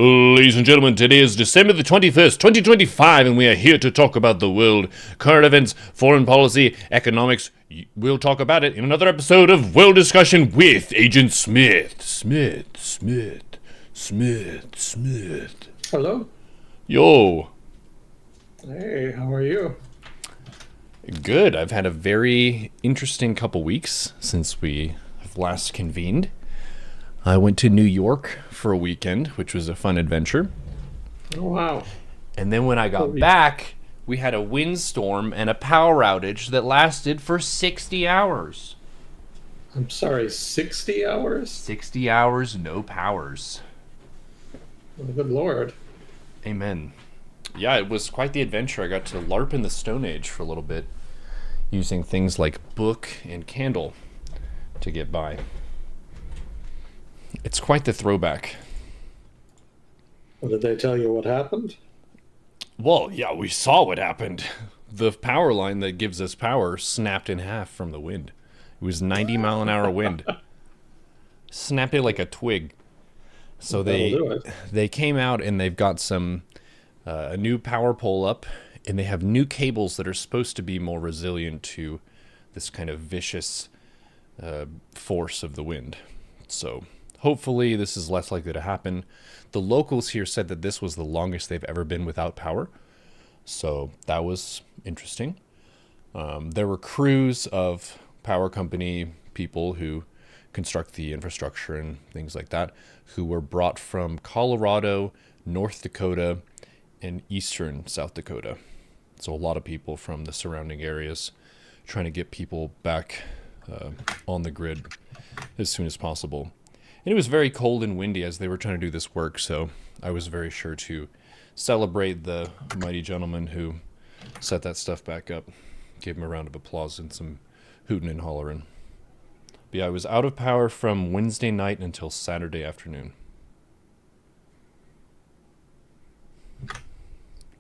Ladies and gentlemen, today is December the 21st, 2025, and we are here to talk about the world, current events, foreign policy, economics. We'll talk about it in another episode of World Discussion with Agent Smith. Smith. Hello. Yo. Hey, how are you? Good. I've had a very interesting couple weeks since we have last convened. I went to New York for a weekend, which was a fun adventure. Oh, wow. And then when I got back, we had a windstorm and a power outage that lasted for 60 hours. I'm sorry, 60 hours? 60 hours, no powers. Oh, good Lord. Amen. Yeah, it was quite the adventure. I got to LARP in the Stone Age for a little bit, using things like book and candle to get by. It's quite the throwback. Well, did they tell you what happened? Well, yeah, we saw what happened. The power line that gives us power snapped in half from the wind. It was 90-mile-an-hour wind. Snapped it like a twig. So they came out and they've got some a new power pole up, and they have new cables that are supposed to be more resilient to this kind of vicious force of the wind. So hopefully this is less likely to happen. The locals here said that this was the longest they've ever been without power. So that was interesting. There were crews of power company people who construct the infrastructure and things like that, who were brought from Colorado, North Dakota, and eastern South Dakota. So a lot of people from the surrounding areas trying to get people back on the grid as soon as possible. And it was very cold and windy as they were trying to do this work, so I was very sure to celebrate the mighty gentleman who set that stuff back up. Gave him a round of applause and some hooting and hollering. But yeah, I was out of power from Wednesday night until Saturday afternoon.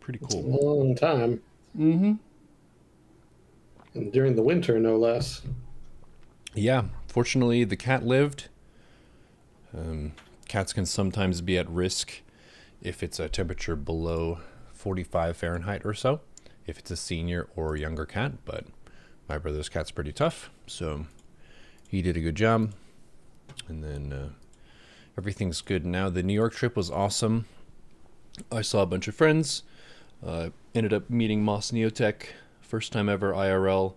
Pretty cool. That's a long time. Mm-hmm. And during the winter, no less. Yeah, fortunately the cat lived. Cats can sometimes be at risk if it's a temperature below 45 Fahrenheit or so, if it's a senior or younger cat, but my brother's cat's pretty tough, so he did a good job. And then everything's good now. The New York trip was awesome. I saw a bunch of friends. Ended up meeting Moss Neotech, first time ever IRL,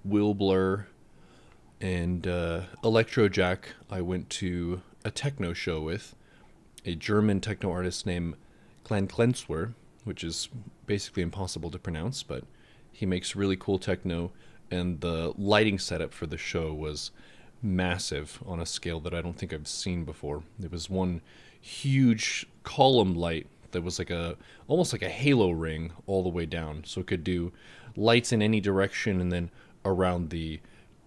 Will Blur, and Electrojack. I went to a techno show with a German techno artist named Clan Klenswer, which is basically impossible to pronounce, but he makes really cool techno, and the lighting setup for the show was massive on a scale that I don't think I've seen before. It was one huge column light that was almost like a halo ring all the way down, so it could do lights in any direction and then around the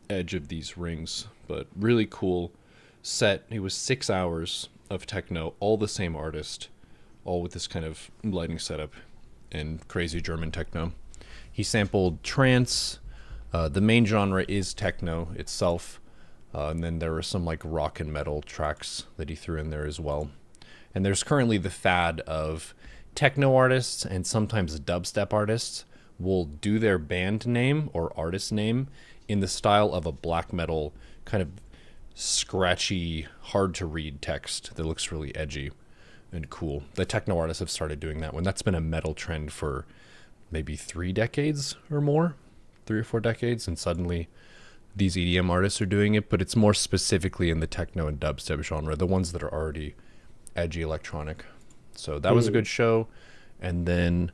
edge of these rings. But really cool set. It was 6 hours of techno, all the same artist, all with this kind of lighting setup and crazy German techno. He sampled trance. The main genre is techno itself, and then there were some like rock and metal tracks that he threw in there as well. And there's currently the fad of techno artists and sometimes dubstep artists will do their band name or artist name in the style of a black metal kind of scratchy, hard to read text that looks really edgy and cool. The techno artists have started doing that one. That's been a metal trend for maybe 3 decades or more, 3 or 4 decades, and suddenly these EDM artists are doing it, but it's more specifically in the techno and dubstep genre, the ones that are already edgy electronic. So that was a good show. And then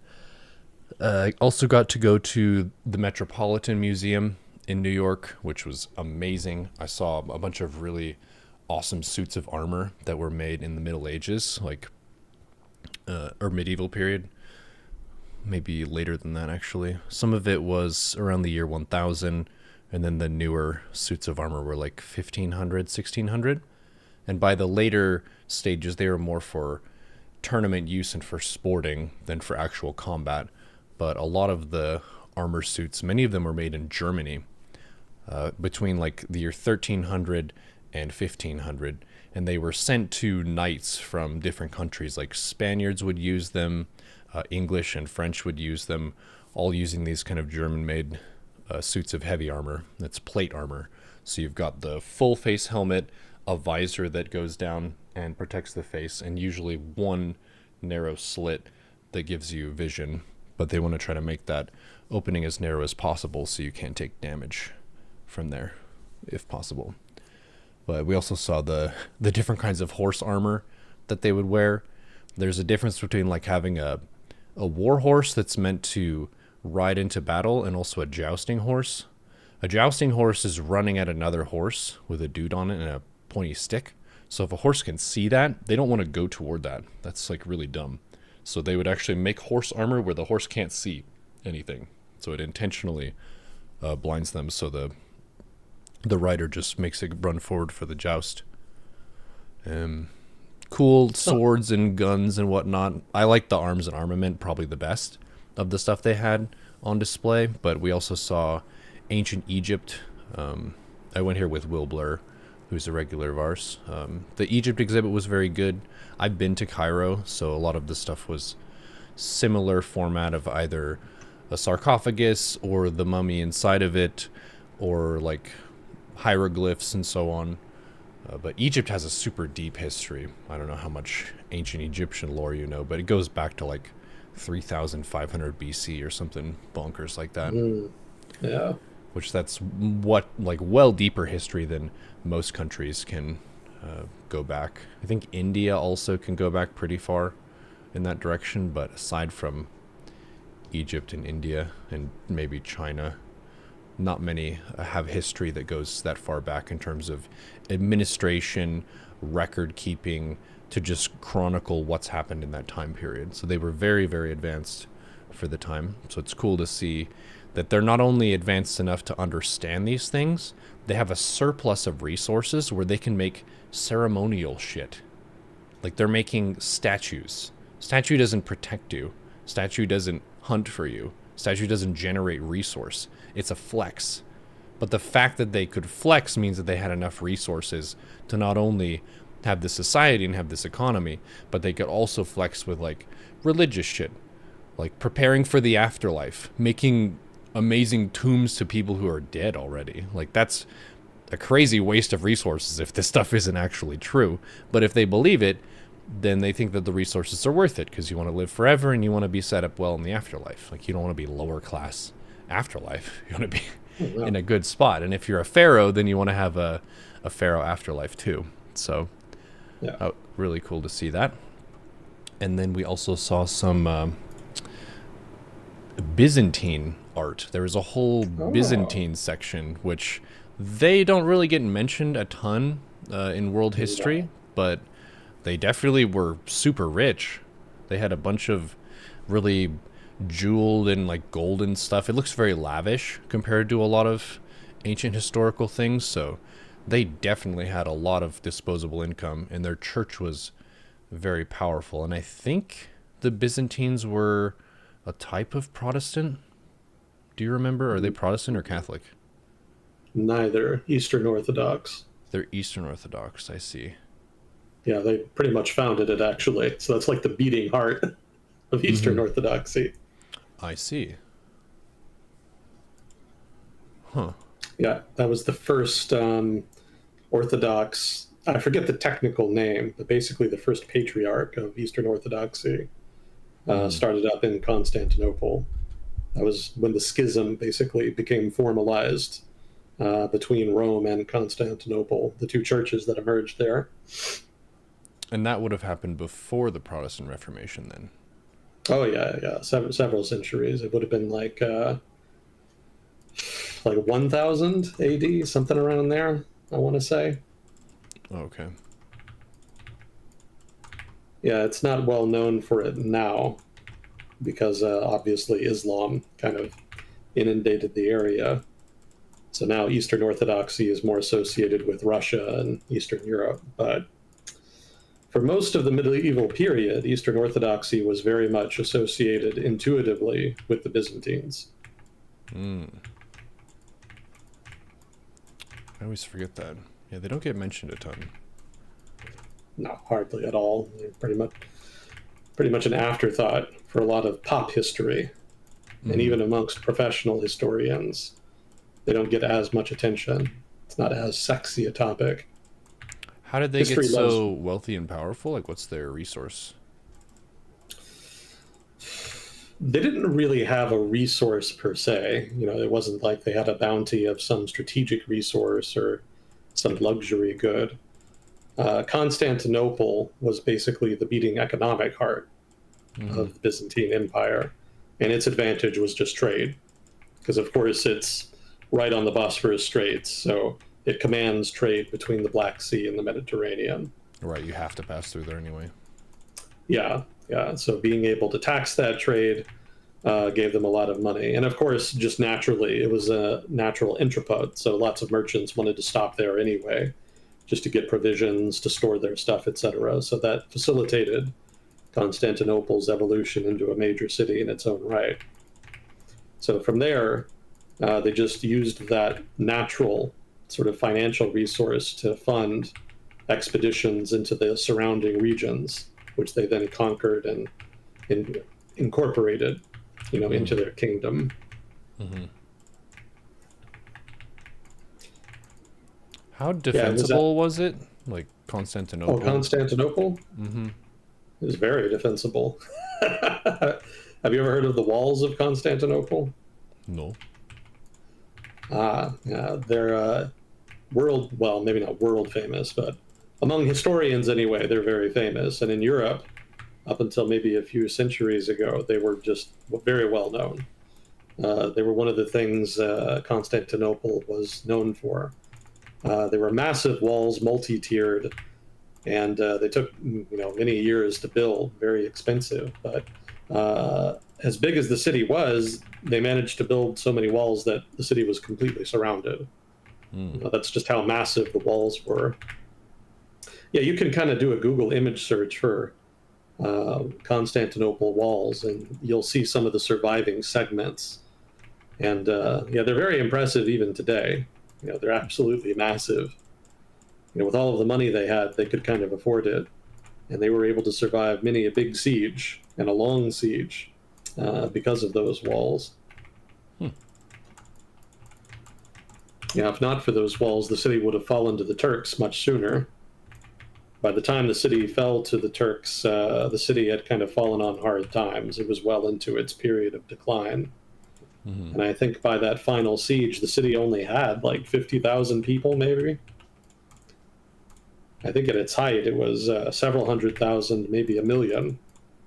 I also got to go to the Metropolitan Museum in New York, which was amazing. I saw a bunch of really awesome suits of armor that were made in the Middle Ages, or medieval period, maybe later than that actually. Some of it was around the year 1000, and then the newer suits of armor were like 1500, 1600. And by the later stages, they were more for tournament use and for sporting than for actual combat. But a lot of the armor suits, many of them were made in Germany between like the year 1300 and 1500. and they were sent to knights from different countries. Like Spaniards would use them, English and French would use them, all using these kind of German-made suits of heavy armor. That's plate armor. So you've got the full face helmet, a visor that goes down and protects the face, and usually one narrow slit that gives you vision. But they want to try to make that opening as narrow as possible so you can't take damage from there, if possible. But we also saw the different kinds of horse armor that they would wear. There's a difference between like having a war horse that's meant to ride into battle and also a jousting horse. A jousting horse is running at another horse with a dude on it and a pointy stick. So if a horse can see that, they don't want to go toward that. That's like really dumb. So they would actually make horse armor where the horse can't see anything. So it intentionally blinds them, so the rider just makes it run forward for the joust. Cool swords and guns and whatnot. I like the arms and armament probably the best of the stuff they had on display, but we also saw ancient Egypt. I went here with Will Blur, who's a regular of ours. The Egypt exhibit was very good. I've been to Cairo, so a lot of the stuff was similar format of either a sarcophagus or the mummy inside of it, or like hieroglyphs and so on. But Egypt has a super deep history. I don't know how much ancient Egyptian lore you know, but it goes back to like 3,500 BC or something bonkers like that. Yeah. Which that's what, like, well deeper history than most countries can go back. I think India also can go back pretty far in that direction, but aside from Egypt and India and maybe China, not many have history that goes that far back in terms of administration, record keeping, to just chronicle what's happened in that time period. So they were very, very advanced for the time. So it's cool to see that they're not only advanced enough to understand these things, they have a surplus of resources where they can make ceremonial shit. Like they're making statues. Statue doesn't protect you. Statue doesn't hunt for you. Statue doesn't generate resource. It's a flex. But the fact that they could flex means that they had enough resources to not only have this society and have this economy, but they could also flex with like religious shit, like preparing for the afterlife, making amazing tombs to people who are dead already. Like that's a crazy waste of resources if this stuff isn't actually true. But if they believe it, then they think that the resources are worth it because you want to live forever and you want to be set up well in the afterlife. Like you don't want to be lower class afterlife. You want to be in a good spot. And if you're a pharaoh, then you want to have a pharaoh afterlife too. So Yeah. really cool to see that. And then we also saw some Byzantine art. There was a whole Byzantine section, which they don't really get mentioned a ton in world history, but they definitely were super rich. They had a bunch of really jeweled and like golden stuff. It looks very lavish compared to a lot of ancient historical things, so they definitely had a lot of disposable income, and their church was very powerful. And I think the Byzantines were a type of Protestant. Do you remember? Are they Protestant or Catholic? Neither. Eastern Orthodox. They're Eastern Orthodox, I see. Yeah, they pretty much founded it, actually. So that's like the beating heart of Eastern Orthodoxy. I see. Huh. Yeah, that was the first Orthodox, I forget the technical name, but basically the first patriarch of Eastern Orthodoxy started up in Constantinople. That was when the schism basically became formalized between Rome and Constantinople, the two churches that emerged there. And that would have happened before the Protestant Reformation then. Oh yeah, yeah, several centuries. It would have been like 1000 AD, something around there, I want to say. Okay. Yeah, it's not well known for it now because obviously Islam kind of inundated the area. So now Eastern Orthodoxy is more associated with Russia and Eastern Europe. But for most of the medieval period, Eastern Orthodoxy was very much associated intuitively with the Byzantines. I always forget that. Yeah, they don't get mentioned a ton. No, hardly at all. They're pretty much an afterthought for a lot of pop history, and Mm-hmm. even amongst professional historians, they don't get as much attention. It's not as sexy a topic. How did they get History loves. so wealthy and powerful? Like, what's their resource? They didn't really have a resource per se. It wasn't like they had a bounty of some strategic resource or some luxury good. Constantinople was basically the beating economic heart Mm-hmm. of the Byzantine Empire, and its advantage was just trade, because of course it's right on the Bosphorus Straits, so it commands trade between the Black Sea and the Mediterranean. Right, you have to pass through there anyway. Yeah, yeah. So being able to tax that trade gave them a lot of money, and of course, just naturally, it was a natural entrepot. So lots of merchants wanted to stop there anyway, just to get provisions, to store their stuff, etc. So that facilitated Constantinople's evolution into a major city in its own right. So from there, they just used that natural sort of financial resource to fund expeditions into the surrounding regions, which they then conquered and in, incorporated, into their kingdom. Mm-hmm. How Yeah, was that? defensible was it? Like Oh, Constantinople? Constantinople. Mm-hmm. It was very defensible. Have you ever heard of the walls of Constantinople? No. Yeah, they're world, well, maybe not world famous, but among historians anyway, they're very famous. And in Europe, up until maybe a few centuries ago, they were just very well known. They were one of the things Constantinople was known for. They were massive walls, multi-tiered, and they took many years to build, very expensive. But as big as the city was, they managed to build so many walls that the city was completely surrounded. Mm. That's just how massive the walls were. Yeah, you can kind of do a Google image search for Constantinople walls, and you'll see some of the surviving segments. And yeah, they're very impressive even today. They're absolutely massive. With all of the money they had, they could kind of afford it, and they were able to survive many a big siege and a long siege because of those walls. Hmm. If not for those walls, the city would have fallen to the Turks much sooner. By the time the city fell to the Turks, the city had kind of fallen on hard times. It was well into its period of decline. Mm-hmm. And I think by that final siege, the city only had like 50,000 people, maybe. I think at its height, it was several hundred thousand, maybe a million.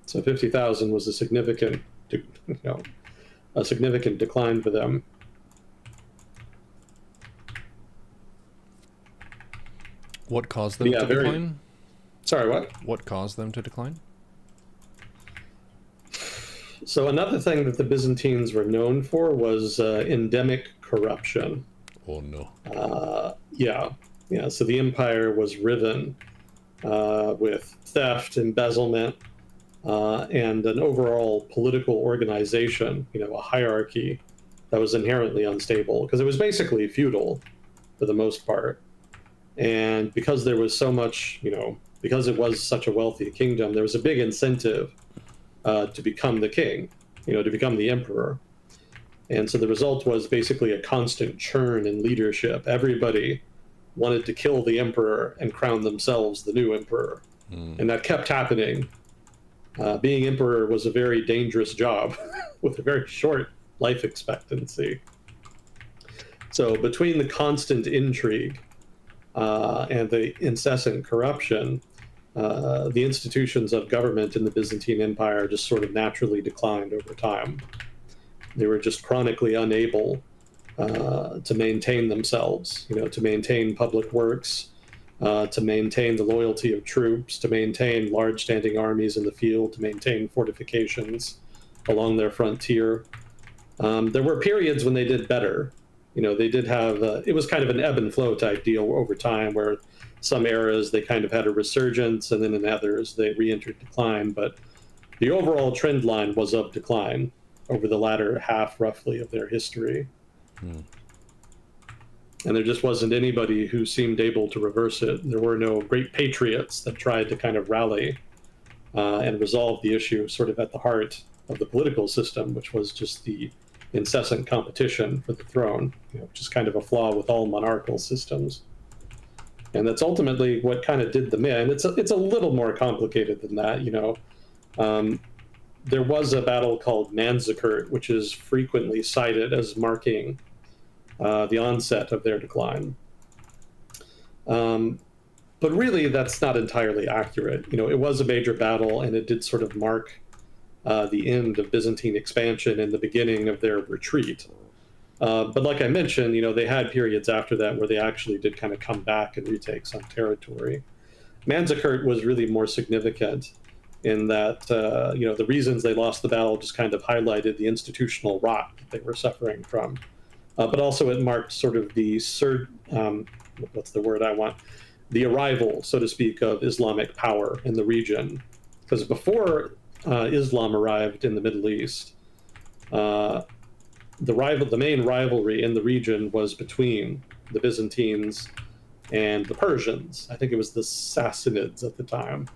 So 50,000 was a significant decline for them. What caused But them yeah, to very. decline? Sorry, what? What caused them to decline? So another thing that the Byzantines were known for was endemic corruption. Oh no. Yeah, yeah. So the empire was riven with theft, embezzlement, and an overall political organization. A hierarchy that was inherently unstable because it was basically feudal for the most part. And because there was so much, because it was such a wealthy kingdom, there was a big incentive to become the king, to become the emperor. And so the result was basically a constant churn in leadership. Everybody wanted to kill the emperor and crown themselves the new emperor. Mm. And that kept happening. Being emperor was a very dangerous job with a very short life expectancy. So between the constant intrigue and the incessant corruption, the institutions of government in the Byzantine Empire just sort of naturally declined over time. They were just chronically unable to maintain themselves, to maintain public works, to maintain the loyalty of troops, to maintain large standing armies in the field, to maintain fortifications along their frontier. There were periods when they did better. They did have, it was kind of an ebb and flow type deal over time where some eras they kind of had a resurgence and then in others they re entered decline. But the overall trend line was of decline over the latter half, roughly, of their history. Mm. and there just wasn't anybody who seemed able to reverse it. There were no great patriots that tried to kind of rally and resolve the issue sort of at the heart of the political system, which was just the incessant competition for the throne, which is kind of a flaw with all monarchical systems. And that's ultimately what kind of did the man. It's a little more complicated than that, there was a battle called Manzikert, which is frequently cited as marking the onset of their decline. But really, that's not entirely accurate. It was a major battle, and it did sort of mark the end of Byzantine expansion and the beginning of their retreat. But like I mentioned, they had periods after that where they actually did kind of come back and retake some territory. Manzikert was really more significant in that, the reasons they lost the battle just kind of highlighted the institutional rot that they were suffering from. But also it marked sort of the what's the word I want? The arrival, so to speak, of Islamic power in the region. Because before Islam arrived in the Middle East, the main rivalry in the region was between the Byzantines and the Persians. I think it was the Sassanids at the time.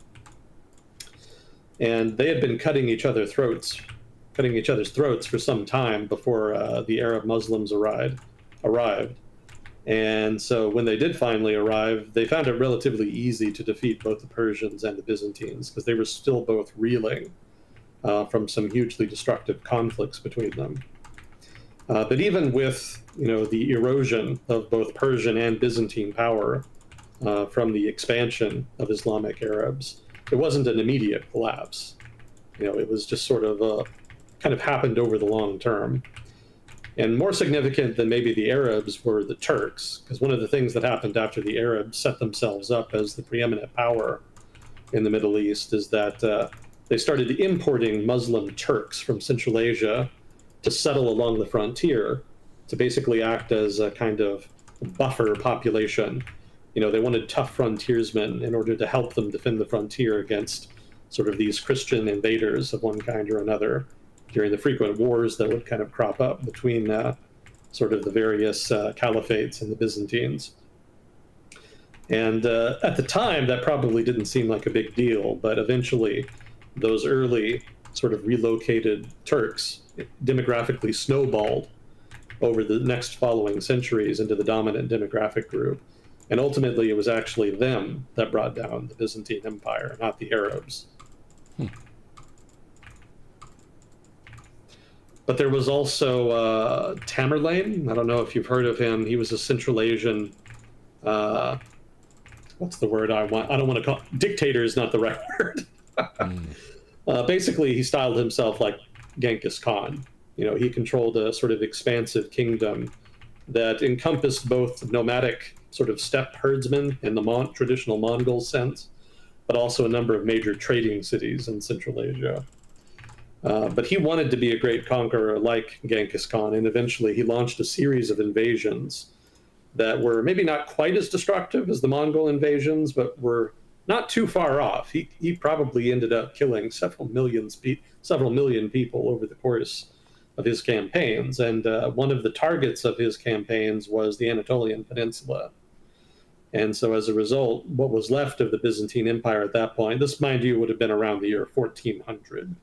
And they had been cutting each other's throats for some time before the Arab Muslims arrived. And so when they did finally arrive, they found it relatively easy to defeat both the Persians and the Byzantines, because they were still both reeling from some hugely destructive conflicts between them. But even with the erosion of both Persian and Byzantine power from the expansion of Islamic Arabs, it wasn't an immediate collapse. It was just sort of kind of happened over the long term. And more significant than maybe the Arabs were the Turks, because one of the things that happened after the Arabs set themselves up as the preeminent power in the Middle East is that they started importing Muslim Turks from Central Asia to settle along the frontier, to basically act as a kind of buffer population. They wanted tough frontiersmen in order to help them defend the frontier against sort of these Christian invaders of one kind or another during the frequent wars that would kind of crop up between sort of the various caliphates and the Byzantines. And at the time, that probably didn't seem like a big deal, but eventually those early sort of relocated Turks demographically snowballed over the next following centuries into the dominant demographic group. And ultimately, it was actually them that brought down the Byzantine Empire, not the Arabs. But there was also Tamerlane. I don't know if you've heard of him. He was a Central Asian, what's the word I want? I don't want to call dictator is not the right word. Basically, he styled himself like Genghis Khan. He controlled a sort of expansive kingdom that encompassed both nomadic sort of steppe herdsmen in the traditional Mongol sense, but also a number of major trading cities in Central Asia. But he wanted to be a great conqueror like Genghis Khan, and eventually he launched a series of invasions that were maybe not quite as destructive as the Mongol invasions, but were not too far off. He probably ended up killing several million people over the course of his campaigns, and one of the targets of his campaigns was the Anatolian Peninsula. And so as a result, what was left of the Byzantine Empire at that point, this, mind you, would have been around the year 1400.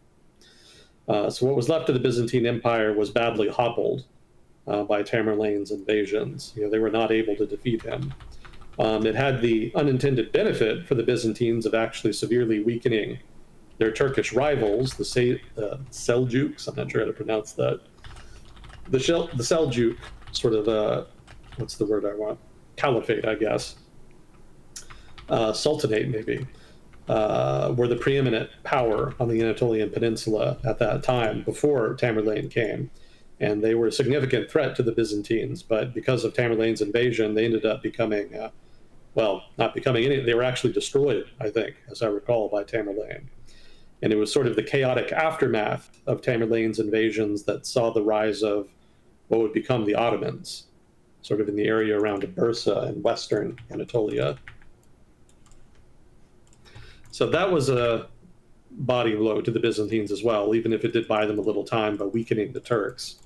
So what was left of the Byzantine Empire was badly hobbled by Tamerlane's invasions. They were not able to defeat him. It had the unintended benefit for the Byzantines of actually severely weakening their Turkish rivals, the Seljuks. I'm not sure how to pronounce that. The Seljuk sort of, what's the word I want? Caliphate, I guess. Sultanate, maybe. Were the preeminent power on the Anatolian Peninsula at that time before Tamerlane came. And they were a significant threat to the Byzantines. But because of Tamerlane's invasion, they ended up becoming, not becoming any, they were actually destroyed, I think, as I recall, by Tamerlane. And it was sort of the chaotic aftermath of Tamerlane's invasions that saw the rise of what would become the Ottomans, sort of in the area around Bursa in western Anatolia. So that was a body blow to the Byzantines as well, even if it did buy them a little time by weakening the Turks.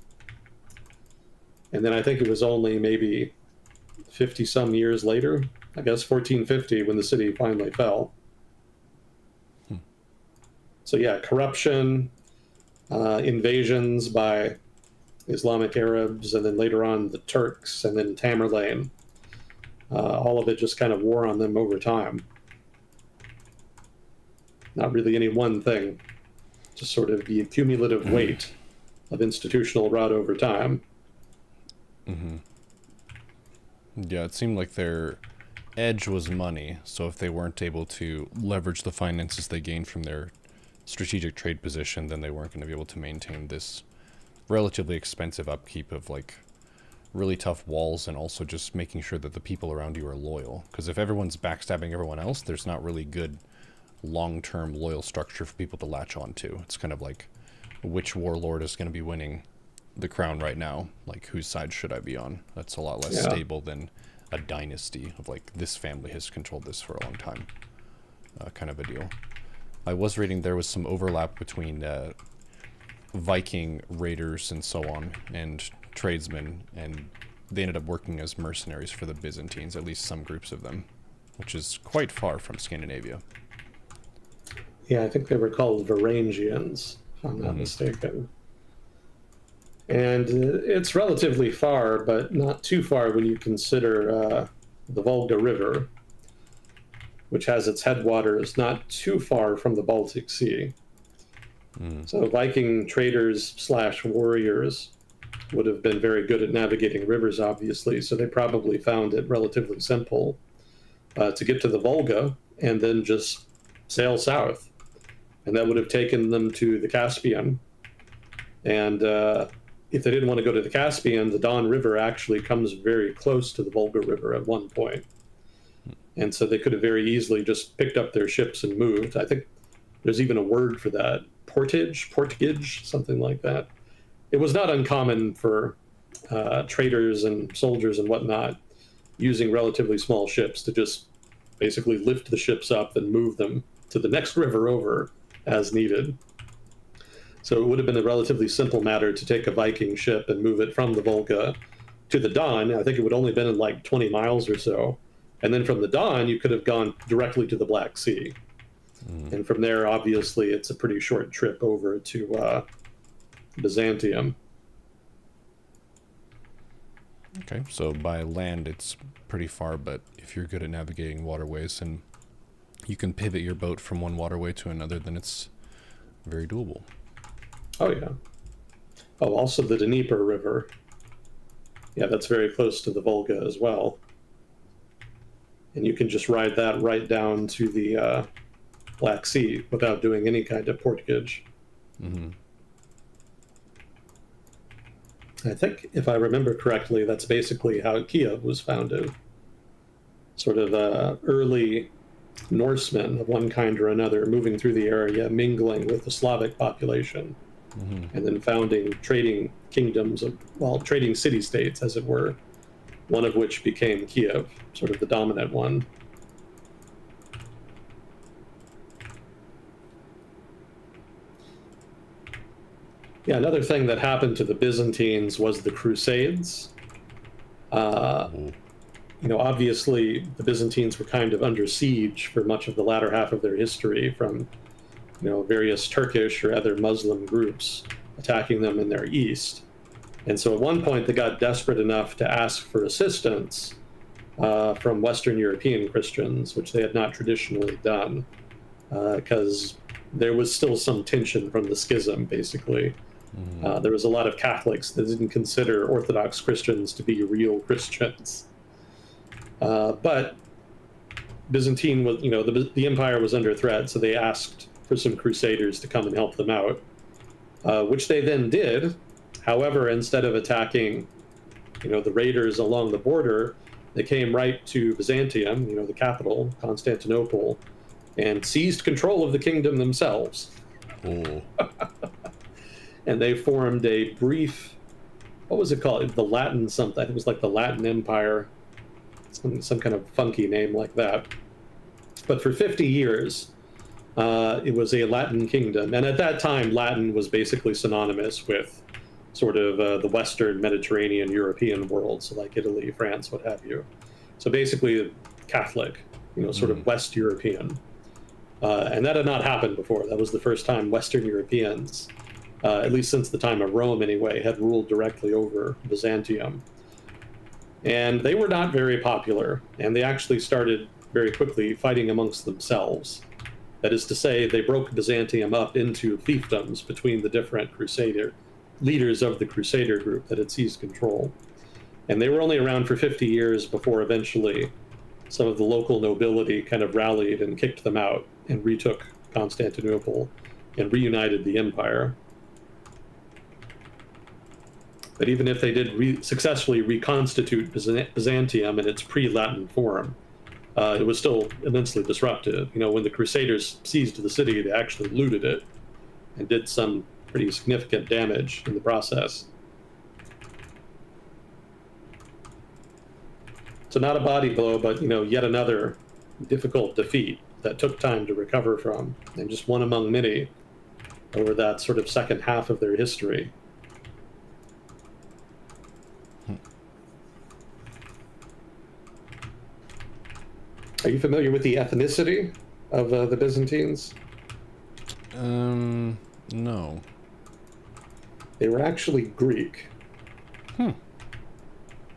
And then I think it was only maybe 50 some years later, I guess 1450, when the city finally fell. So yeah, corruption, invasions by Islamic Arabs, and then later on the Turks, and then Tamerlane. All of it just kind of wore on them over time. Not really any one thing, just sort of the cumulative weight of institutional rot over time. Yeah, it seemed like their edge was money, so if they weren't able to leverage the finances they gained from their strategic trade position, then they weren't going to be able to maintain this relatively expensive upkeep of like really tough walls, and also just making sure that the people around you are loyal. Because if everyone's backstabbing everyone else, there's not really good long-term loyal structure for people to latch on to. It's kind of like, which warlord is going to be winning the crown right now? Like, whose side should I be on? That's a lot less stable than a dynasty of like, this family has controlled this for a long time, kind of a deal. I was reading there was some overlap between Viking raiders and so on, and tradesmen, and they ended up working as mercenaries for the Byzantines, at least some groups of them, which is quite far from Scandinavia. Yeah, I think they were called Varangians, if I'm not mistaken. And it's relatively far, but not too far when you consider the Volga River, which has its headwaters not too far from the Baltic Sea. So Viking traders / warriors would have been very good at navigating rivers, obviously, so they probably found it relatively simple to get to the Volga and then just sail south. And that would have taken them to the Caspian. And if they didn't want to go to the Caspian, the Don River actually comes very close to the Volga River at one point. And so they could have very easily just picked up their ships and moved. I think there's even a word for that, portage, something like that. It was not uncommon for traders and soldiers and whatnot using relatively small ships to just basically lift the ships up and move them to the next river over as needed. So it would have been a relatively simple matter to take a Viking ship and move it from the Volga to the Don. I think it would only been in like 20 miles or so. And then from the Don, you could have gone directly to the Black Sea. And from there, obviously, it's a pretty short trip over to Byzantium. Okay, so by land it's pretty far, but if you're good at navigating waterways and you can pivot your boat from one waterway to another, then it's very doable. Oh, yeah. Oh, also the Dnieper River. Yeah, that's very close to the Volga as well. And you can just ride that right down to the Black Sea without doing any kind of portage. I think, if I remember correctly, that's basically how Kiev was founded. Sort of early Norsemen of one kind or another moving through the area, mingling with the Slavic population, and then founding trading kingdoms, trading city-states, as it were, one of which became Kiev, sort of the dominant one. Yeah, another thing that happened to the Byzantines was the Crusades. Obviously, the Byzantines were kind of under siege for much of the latter half of their history from, various Turkish or other Muslim groups attacking them in their east. And so at one point, they got desperate enough to ask for assistance from Western European Christians, which they had not traditionally done, because there was still some tension from the schism, basically. There was a lot of Catholics that didn't consider Orthodox Christians to be real Christians. But Byzantine was, the empire was under threat, so they asked for some crusaders to come and help them out, which they then did. However, instead of attacking, the raiders along the border, they came right to Byzantium, the capital, Constantinople, and seized control of the kingdom themselves. Oh. And they formed a brief, what was it called? The Latin something. I think it was like the Latin Empire, some kind of funky name like that. But for 50 years, it was a Latin kingdom. And at that time, Latin was basically synonymous with sort of the Western Mediterranean European world, so like Italy, France, what have you. So basically, Catholic, sort of West European. And that had not happened before. That was the first time Western Europeans, at least since the time of Rome anyway, had ruled directly over Byzantium. And they were not very popular, and they actually started very quickly fighting amongst themselves. That is to say, they broke Byzantium up into fiefdoms between the different crusader leaders of the crusader group that had seized control. And they were only around for 50 years before eventually some of the local nobility kind of rallied and kicked them out and retook Constantinople and reunited the empire. But even if they did successfully reconstitute Byzantium in its pre-Latin form, it was still immensely disruptive. When the Crusaders seized the city, they actually looted it and did some pretty significant damage in the process. So not a body blow, but yet another difficult defeat that took time to recover from, and just one among many over that sort of second half of their history. Are you familiar with the ethnicity of the Byzantines? No. They were actually Greek.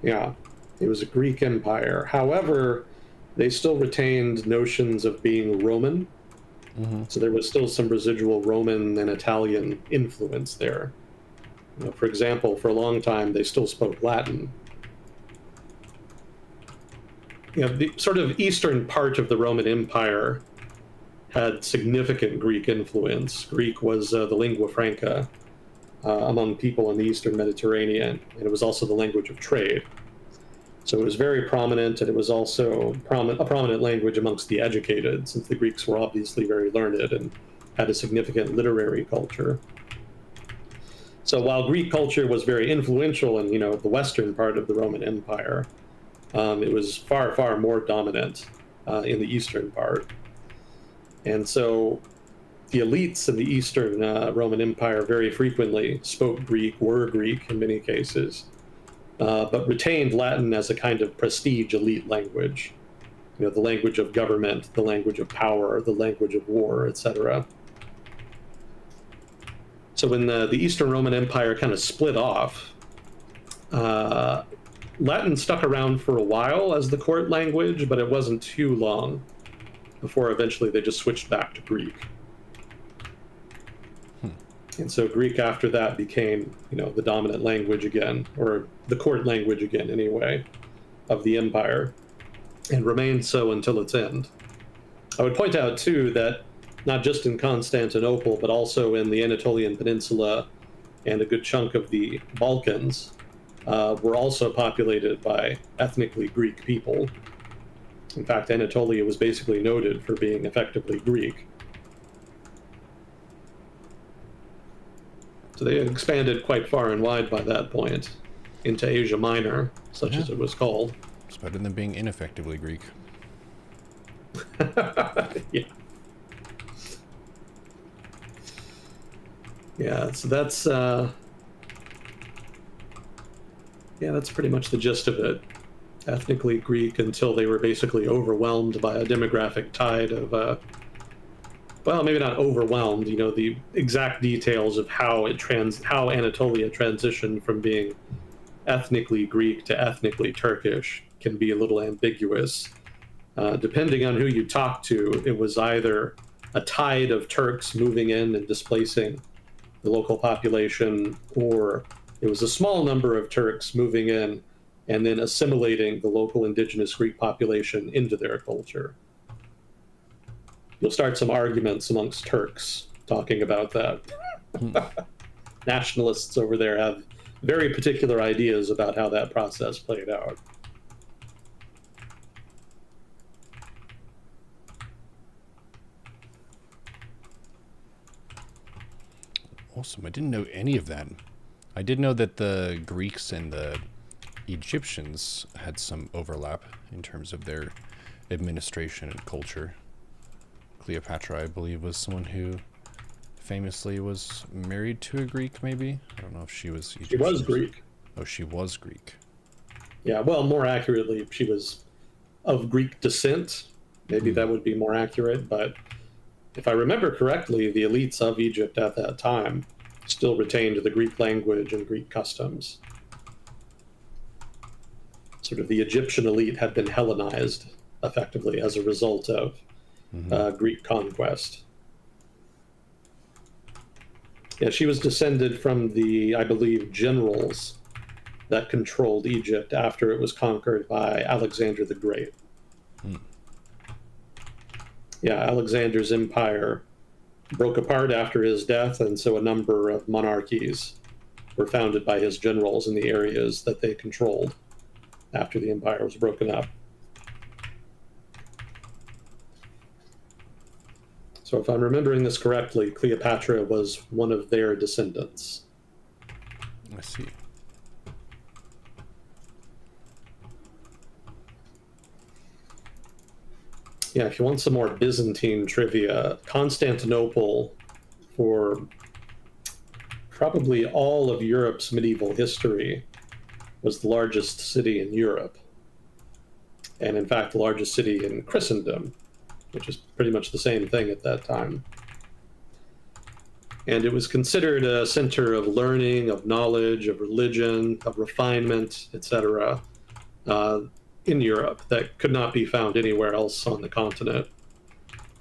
Yeah, it was a Greek empire. However, they still retained notions of being Roman. So there was still some residual Roman and Italian influence there. For example, for a long time, they still spoke Latin. The sort of eastern part of the Roman Empire had significant Greek influence. Greek was the lingua franca among people in the Eastern Mediterranean, and it was also the language of trade. So it was very prominent, and it was also a prominent language amongst the educated, since the Greeks were obviously very learned and had a significant literary culture. So while Greek culture was very influential in the western part of the Roman Empire, it was far, far more dominant in the eastern part. And so the elites in the Eastern Roman Empire very frequently spoke Greek, were Greek in many cases, but retained Latin as a kind of prestige elite language. The language of government, the language of power, the language of war, etc. So when the Eastern Roman Empire kind of split off, Latin stuck around for a while as the court language, but it wasn't too long before eventually they just switched back to Greek. And so Greek after that became, the dominant language again, or the court language again anyway, of the empire, and remained so until its end. I would point out, too, that not just in Constantinople, but also in the Anatolian Peninsula and a good chunk of the Balkans, were also populated by ethnically Greek people. In fact, Anatolia was basically noted for being effectively Greek. So they had expanded quite far and wide by that point into Asia Minor, such as it was called. It's better than being ineffectively Greek. Yeah. Yeah, so that's pretty much the gist of it. Ethnically Greek until they were basically overwhelmed by a demographic tide of, well, maybe not overwhelmed. The exact details of how Anatolia transitioned from being ethnically Greek to ethnically Turkish can be a little ambiguous. Depending on who you talk to, it was either a tide of Turks moving in and displacing the local population, or it was a small number of Turks moving in and then assimilating the local indigenous Greek population into their culture. You'll start some arguments amongst Turks talking about that. Nationalists over there have very particular ideas about how that process played out. Awesome. I didn't know any of that. I did know that the Greeks and the Egyptians had some overlap in terms of their administration and culture. Cleopatra, I believe, was someone who famously was married to a Greek, maybe? I don't know if she was Egyptian. She was Greek. Oh, she was Greek. Yeah, well, more accurately, she was of Greek descent. Maybe that would be more accurate, but if I remember correctly, the elites of Egypt at that time still retained the Greek language and Greek customs. Sort of the Egyptian elite had been Hellenized effectively as a result of Greek conquest. Yeah, she was descended from the, I believe, generals that controlled Egypt after it was conquered by Alexander the Great. Yeah, Alexander's empire broke apart after his death, and so a number of monarchies were founded by his generals in the areas that they controlled after the empire was broken up. So if I'm remembering this correctly, Cleopatra was one of their descendants. I see. Yeah, if you want some more Byzantine trivia, Constantinople, for probably all of Europe's medieval history, was the largest city in Europe. And in fact, the largest city in Christendom, which is pretty much the same thing at that time. And it was considered a center of learning, of knowledge, of religion, of refinement, etc., in Europe that could not be found anywhere else on the continent.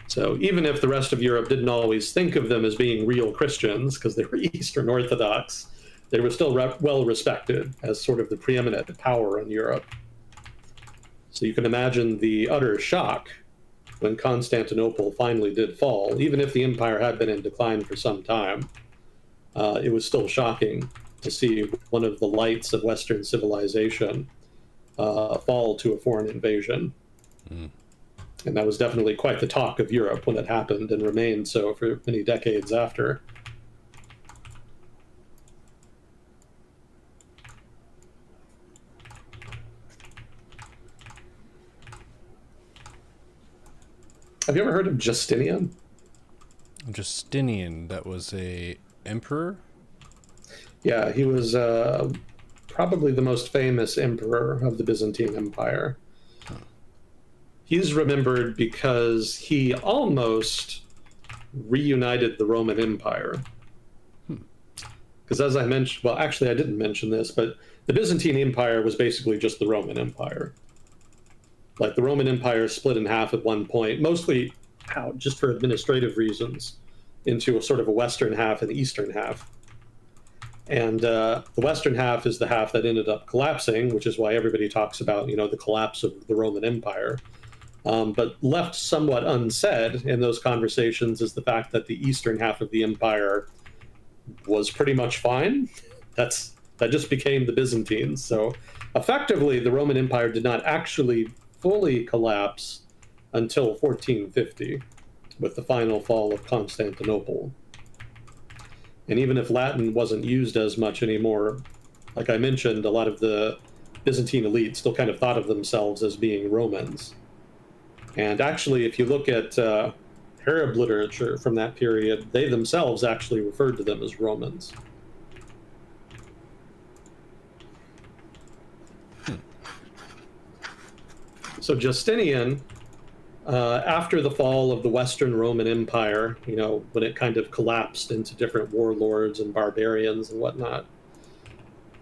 So even if the rest of Europe didn't always think of them as being real Christians, because they were Eastern Orthodox, they were still well respected as sort of the preeminent power in Europe. So you can imagine the utter shock when Constantinople finally did fall. Even if the empire had been in decline for some time, it was still shocking to see one of the lights of Western civilization fall to a foreign invasion. And that was definitely quite the talk of Europe when it happened, and remained so for many decades after. Have you ever heard of Justinian? Justinian, that was a emperor? Yeah, he was probably the most famous emperor of the Byzantine Empire. He's remembered because he almost reunited the Roman Empire. Because as I mentioned, well, actually, I didn't mention this, but the Byzantine Empire was basically just the Roman Empire. Like the Roman Empire split in half at one point, mostly just for administrative reasons, into a sort of a Western half and Eastern half. And the Western half is the half that ended up collapsing, which is why everybody talks about, the collapse of the Roman Empire. But left somewhat unsaid in those conversations is the fact that the eastern half of the empire was pretty much fine. That just became the Byzantines. So effectively, the Roman Empire did not actually fully collapse until 1450, with the final fall of Constantinople. And even if Latin wasn't used as much anymore, like I mentioned, a lot of the Byzantine elite still kind of thought of themselves as being Romans. And actually, if you look at Arab literature from that period, they themselves actually referred to them as Romans. So Justinian, after the fall of the Western Roman Empire, when it kind of collapsed into different warlords and barbarians and whatnot,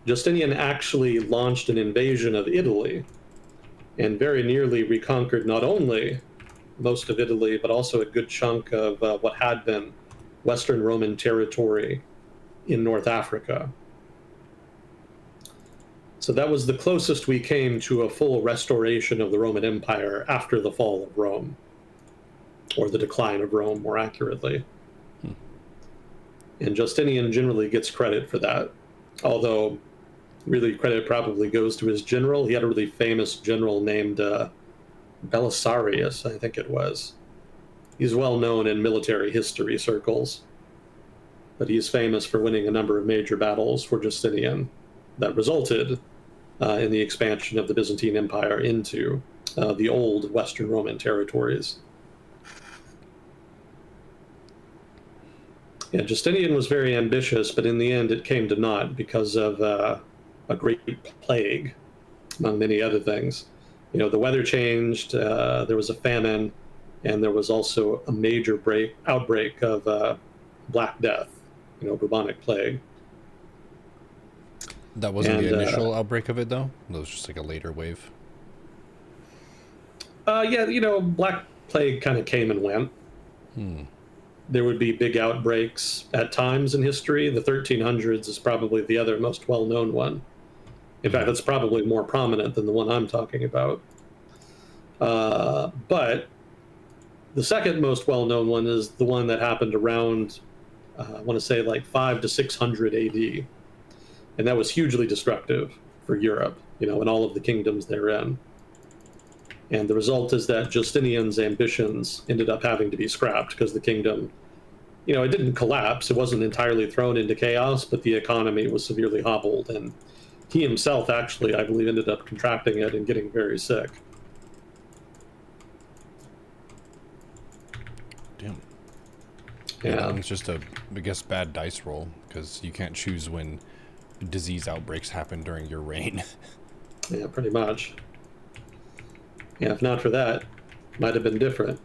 Justinian actually launched an invasion of Italy and very nearly reconquered not only most of Italy, but also a good chunk of what had been Western Roman territory in North Africa. So that was the closest we came to a full restoration of the Roman Empire after the fall of Rome, or the decline of Rome, more accurately. And Justinian generally gets credit for that, although really credit probably goes to his general. He had a really famous general named Belisarius, I think it was. He's well known in military history circles, but he's famous for winning a number of major battles for Justinian that resulted in the expansion of the Byzantine Empire into the old Western Roman territories. Yeah, Justinian was very ambitious, but in the end it came to naught because of a great plague, among many other things. The weather changed, there was a famine, and there was also a major outbreak of Black Death, bubonic plague. That wasn't the And initial outbreak of it, though. That was just like a later wave. yeah, Black Plague kind of came and went. There would be big outbreaks at times in history. The 1300s is probably the other most well known one. In fact, it's probably more prominent than the one I'm talking about. But the second most well known one is the one that happened around, I want to say like 5 to 600 AD. And that was hugely destructive for Europe, and all of the kingdoms therein. And the result is that Justinian's ambitions ended up having to be scrapped because the kingdom, it didn't collapse. It wasn't entirely thrown into chaos, but the economy was severely hobbled. And he himself actually, I believe, ended up contracting it and getting very sick. Damn. Yeah. It's just I guess, bad dice roll, because you can't choose when disease outbreaks happen during your reign. Yeah, pretty much. Yeah, if not for that, might have been different.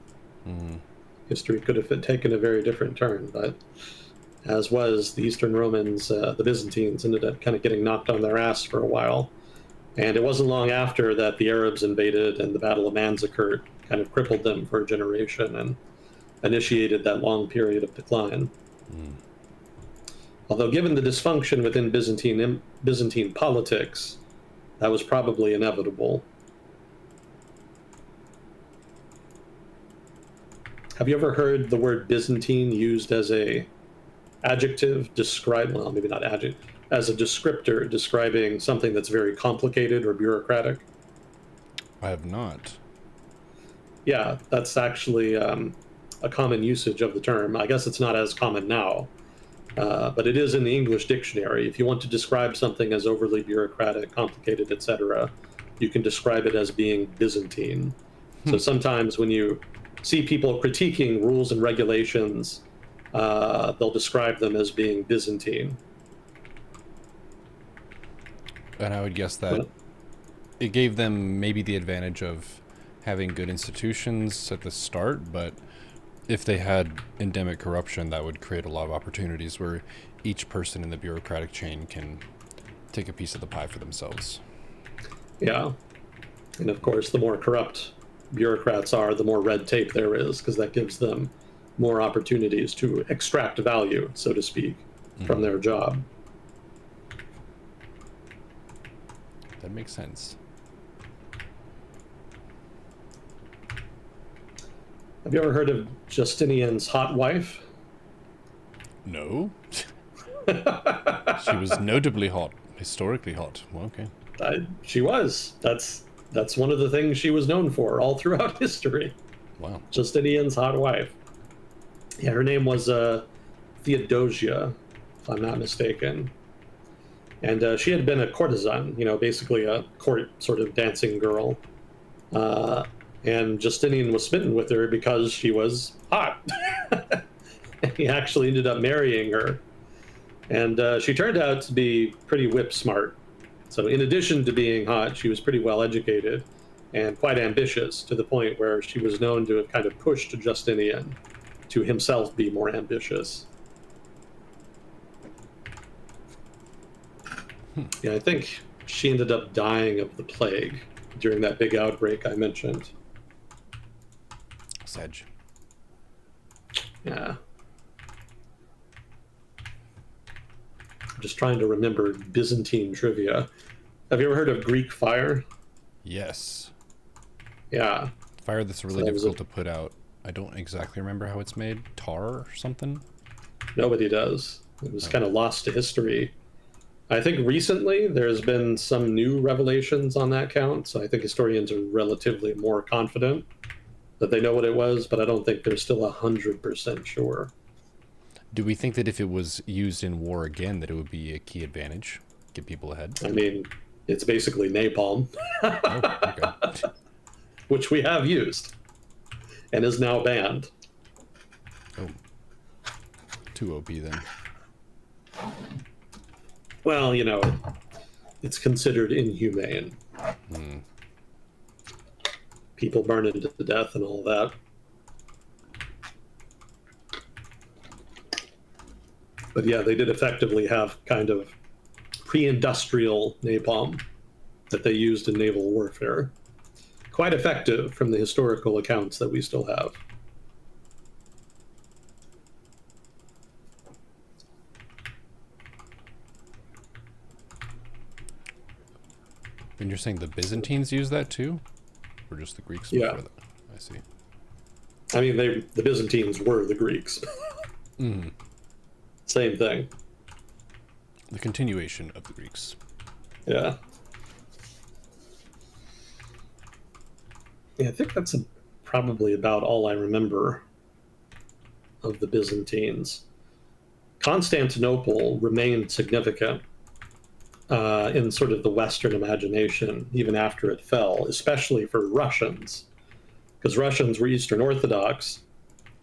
History could have taken a very different turn, but as was, the Eastern Romans, the Byzantines, ended up kind of getting knocked on their ass for a while. And it wasn't long after that the Arabs invaded and the Battle of Manzikert kind of crippled them for a generation and initiated that long period of decline. Although, given the dysfunction within Byzantine politics, that was probably inevitable. Have you ever heard the word Byzantine used as a adjective well, maybe not adjective, as a descriptor describing something that's very complicated or bureaucratic? I have not. Yeah, that's actually a common usage of the term. I guess it's not as common now, but it is in the English dictionary. If you want to describe something as overly bureaucratic, complicated, etc., you can describe it as being Byzantine. So sometimes when you see people critiquing rules and regulations, they'll describe them as being Byzantine. And I would guess that it gave them maybe the advantage of having good institutions at the start, but if they had endemic corruption, that would create a lot of opportunities where each person in the bureaucratic chain can take a piece of the pie for themselves. Yeah. And of course, the more corrupt bureaucrats are, the more red tape there is, because that gives them more opportunities to extract value, so to speak, from their job. That makes sense. Have you ever heard of Justinian's hot wife? No. She was notably hot, historically hot. Well, okay. She was. That's one of the things she was known for all throughout history. Wow. Justinian's hot wife. Yeah, her name was Theodosia, if I'm not mistaken. And she had been a courtesan, basically a court sort of dancing girl. And Justinian was smitten with her because she was hot. He actually ended up marrying her. And she turned out to be pretty whip smart. So in addition to being hot, she was pretty well educated and quite ambitious, to the point where she was known to have kind of pushed Justinian to himself be more ambitious. Yeah, I think she ended up dying of the plague during that big outbreak I mentioned. Sedge. Yeah. I'm just trying to remember Byzantine trivia. Have you ever heard of Greek fire? Yes. Yeah. Fire that's really difficult to put out. I don't exactly remember how it's made. Tar or something? Nobody does. It was kind of lost to history. I think recently there's been some new revelations on that count, so I think historians are relatively more confident that they know what it was, but I don't think they're still 100% sure. Do we think that if it was used in war again, that it would be a key advantage? Get people ahead? I mean, it's basically napalm, Oh, okay. which we have used and is now banned. Oh. Too OP then. Well, it's considered inhumane. People burning to death and all that. But yeah, they did effectively have kind of pre-industrial napalm that they used in naval warfare. Quite effective from the historical accounts that we still have. And you're saying the Byzantines used that too? Or just the Greeks Yeah. before that? I see. I mean, the Byzantines were the Greeks. Same thing. The continuation of the Greeks. Yeah. Yeah, I think that's probably about all I remember of the Byzantines. Constantinople remained significant in sort of the Western imagination, even after it fell, especially for Russians, because Russians were Eastern Orthodox,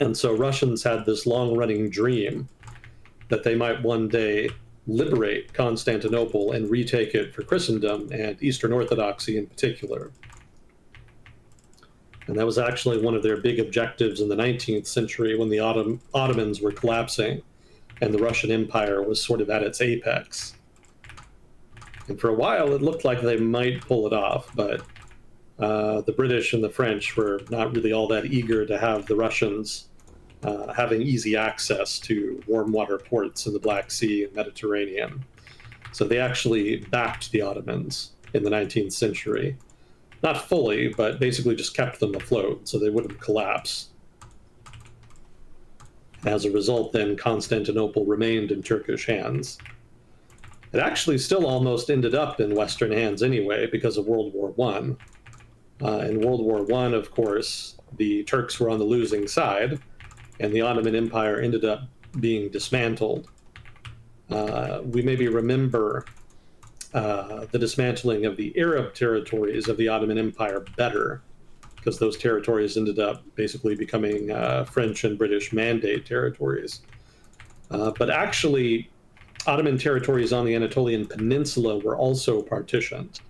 and so Russians had this long-running dream that they might one day liberate Constantinople and retake it for Christendom and Eastern Orthodoxy in particular. And that was actually one of their big objectives in the 19th century when the Ottomans were collapsing and the Russian Empire was sort of at its apex. And for a while, it looked like they might pull it off, but the British and the French were not really all that eager to have the Russians having easy access to warm water ports in the Black Sea and Mediterranean. So they actually backed the Ottomans in the 19th century. Not fully, but basically just kept them afloat so they wouldn't collapse. As a result, then, Constantinople remained in Turkish hands. It actually still almost ended up in Western hands anyway because of World War I. In World War I, of course, the Turks were on the losing side, and the Ottoman Empire ended up being dismantled. We maybe remember the dismantling of the Arab territories of the Ottoman Empire better, because those territories ended up basically becoming French and British Mandate territories. But actually, Ottoman territories on the Anatolian Peninsula were also partitioned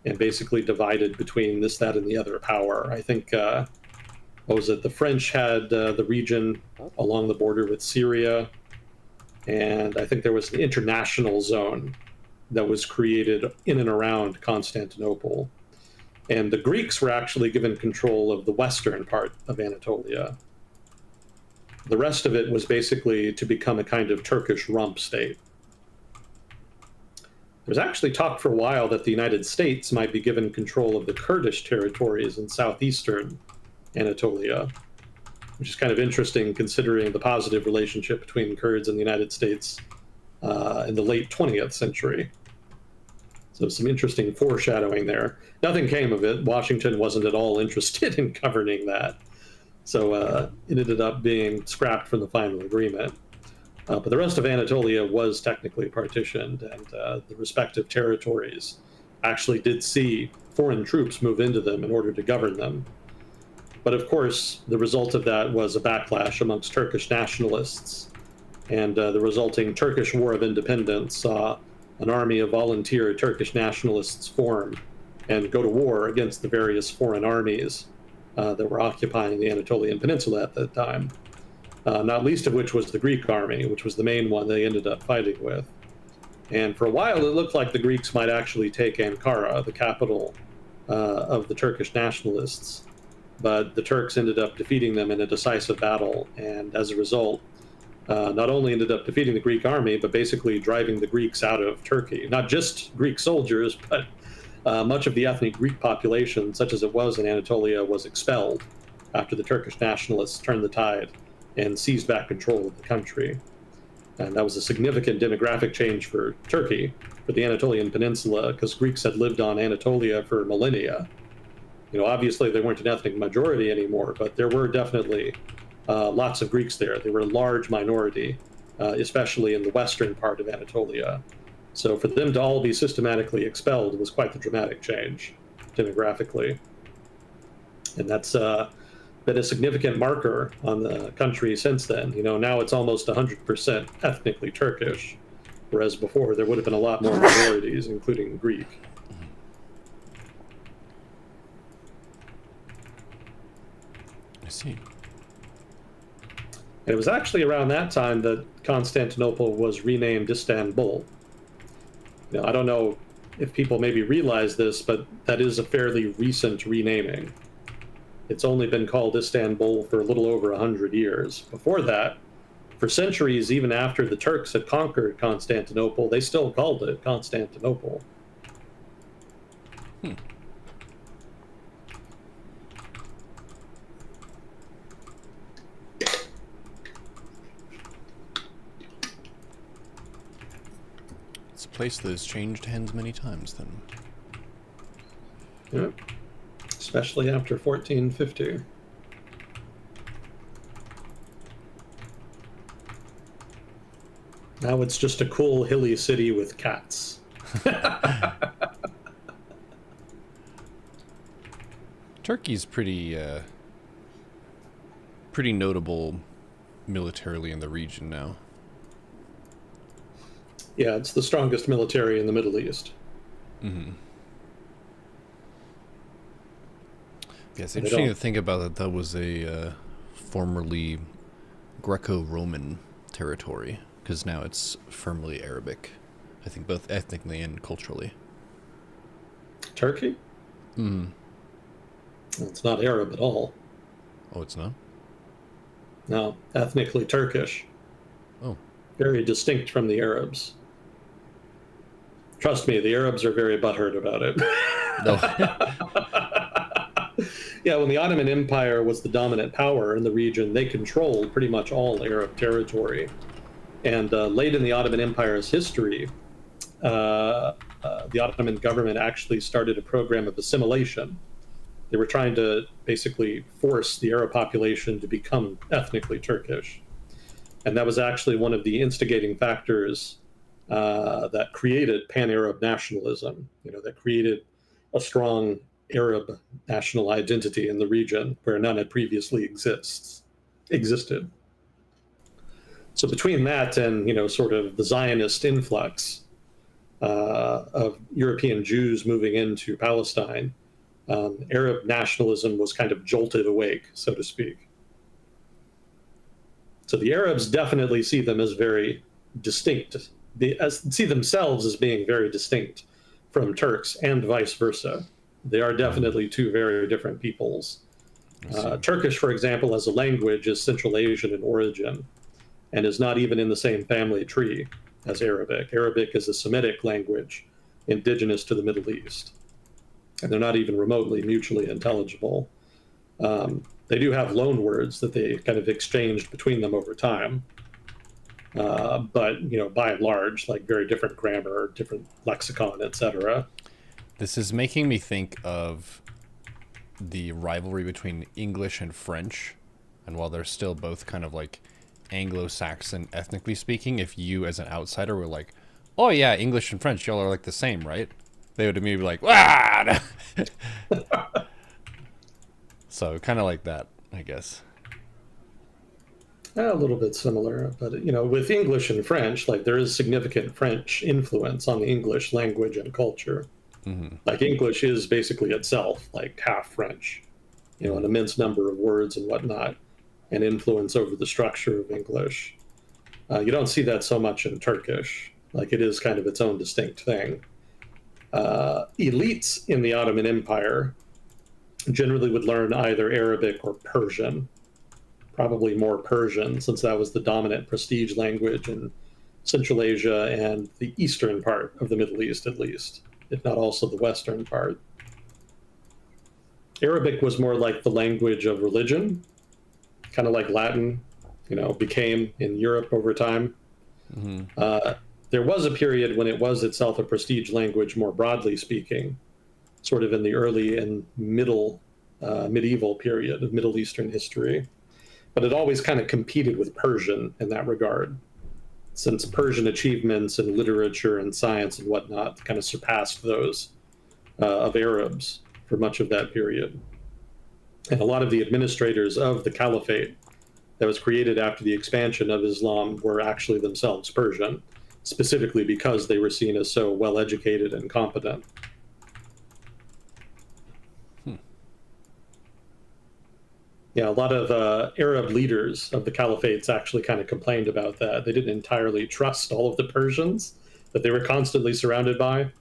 and basically divided between this, that, and the other power. I think, what was it? The French had the region along the border with Syria, and I think there was an international zone that was created in and around Constantinople. And the Greeks were actually given control of the western part of Anatolia. The rest of it was basically to become a kind of Turkish rump state. There was actually talk for a while that the United States might be given control of the Kurdish territories in southeastern Anatolia, which is kind of interesting considering the positive relationship between Kurds and the United States in the late 20th century. So some interesting foreshadowing there. Nothing came of it. Washington wasn't at all interested in governing that. So it ended up being scrapped from the final agreement. But the rest of Anatolia was technically partitioned, and the respective territories actually did see foreign troops move into them in order to govern them. But of course, the result of that was a backlash amongst Turkish nationalists, and the resulting Turkish War of Independence saw an army of volunteer Turkish nationalists form and go to war against the various foreign armies that were occupying the Anatolian Peninsula at that time. Not least of which was the Greek army, which was the main one they ended up fighting with. And for a while, it looked like the Greeks might actually take Ankara, the capital of the Turkish nationalists. But the Turks ended up defeating them in a decisive battle, and as a result, not only ended up defeating the Greek army, but basically driving the Greeks out of Turkey. Not just Greek soldiers, but much of the ethnic Greek population, such as it was in Anatolia, was expelled after the Turkish nationalists turned the tide and seized back control of the country. And that was a significant demographic change for Turkey, for the Anatolian Peninsula, because Greeks had lived on Anatolia for millennia. Obviously they weren't an ethnic majority anymore, but there were definitely lots of Greeks there. They were a large minority, especially in the western part of Anatolia. So for them to all be systematically expelled was quite the dramatic change, demographically. And that's been a significant marker on the country since then. Now it's almost 100% ethnically Turkish, whereas before there would have been a lot more minorities, including Greek. I see. And it was actually around that time that Constantinople was renamed Istanbul. I don't know if people maybe realize this, but that is a fairly recent renaming. It's only been called Istanbul for a little over 100 years. Before that, for centuries, even after the Turks had conquered Constantinople, they still called it Constantinople. It's a place that has changed hands many times, then. Yeah. Especially after 1450. Now it's just a cool hilly city with cats. Turkey's pretty notable militarily in the region now. Yeah, it's the strongest military in the Middle East. Mm-hmm. Yeah, it's interesting to think about that. That was a formerly Greco-Roman territory, because now it's firmly Arabic. I think both ethnically and culturally. Turkey? Mm. It's not Arab at all. Oh, it's not? No, ethnically Turkish. Oh. Very distinct from the Arabs. Trust me, the Arabs are very butthurt about it. No. Yeah, when the Ottoman Empire was the dominant power in the region, they controlled pretty much all Arab territory. And late in the Ottoman Empire's history, the Ottoman government actually started a program of assimilation. They were trying to basically force the Arab population to become ethnically Turkish. And that was actually one of the instigating factors that created pan-Arab nationalism, that created a strong Arab national identity in the region where none had previously existed. So between that and, sort of the Zionist influx of European Jews moving into Palestine, Arab nationalism was kind of jolted awake, so to speak. So the Arabs definitely see them as very distinct, see themselves as being very distinct from Turks and vice versa. They are definitely two very different peoples. Turkish, for example, as a language is Central Asian in origin and is not even in the same family tree as Arabic. Arabic is a Semitic language indigenous to the Middle East, and they're not even remotely mutually intelligible. They do have loan words that they kind of exchanged between them over time. But, by and large, like very different grammar, different lexicon, etc. This is making me think of the rivalry between English and French. And while they're still both kind of like Anglo-Saxon ethnically speaking, if you as an outsider were like, oh yeah, English and French, y'all are like the same, right? They would immediately be like, ah! So kind of like that, I guess. A little bit similar, but with English and French, like there is significant French influence on the English language and culture. Mm-hmm. Like English is basically itself like half French, an immense number of words and whatnot, and influence over the structure of English. You don't see that so much in Turkish. Like it is kind of its own distinct thing. Elites in the Ottoman Empire generally would learn either Arabic or Persian. Probably more Persian, since that was the dominant prestige language in Central Asia and the eastern part of the Middle East, at least, if not also the western part. Arabic was more like the language of religion, kind of like Latin, became in Europe over time. Mm-hmm. There was a period when it was itself a prestige language, more broadly speaking, sort of in the early and medieval period of Middle Eastern history. But it always kind of competed with Persian in that regard, since Persian achievements in literature and science and whatnot kind of surpassed those of Arabs for much of that period. And a lot of the administrators of the caliphate that was created after the expansion of Islam were actually themselves Persian, specifically because they were seen as so well educated and competent. Yeah, a lot of Arab leaders of the caliphates actually kind of complained about that. They didn't entirely trust all of the Persians that they were constantly surrounded by,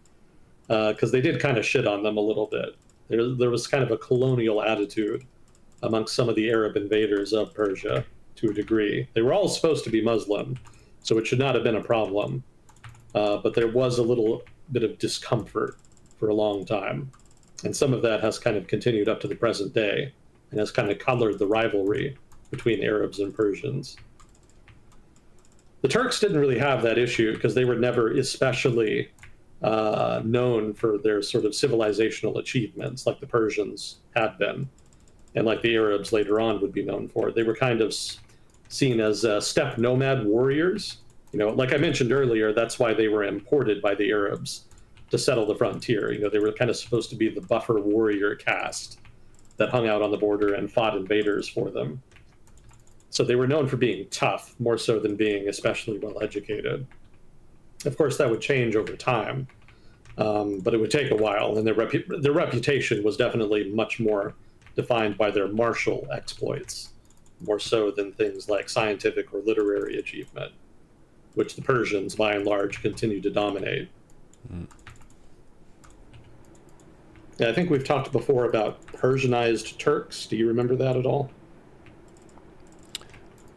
because they did kind of shit on them a little bit. There was kind of a colonial attitude amongst some of the Arab invaders of Persia to a degree. They were all supposed to be Muslim, so it should not have been a problem. But there was a little bit of discomfort for a long time. And some of that has kind of continued up to the present day and has kind of colored the rivalry between Arabs and Persians. The Turks didn't really have that issue because they were never especially known for their sort of civilizational achievements like the Persians had been, and like the Arabs later on would be known for. They were kind of seen as steppe nomad warriors. Like I mentioned earlier, that's why they were imported by the Arabs to settle the frontier. They were kind of supposed to be the buffer warrior caste that hung out on the border and fought invaders for them. So they were known for being tough, more so than being especially well educated. Of course, that would change over time, but it would take a while, and their reputation was definitely much more defined by their martial exploits, more so than things like scientific or literary achievement, which the Persians, by and large, continued to dominate. Mm. Yeah, I think we've talked before about Persianized Turks. Do you remember that at all?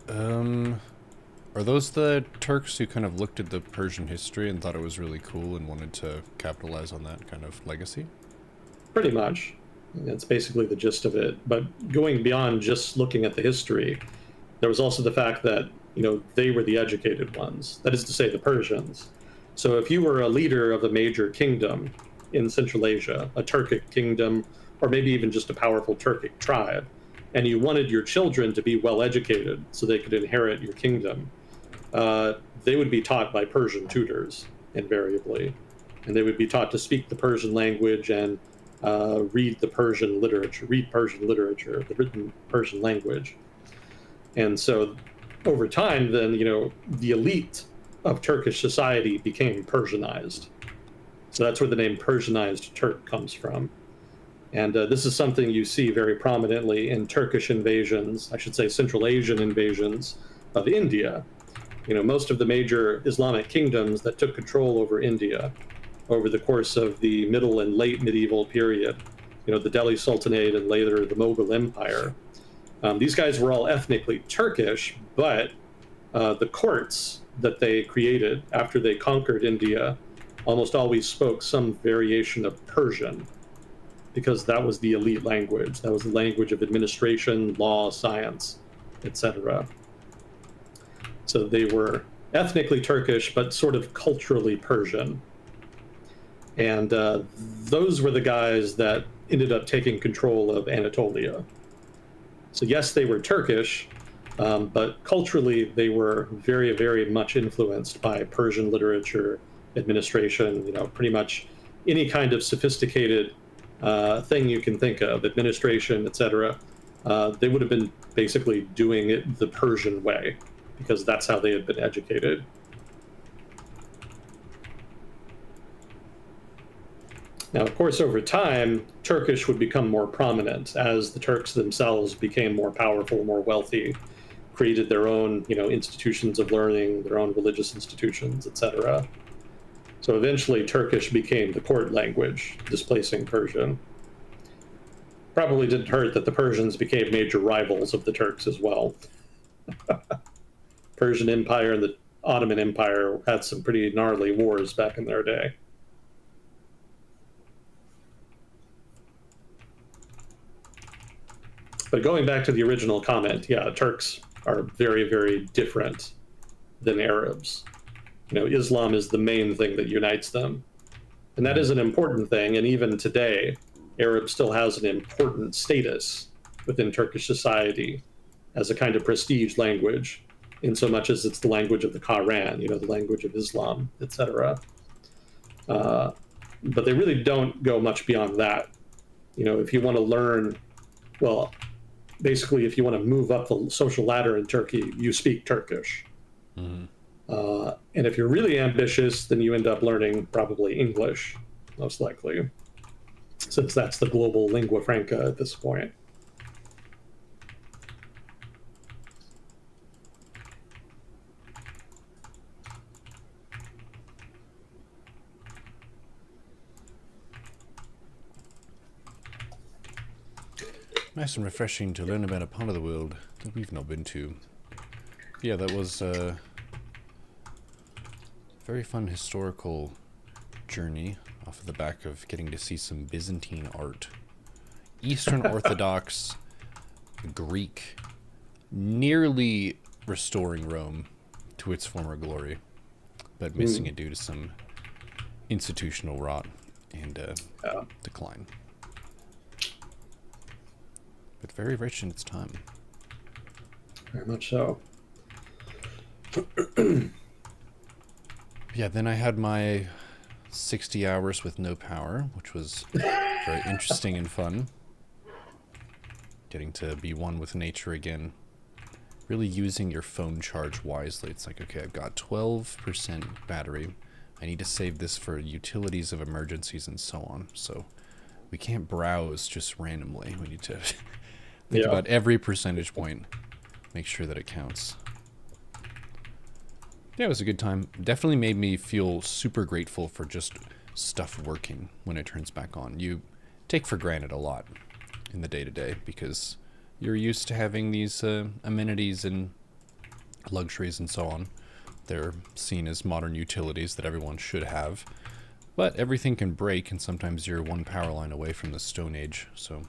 Are those the Turks who kind of looked at the Persian history and thought it was really cool and wanted to capitalize on that kind of legacy? Pretty much. That's basically the gist of it. But going beyond just looking at the history, there was also the fact that, they were the educated ones. That is to say, the Persians. So if you were a leader of a major kingdom in Central Asia, a Turkic kingdom, or maybe even just a powerful Turkic tribe, and you wanted your children to be well educated so they could inherit your kingdom, they would be taught by Persian tutors invariably, and they would be taught to speak the Persian language and read Persian literature, the written Persian language. And so over time, then, the elite of Turkish society became Persianized. So that's where the name Persianized Turk comes from. And this is something you see very prominently in Turkish invasions, I should say Central Asian invasions of India. Most of the major Islamic kingdoms that took control over India over the course of the middle and late medieval period, the Delhi Sultanate and later the Mughal Empire, these guys were all ethnically Turkish, but the courts that they created after they conquered India almost always spoke some variation of Persian, because that was the elite language. That was the language of administration, law, science, etc. So they were ethnically Turkish, but sort of culturally Persian. And those were the guys that ended up taking control of Anatolia. So yes, they were Turkish, but culturally they were very, very much influenced by Persian literature, administration, pretty much any kind of sophisticated thing you can think of, administration, etc. They would have been basically doing it the Persian way, because that's how they had been educated. Now, of course, over time, Turkish would become more prominent as the Turks themselves became more powerful, more wealthy, created their own, institutions of learning, their own religious institutions, etc. So eventually, Turkish became the court language, displacing Persian. Probably didn't hurt that the Persians became major rivals of the Turks as well. Persian Empire and the Ottoman Empire had some pretty gnarly wars back in their day. But going back to the original comment, yeah, Turks are very, very different than Arabs. Islam is the main thing that unites them. And that is an important thing. And even today, Arab still has an important status within Turkish society as a kind of prestige language, in so much as it's the language of the Quran, the language of Islam, etc. But they really don't go much beyond that. If you want to learn Well, basically, if you want to move up the social ladder in Turkey, you speak Turkish. Mm-hmm. And if you're really ambitious, then you end up learning probably English, most likely, since that's the global lingua franca at this point. Nice and refreshing to learn about a part of the world that we've not been to. Yeah, that was a very fun historical journey off of the back of getting to see some Byzantine art. Eastern Orthodox Greek, nearly restoring Rome to its former glory, but missing it due to some institutional rot and decline. But very rich in its time. Very much so. Yeah, then I had my 60 hours with no power, which was very interesting and fun. Getting to be one with nature again. Really using your phone charge wisely. It's like, okay, I've got 12% battery. I need to save this for utilities of emergencies and so on. So we can't browse just randomly. We need to think about every percentage point. Make sure that it counts. Yeah, it was a good time. Definitely made me feel super grateful for just stuff working when it turns back on. You take for granted a lot in the day-to-day because you're used to having these amenities and luxuries and so on. They're seen as modern utilities that everyone should have. But everything can break, and sometimes you're one power line away from the Stone Age. So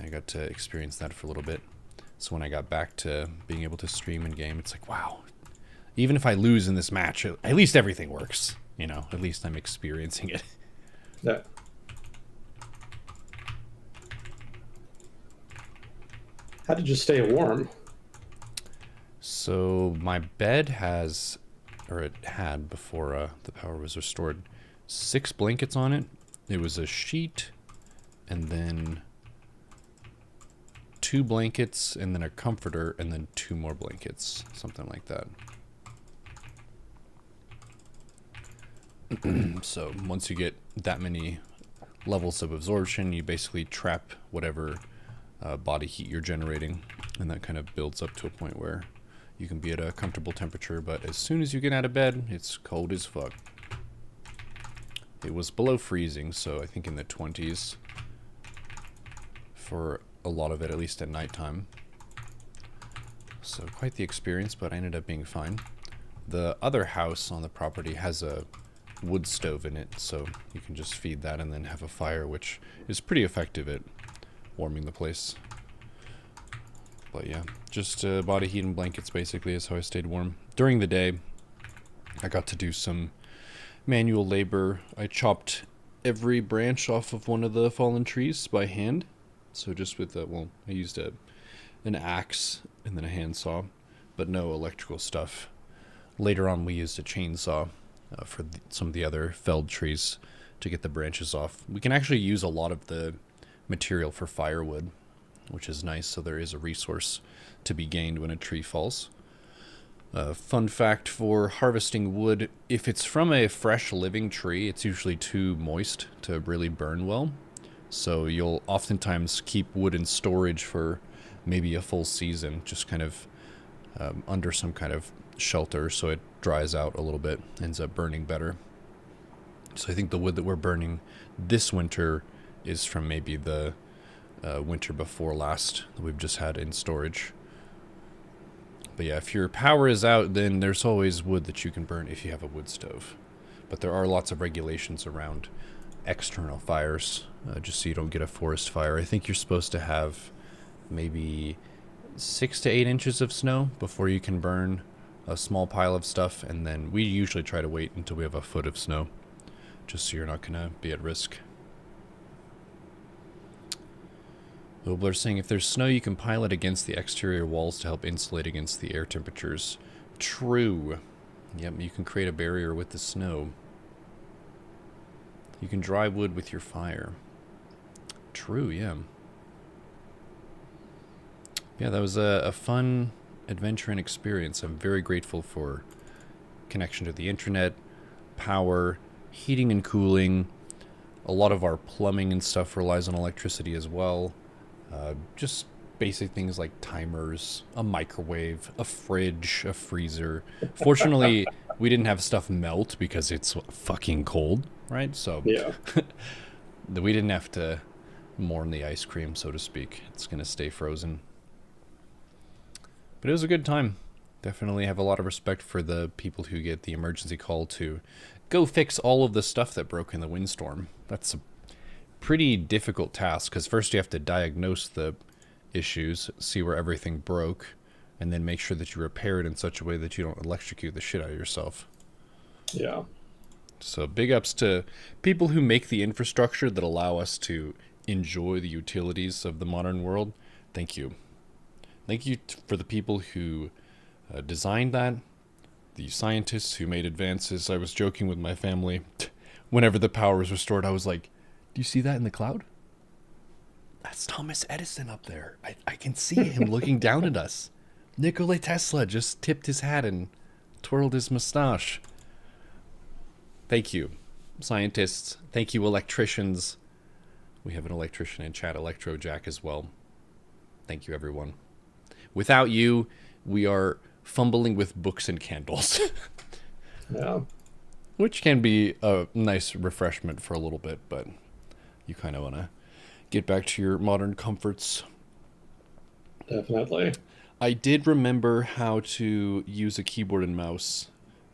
I got to experience that for a little bit. So when I got back to being able to stream and game, it's like, wow. Even if I lose in this match, at least everything works. You know, at least I'm experiencing it. Yeah. How did you stay warm? So my bed has, or it had before the power was restored, 6 blankets on it. It was a sheet, and then 2 blankets, and then a comforter, and then 2 more blankets, something like that. So once you get that many levels of absorption, you basically trap whatever body heat you're generating, and that kind of builds up to a point where you can be at a comfortable temperature. But as soon as you get out of bed, it's cold as fuck. It was below freezing, so I think in the 20s for a lot of it, at least at nighttime. So quite the experience, but I ended up being fine. The other house on the property has a wood stove in it, so you can just feed that and then have a fire, which is pretty effective at warming the place. But yeah, just body heat and blankets basically is how I stayed warm. During the day, I got to do some manual labor. I chopped every branch off of one of the fallen trees by hand. So just with I used an axe and then a handsaw, but no electrical stuff. Later on, we used a chainsaw for some of the other felled trees to get the branches off. We can actually use a lot of the material for firewood, which is nice, so there is a resource to be gained when a tree falls. Fun fact for harvesting wood, if it's from a fresh living tree, it's usually too moist to really burn well. So you'll oftentimes keep wood in storage for maybe a full season, just kind of under some kind of shelter so it dries out a little bit, ends up burning better. So I think the wood that we're burning this winter is from maybe the winter before last that we've just had in storage. But yeah, if your power is out, then there's always wood that you can burn if you have a wood stove. But there are lots of regulations around external fires, just so you don't get a forest fire. I think you're supposed to have maybe 6 to 8 inches of snow before you can burn a small pile of stuff, and then we usually try to wait until we have a foot of snow, just so you're not going to be at risk. Obler's saying, if there's snow, you can pile it against the exterior walls to help insulate against the air temperatures. True. Yep, you can create a barrier with the snow. You can dry wood with your fire. True, yeah. Yeah, that was a fun adventure and experience. I'm very grateful for connection to the internet, power, heating and cooling. A lot of our plumbing and stuff relies on electricity as well. Just basic things like timers, a microwave, a fridge, a freezer. Fortunately, we didn't have stuff melt because it's fucking cold, right? So Yeah. we didn't have to mourn the ice cream, so to speak. It's going to stay frozen. But it was a good time. Definitely have a lot of respect for the people who get the emergency call to go fix all of the stuff that broke in the windstorm. That's a pretty difficult task because first you have to diagnose the issues, see where everything broke, and then make sure that you repair it in such a way that you don't electrocute the shit out of yourself. Yeah. So big ups to people who make the infrastructure that allow us to enjoy the utilities of the modern world. Thank you. Thank you for the people who designed that, the scientists who made advances. I was joking with my family. Whenever the power was restored, I was like, do you see that in the cloud? That's Thomas Edison up there. I can see him looking down at us. Nikola Tesla just tipped his hat and twirled his mustache. Thank you, scientists. Thank you, electricians. We have an electrician in chat, Electro Jack, as well. Thank you, everyone. Without you, we are fumbling with books and candles. Yeah. Which can be a nice refreshment for a little bit, but you kind of want to get back to your modern comforts. Definitely. I did remember how to use a keyboard and mouse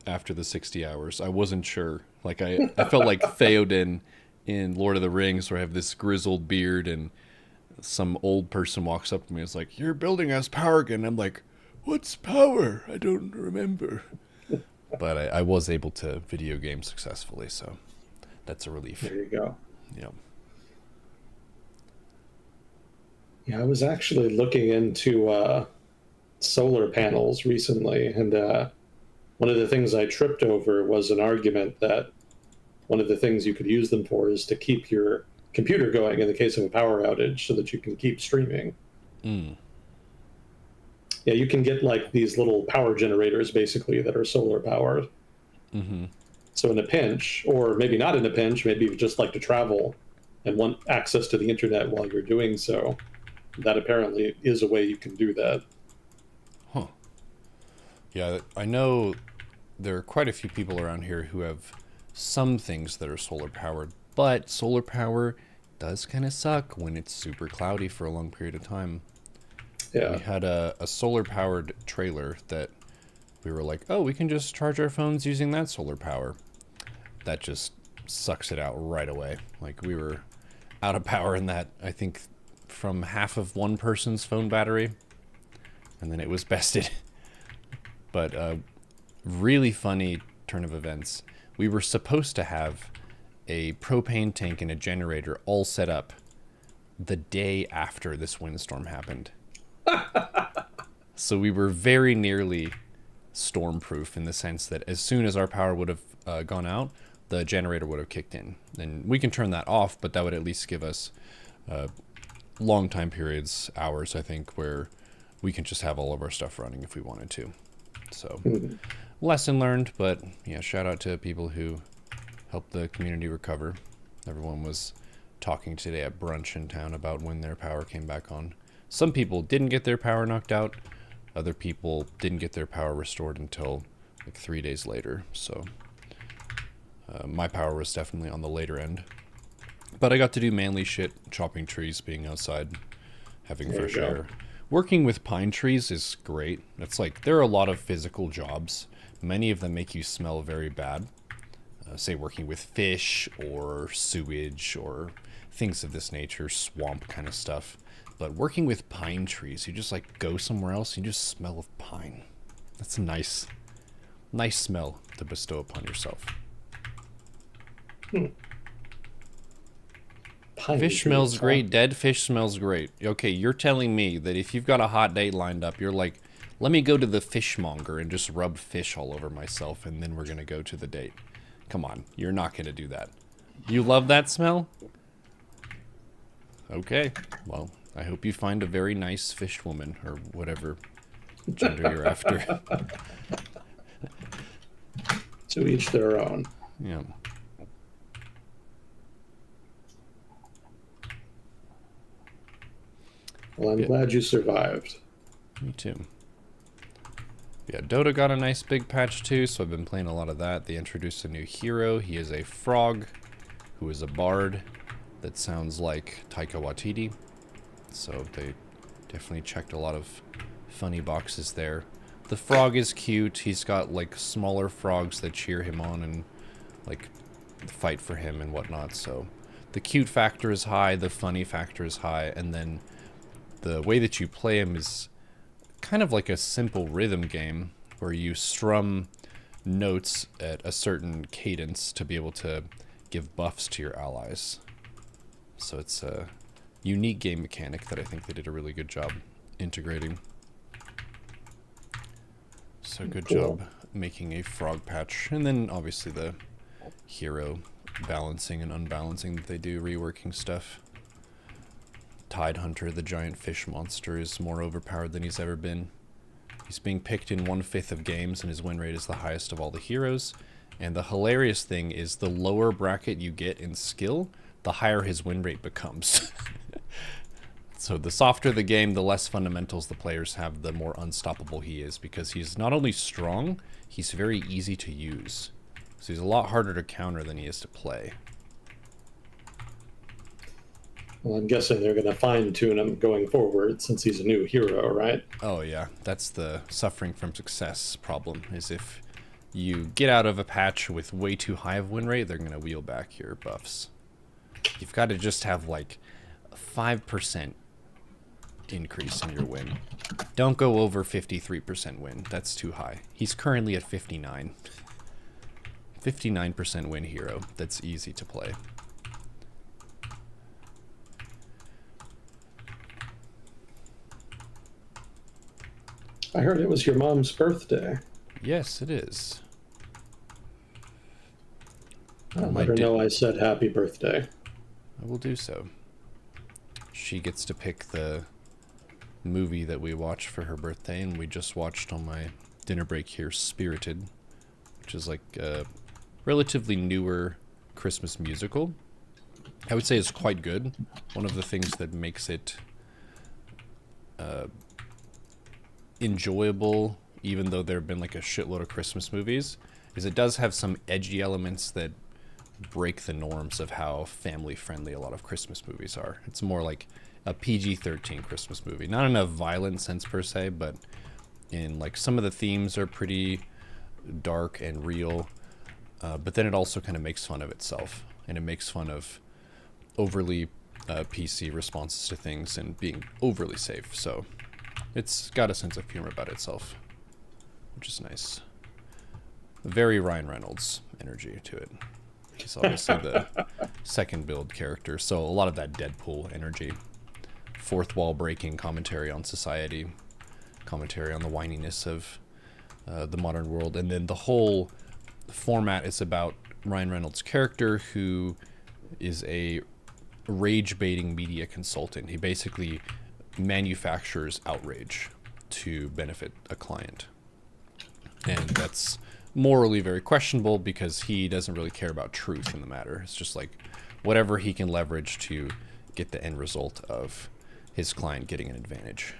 after the 60 hours. I wasn't sure. Like I felt like Theoden in Lord of the Rings, where I have this grizzled beard and some old person walks up to me and is like, "You're building us power again." I'm like, "What's power? I don't remember." But I was able to video game successfully, so that's a relief. There you go. Yeah. Yeah, I was actually looking into solar panels recently, and one of the things I tripped over was an argument that one of the things you could use them for is to keep your computer going in the case of a power outage so that you can keep streaming. Mm. Yeah, you can get like these little power generators basically that are solar powered. Mm-hmm. So in a pinch, or maybe not in a pinch, maybe you just like to travel and want access to the internet while you're doing so, that apparently is a way you can do that. Huh. Yeah, I know there are quite a few people around here who have some things that are solar powered, but solar power does kind of suck when it's super cloudy for a long period of time. Yeah. We had a solar powered trailer that we were like, oh, we can just charge our phones using that solar power. That just sucks it out right away. Like, we were out of power in that, I think, from half of one person's phone battery, and then it was bested. But really funny turn of events. We were supposed to have a propane tank and a generator all set up the day after this windstorm happened. So we were very nearly storm-proof in the sense that as soon as our power would have gone out, the generator would have kicked in. And we can turn that off, but that would at least give us long time periods, hours, I think, where we can just have all of our stuff running if we wanted to. So, lesson learned, but yeah, shout out to people who helped the community recover. Everyone was talking today at brunch in town about when their power came back on. Some people didn't get their power knocked out. Other people didn't get their power restored until like 3 days later. So my power was definitely on the later end. But I got to do manly shit, chopping trees, being outside, having fresh air. Working with pine trees is great. It's like, there are a lot of physical jobs. Many of them make you smell very bad. Say working with fish or sewage or things of this nature, swamp kind of stuff. But working with pine trees, you just like go somewhere else and you just smell of pine. That's a nice smell to bestow upon yourself. Fish smells great. Dead fish smells great. Okay, you're telling me that if you've got a hot date lined up, you're like, let me go to the fishmonger and just rub fish all over myself and then we're going to go to the date. Come on, you're not going to do that. You love that smell? Okay, well, I hope you find a very nice fish woman, or whatever gender you're after. To each their own. Yeah. Well, I'm glad you survived. Me too. Yeah, Dota got a nice big patch too, so I've been playing a lot of that. They introduced a new hero. He is a frog who is a bard that sounds like Taika Waititi. So they definitely checked a lot of funny boxes there. The frog is cute. He's got like smaller frogs that cheer him on and like fight for him and whatnot. So the cute factor is high, the funny factor is high, and then the way that you play him is kind of like a simple rhythm game where you strum notes at a certain cadence to be able to give buffs to your allies. So it's a unique game mechanic that I think they did a really good job integrating. So good job making a frog patch. And then obviously the hero balancing and unbalancing that they do, reworking stuff. Tide Hunter, the giant fish monster, is more overpowered than he's ever been. He's being picked in 1/5 of games, and his win rate is the highest of all the heroes. And the hilarious thing is the lower bracket you get in skill, the higher his win rate becomes. So the softer the game, the less fundamentals the players have, the more unstoppable he is, because he's not only strong, he's very easy to use. So he's a lot harder to counter than he is to play. Well, I'm guessing they're going to fine-tune him going forward since he's a new hero, right? Oh yeah, that's the suffering from success problem, is if you get out of a patch with way too high of win rate, they're going to wheel back your buffs. You've got to just have like a 5% increase in your win. Don't go over 53% win. That's too high. He's currently at 59. 59% win hero. That's easy to play. I heard it was your mom's birthday. Yes, it is. I'll let her know I said happy birthday. I will do so. She gets to pick the movie that we watch for her birthday, and we just watched on my dinner break here Spirited, which is like a relatively newer Christmas musical. I would say it's quite good. One of the things that makes it enjoyable, even though there have been like a shitload of Christmas movies, is it does have some edgy elements that break the norms of how family friendly a lot of Christmas movies are. It's more like a PG-13 Christmas movie. Not in a violent sense per se, but in like some of the themes are pretty dark and real, but then it also kind of makes fun of itself, and it makes fun of overly PC responses to things and being overly safe. So it's got a sense of humor about itself, which is nice. Very Ryan Reynolds energy to it. He's obviously the second build character, so a lot of that Deadpool energy. Fourth wall breaking commentary on society, commentary on the whininess of the modern world, and then the whole format is about Ryan Reynolds' character, who is a rage-baiting media consultant. He basically manufactures outrage to benefit a client, and that's morally very questionable because he doesn't really care about truth in the matter. It's just like whatever he can leverage to get the end result of his client getting an advantage.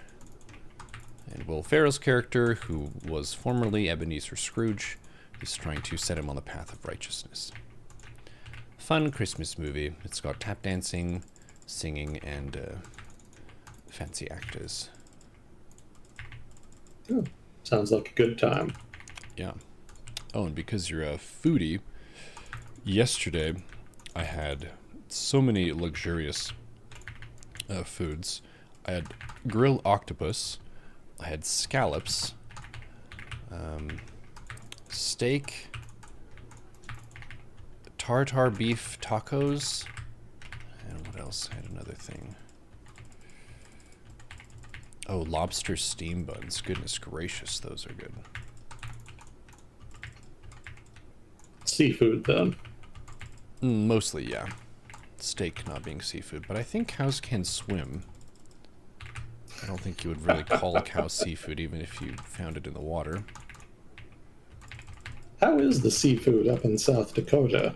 And Will Ferrell's character, who was formerly Ebenezer Scrooge, is trying to set him on the path of righteousness. Fun Christmas movie. It's got tap dancing, singing, and fancy actors. Oh, sounds like a good time. Yeah. Oh, and because you're a foodie, yesterday I had so many luxurious foods. I had grilled octopus, I had scallops, steak, tartar beef tacos, and what else? I had another thing. Oh, lobster steam buns. Goodness gracious, those are good. Seafood, then. Mostly, yeah. Steak not being seafood, but I think cows can swim. I don't think you would really call a cow seafood even if you found it in the water. How is the seafood up in South Dakota?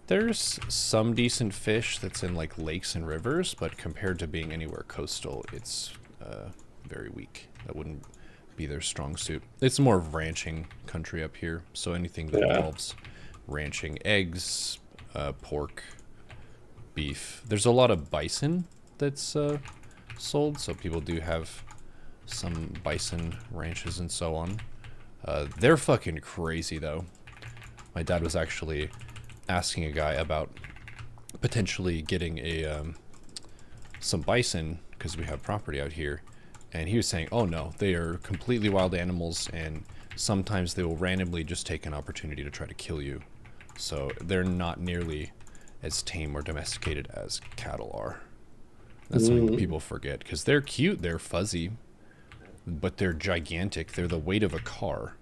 There's some decent fish that's in like lakes and rivers, but compared to being anywhere coastal, it's very weak. That wouldn't be their strong suit. It's more of ranching country up here, so anything that involves ranching, eggs, pork, beef. There's a lot of bison that's sold, so people do have some bison ranches and so on. They're fucking crazy though. My dad was actually asking a guy about potentially getting a some bison because we have property out here, and he was saying, oh no, they are completely wild animals, and sometimes they will randomly just take an opportunity to try to kill you. So they're not nearly as tame or domesticated as cattle are. That's something people forget, because they're cute, they're fuzzy, but they're gigantic. They're the weight of a car,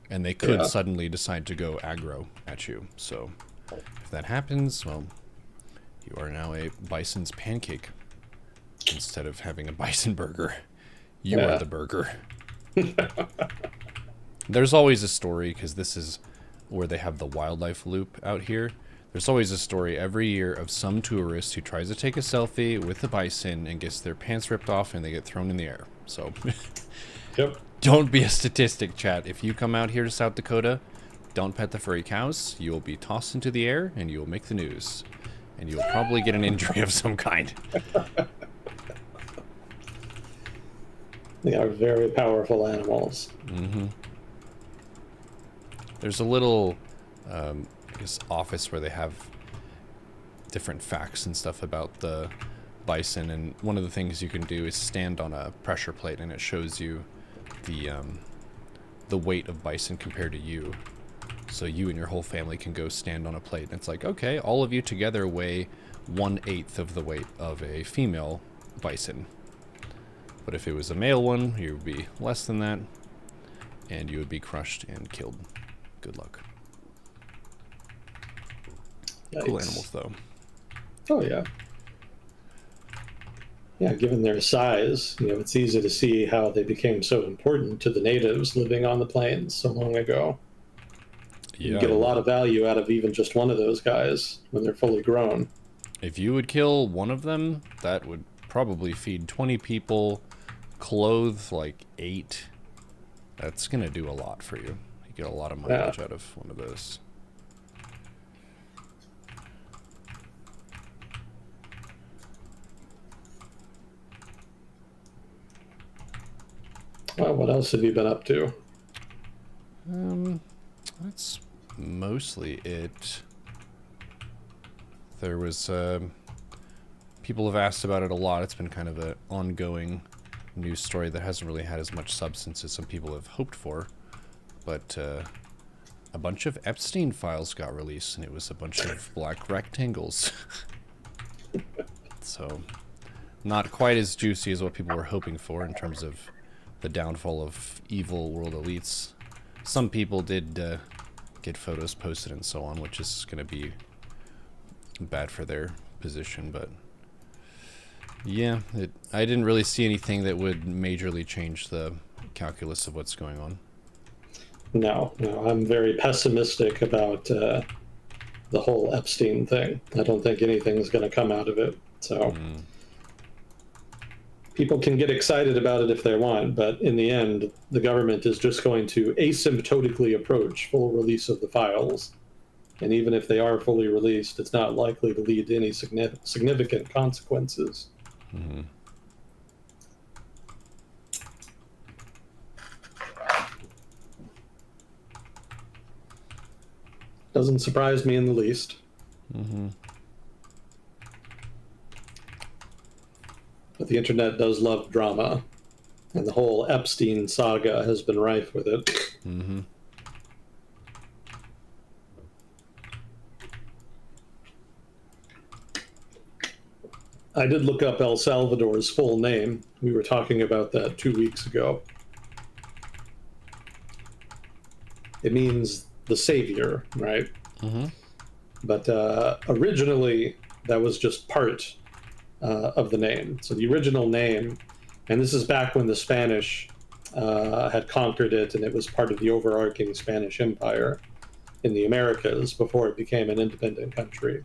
and they could suddenly decide to go aggro at you. So if that happens, well, you are now a bison's pancake instead of having a bison burger. You are the burger. There's always a story, because this is where they have the wildlife loop out here. There's always a story every year of some tourist who tries to take a selfie with the bison and gets their pants ripped off and they get thrown in the air. So don't be a statistic, chat. If you come out here to South Dakota, don't pet the furry cows. You will be tossed into the air and you will make the news. And you'll probably get an injury of some kind. They are very powerful animals. There's a little I guess office where they have different facts and stuff about the bison, and one of the things you can do is stand on a pressure plate, and it shows you the weight of bison compared to you. So you and your whole family can go stand on a plate, and it's like, okay, all of you together weigh 1/8 of the weight of a female bison. But if it was a male one, you would be less than that, and you would be crushed and killed. Good luck. Yikes. Cool animals, though. Oh, yeah. Yeah, given their size, it's easy to see how they became so important to the natives living on the plains so long ago. You get a lot of value out of even just one of those guys when they're fully grown. If you would kill one of them, that would probably feed 20 people, clothe like 8. That's going to do a lot for you. You get a lot of mileage out of one of those. Well, what else have you been up to? That's mostly it. There was, people have asked about it a lot. It's been kind of an ongoing news story that hasn't really had as much substance as some people have hoped for. But a bunch of Epstein files got released, and it was a bunch of black rectangles. So, not quite as juicy as what people were hoping for in terms of the downfall of evil world elites. Some people did get photos posted and so on, which is going to be bad for their position, but yeah, I didn't really see anything that would majorly change the calculus of what's going on. No, I'm very pessimistic about the whole Epstein thing. I don't think anything's going to come out of it. So people can get excited about it if they want, but in the end, the government is just going to asymptotically approach full release of the files. And even if they are fully released, it's not likely to lead to any significant consequences. Doesn't surprise me in the least. But the internet does love drama, and the whole Epstein saga has been rife with it. I did look up El Salvador's full name. We were talking about that 2 weeks ago. It means the savior, right? But originally, that was just part of the name. So the original name And this is back when the Spanish had conquered it, and it was part of the overarching Spanish Empire in the Americas before it became an independent country.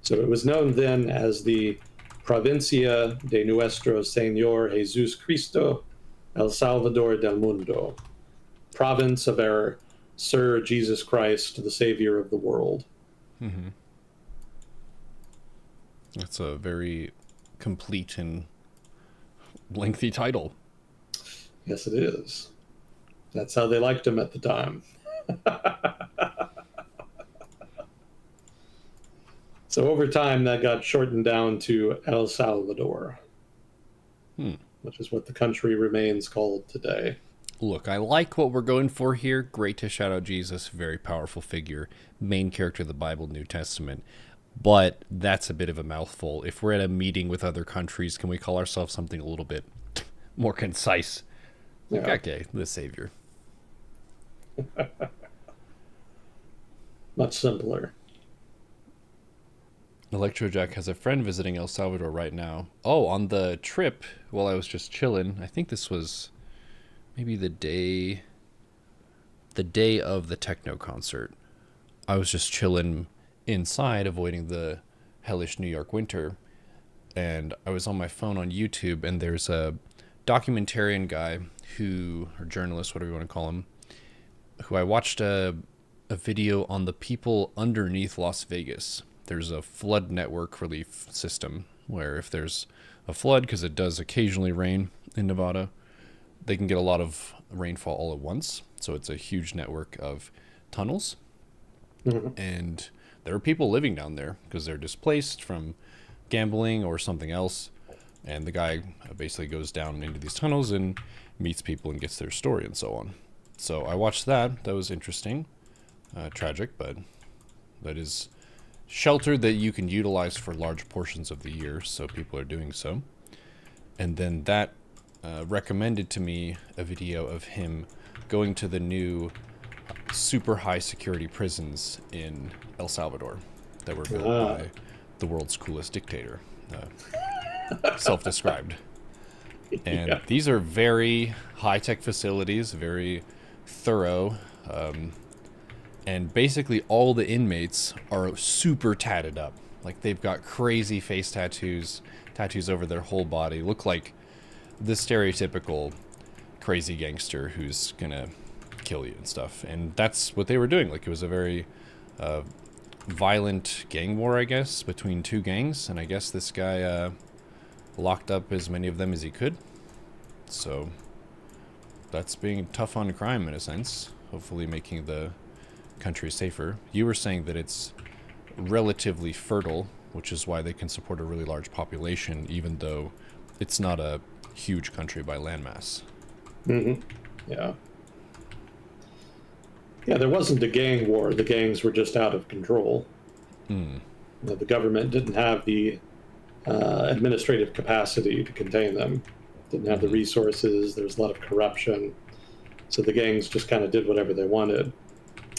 So it was known then as the Provincia de Nuestro Señor Jesus Cristo, El Salvador del Mundo, province of our Sir Jesus Christ, the Savior of the world. Mm-hmm. That's a very complete and lengthy title. Yes, it is. That's how they liked him at the time. So over time, that got shortened down to El Salvador, which is what the country remains called today. Look, I like what we're going for here. Great to shout out Jesus, very powerful figure, main character of the Bible, New Testament. But that's a bit of a mouthful. If we're at a meeting with other countries, can we call ourselves something a little bit more concise? Yeah. Okay, the Savior. Much simpler. Electrojack has a friend visiting El Salvador right now. Oh, on the trip, while I was just chilling, I think this was maybe the day of the techno concert. I was just chilling inside, avoiding the hellish New York winter, and I was on my phone on YouTube, and there's a documentarian guy or journalist, whatever you want to call him, who I watched a video on the people underneath Las Vegas. There's a flood network relief system where if there's a flood, because it does occasionally rain in Nevada, they can get a lot of rainfall all at once. So it's a huge network of tunnels. Mm-hmm. And there are people living down there because they're displaced from gambling or something else. And the guy basically goes down into these tunnels and meets people and gets their story and so on. So I watched that. That was interesting. Tragic, but that is shelter that you can utilize for large portions of the year, so people are doing so. And then that recommended to me a video of him going to the new super high security prisons in El Salvador that were built by the world's coolest dictator, self-described. And these are very high-tech facilities, very thorough, and basically all the inmates are super tatted up. Like they've got crazy face tattoos over their whole body, look like the stereotypical crazy gangster who's gonna kill you and stuff. And that's what they were doing. Like it was a very violent gang war, I guess, between two gangs, and I guess this guy locked up as many of them as he could. So that's being tough on crime in a sense, hopefully making the country safer. You were saying that it's relatively fertile, which is why they can support a really large population, even though it's not a huge country by landmass. Mm-hmm. Yeah. Yeah, there wasn't a gang war. The gangs were just out of control. The government didn't have the administrative capacity to contain them, didn't have the resources. There was a lot of corruption. So the gangs just kind of did whatever they wanted.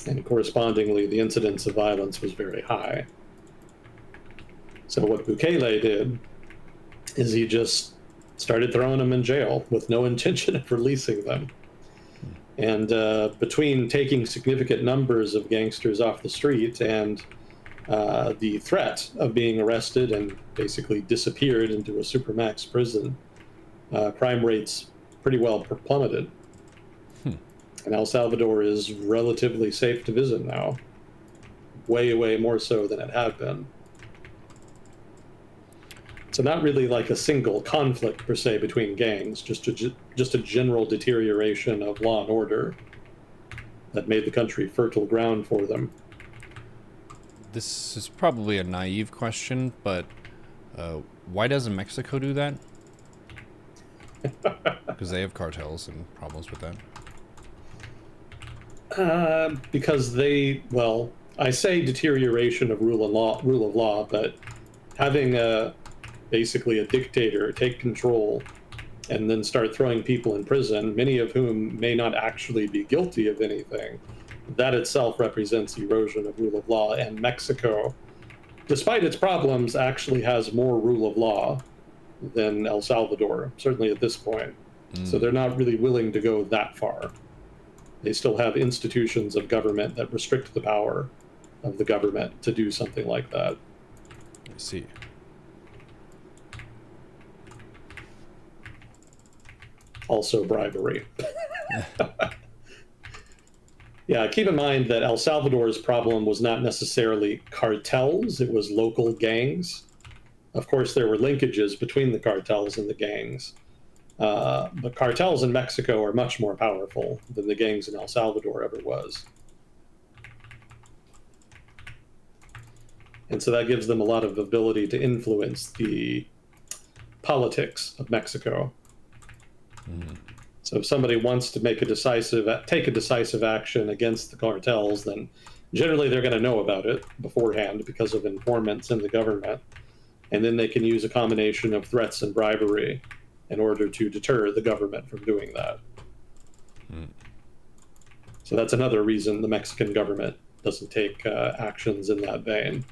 And correspondingly, the incidence of violence was very high. So what Bukele did is he just started throwing them in jail with no intention of releasing them. And between taking significant numbers of gangsters off the street and the threat of being arrested and basically disappeared into a supermax prison, crime rates pretty well plummeted. And El Salvador is relatively safe to visit now. Way, way more so than it had been. So not really like a single conflict per se between gangs, just a general deterioration of law and order that made the country fertile ground for them. This is probably a naive question, but why doesn't Mexico do that? Because they have cartels and problems with that. Because I say deterioration of rule of law, but having basically a dictator take control and then start throwing people in prison, many of whom may not actually be guilty of anything, that itself represents erosion of rule of law. And Mexico, despite its problems, actually has more rule of law than El Salvador, certainly at this point. So they're not really willing to go that far. They still have institutions of government that restrict the power of the government to do something like that. I see. Also bribery. Yeah, keep in mind that El Salvador's problem was not necessarily cartels, it was local gangs. Of course, there were linkages between the cartels and the gangs. But cartels in Mexico are much more powerful than the gangs in El Salvador ever was. And so that gives them a lot of ability to influence the politics of Mexico. So if somebody wants to take a decisive action against the cartels, then generally they're going to know about it beforehand because of informants in the government. And then they can use a combination of threats and bribery in order to deter the government from doing that. So that's another reason the Mexican government doesn't take actions in that vein.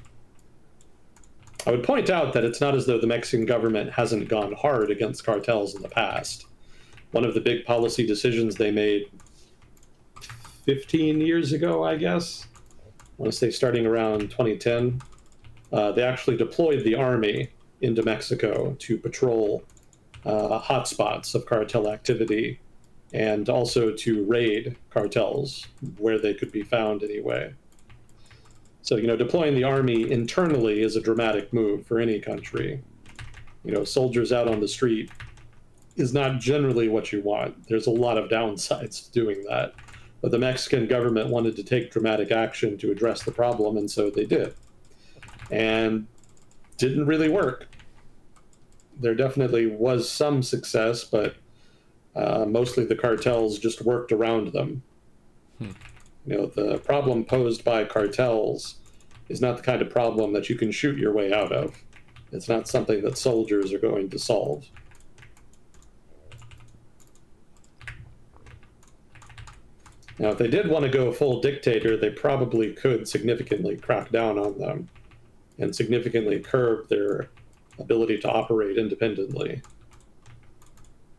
I would point out that it's not as though the Mexican government hasn't gone hard against cartels in the past. One of the big policy decisions they made 15 years ago, I guess, I want to say starting around 2010, they actually deployed the army into Mexico to patrol hotspots of cartel activity and also to raid cartels where they could be found anyway. So, deploying the army internally is a dramatic move for any country. Soldiers out on the street is not generally what you want. There's a lot of downsides to doing that. But the Mexican government wanted to take dramatic action to address the problem, and so they did. And didn't really work. There definitely was some success, but mostly the cartels just worked around them. The problem posed by cartels is not the kind of problem that you can shoot your way out of. It's not something that soldiers are going to solve. Now, if they did want to go full dictator, they probably could significantly crack down on them and significantly curb their ability to operate independently.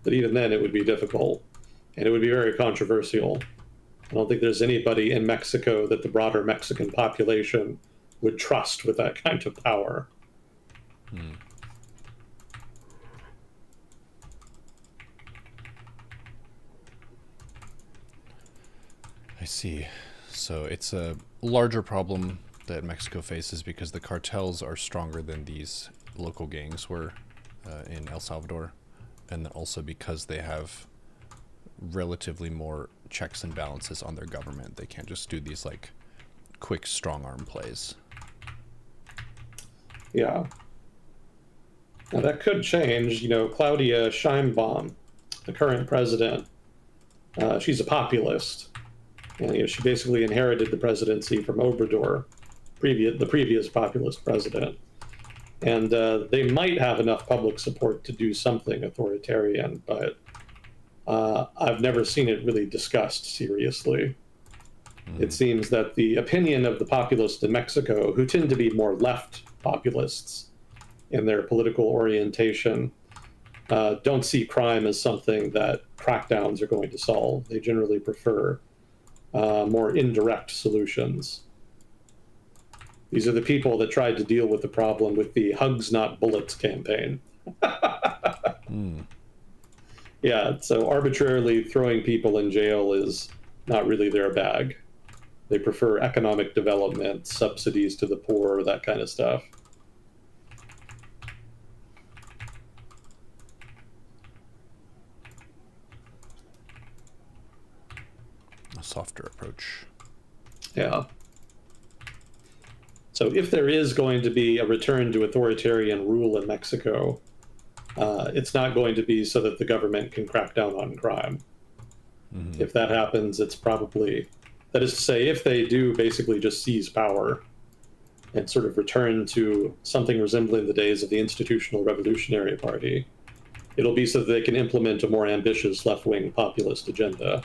But even then, it would be difficult, and it would be very controversial. I don't think there's anybody in Mexico that the broader Mexican population would trust with that kind of power. I see. So it's a larger problem that Mexico faces because the cartels are stronger than these local gangs were in El Salvador, and then also because they have relatively more checks and balances on their government. They can't just do these like quick strong arm plays. Yeah. Now that could change. Claudia Sheinbaum, the current president, she's a populist. And, she basically inherited the presidency from Obrador, the previous populist president. And they might have enough public support to do something authoritarian, but I've never seen it really discussed seriously. It seems that the opinion of the populists in Mexico, who tend to be more left populists in their political orientation, don't see crime as something that crackdowns are going to solve. They generally prefer more indirect solutions. These are the people that tried to deal with the problem with the Hugs Not Bullets campaign. Yeah, so arbitrarily throwing people in jail is not really their bag. They prefer economic development, subsidies to the poor, that kind of stuff. A softer approach. Yeah. So if there is going to be a return to authoritarian rule in Mexico, it's not going to be so that the government can crack down on crime. If that happens, it's probably, that is to say, if they do basically just seize power and sort of return to something resembling the days of the Institutional Revolutionary Party, it'll be so that they can implement a more ambitious left-wing populist agenda.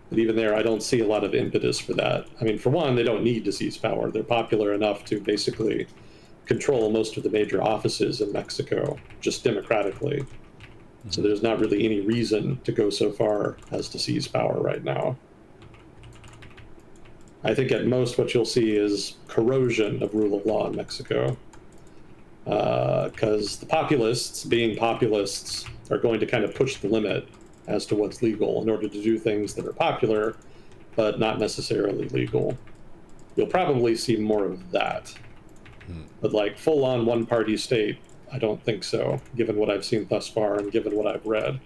But even there, I don't see a lot of impetus for that. I mean, for one, they don't need to seize power. They're popular enough to basically control most of the major offices in Mexico, just democratically. Mm-hmm. So there's not really any reason to go so far as to seize power right now. I think at most what you'll see is corrosion of rule of law in Mexico. Because the populists, being populists, are going to kind of push the limit as to what's legal in order to do things that are popular, but not necessarily legal. You'll probably see more of that. But like full-on one-party state, I don't think so, given what I've seen thus far and given what I've read.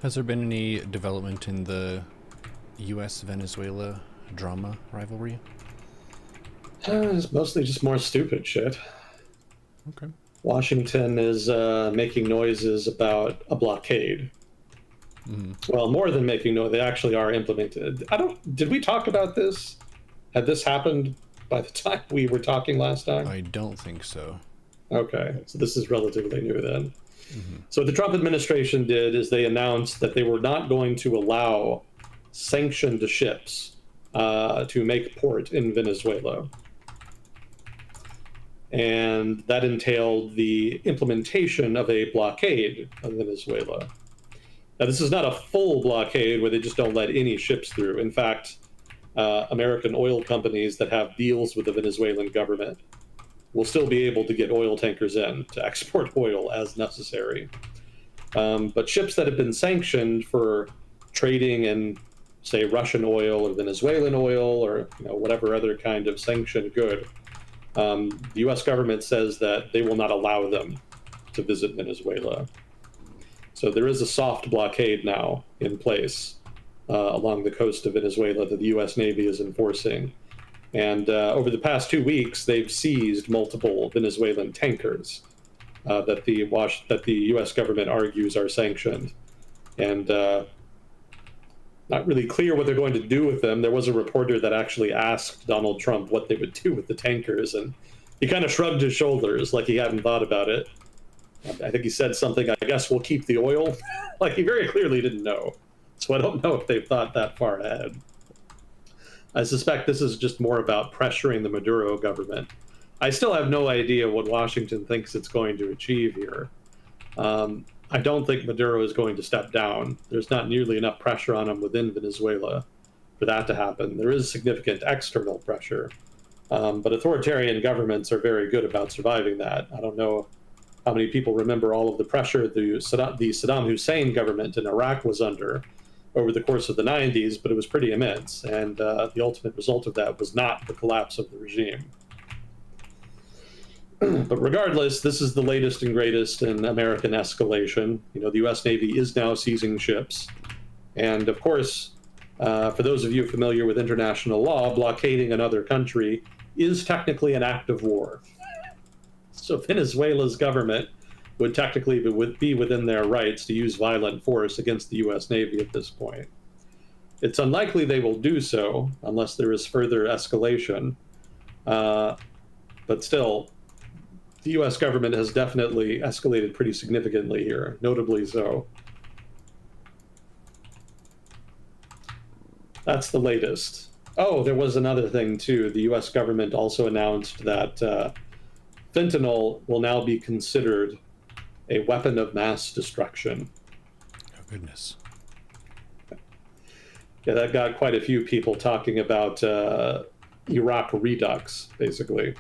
Has there been any development in the U.S.-Venezuela drama rivalry? It's mostly just more stupid shit. Okay. Washington is making noises about a blockade. Well, more than making noise, they actually are implemented. Did we talk about this? Had this happened by the time we were talking last time? I don't think so. Okay, so this is relatively new then. So what the Trump administration did is they announced that they were not going to allow sanctioned ships to make port in Venezuela. And that entailed the implementation of a blockade of Venezuela. Now, this is not a full blockade where they just don't let any ships through. In fact, American oil companies that have deals with the Venezuelan government will still be able to get oil tankers in to export oil as necessary. But ships that have been sanctioned for trading in, say, Russian oil or Venezuelan oil or whatever other kind of sanctioned good, the U.S. government says that they will not allow them to visit Venezuela. So there is a soft blockade now in place along the coast of Venezuela that the U.S. Navy is enforcing. And over the past 2 weeks, they've seized multiple Venezuelan tankers that the U.S. government argues are sanctioned. And not really clear what they're going to do with them. There was a reporter that actually asked Donald Trump what they would do with the tankers, and he kind of shrugged his shoulders like he hadn't thought about it. I think he said something, I guess we'll keep the oil. Like he very clearly didn't know. So I don't know if they've thought that far ahead. I suspect this is just more about pressuring the Maduro government. I still have no idea what Washington thinks it's going to achieve here. I don't think Maduro is going to step down. There's not nearly enough pressure on him within Venezuela for that to happen. There is significant external pressure, but authoritarian governments are very good about surviving that. I don't know how many people remember all of the pressure the Saddam Hussein government in Iraq was under over the course of the 90s, but it was pretty immense, and the ultimate result of that was not the collapse of the regime. But regardless, this is the latest and greatest in American escalation. The U.S. Navy is now seizing ships. And of course, for those of you familiar with international law, blockading another country is technically an act of war. So Venezuela's government would technically be within their rights to use violent force against the U.S. Navy at this point. It's unlikely they will do so unless there is further escalation. But still, the U.S. government has definitely escalated pretty significantly here, notably so. That's the latest. Oh, there was another thing, too. The U.S. government also announced that fentanyl will now be considered a weapon of mass destruction. Oh, goodness. Yeah, that got quite a few people talking about Iraq redux, basically.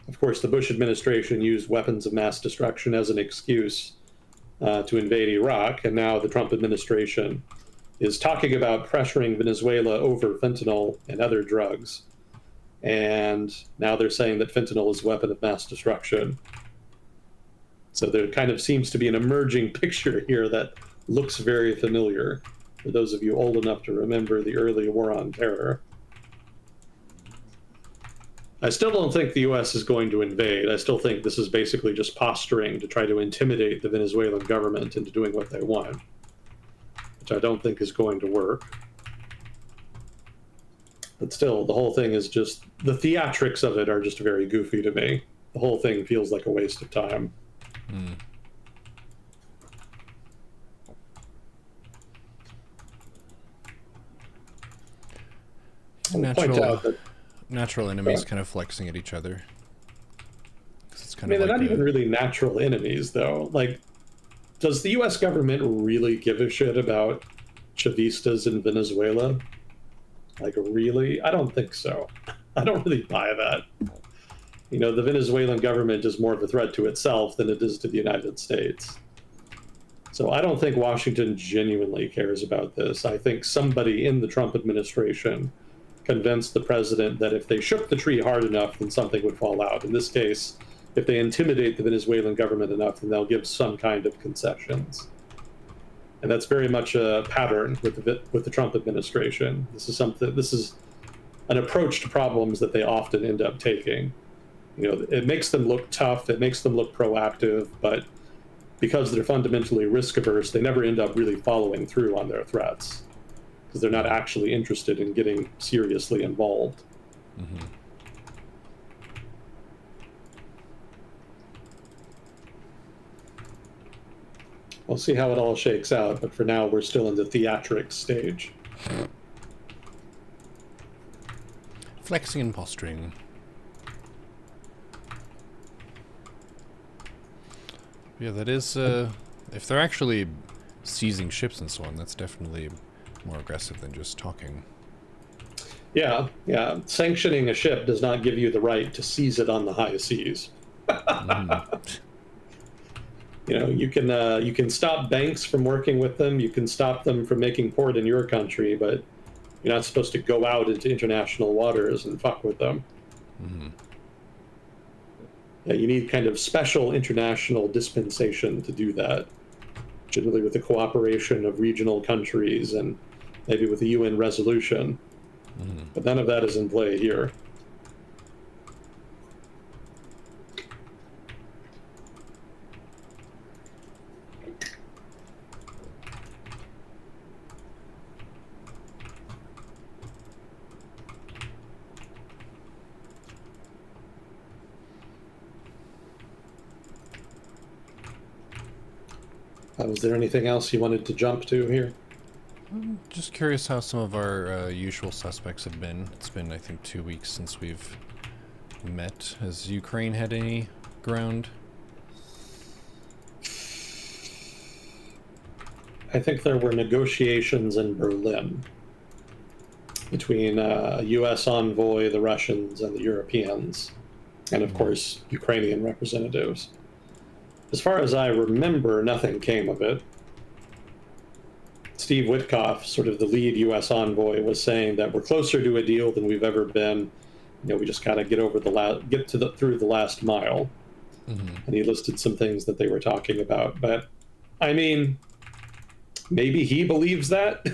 Of course, the Bush administration used weapons of mass destruction as an excuse to invade Iraq, and now the Trump administration is talking about pressuring Venezuela over fentanyl and other drugs. And now they're saying that fentanyl is a weapon of mass destruction. So there kind of seems to be an emerging picture here that looks very familiar for those of you old enough to remember the early War on Terror. I still don't think the U.S. is going to invade. I still think this is basically just posturing to try to intimidate the Venezuelan government into doing what they want, which I don't think is going to work. But still, the whole thing is just the theatrics of it are just very goofy to me. The whole thing feels like a waste of time. I'll point Natural, out that natural enemies kind of flexing at each other. 'Cause it's I kind mean, of they're like not even really natural enemies, though. Like, does the U.S. government really give a shit about Chavistas in Venezuela? Like, really? I don't think so. I don't really buy that. You know, the Venezuelan government is more of a threat to itself than it is to the United States. So I don't think Washington genuinely cares about this. I think somebody in the Trump administration convinced the president that if they shook the tree hard enough, then something would fall out. In this case, if they intimidate the Venezuelan government enough, then they'll give some kind of concessions. And that's very much a pattern with the Trump administration. This is an approach to problems that they often end up taking. You know, it makes them look tough, it makes them look proactive, but because they're fundamentally risk averse, they never end up really following through on their threats because they're not actually interested in getting seriously involved. We'll see how it all shakes out, but for now, we're still in the theatrics stage. flexing and posturing. Yeah, that is, if they're actually seizing ships and so on, that's definitely more aggressive than just talking. Yeah, yeah. Sanctioning a ship does not give you the right to seize it on the high seas. You know, you can stop banks from working with them. You can stop them from making port in your country, but you're not supposed to go out into international waters and fuck with them. Yeah, you need kind of special international dispensation to do that, generally with the cooperation of regional countries and maybe with a UN resolution. But none of that is in play here. Was there anything else you wanted to jump to here? Just curious how some of our usual suspects have been. It's been, I think, 2 weeks since we've met. Has Ukraine had any ground? I think there were negotiations in Berlin between a U.S. envoy, the Russians, and the Europeans, and of course, Ukrainian representatives. As far as I remember, nothing came of it. Steve Witkoff, sort of the lead U.S. envoy, was saying that we're closer to a deal than we've ever been. You know, we just gotta get over through the last mile. And he listed some things that they were talking about. But I mean, maybe he believes that,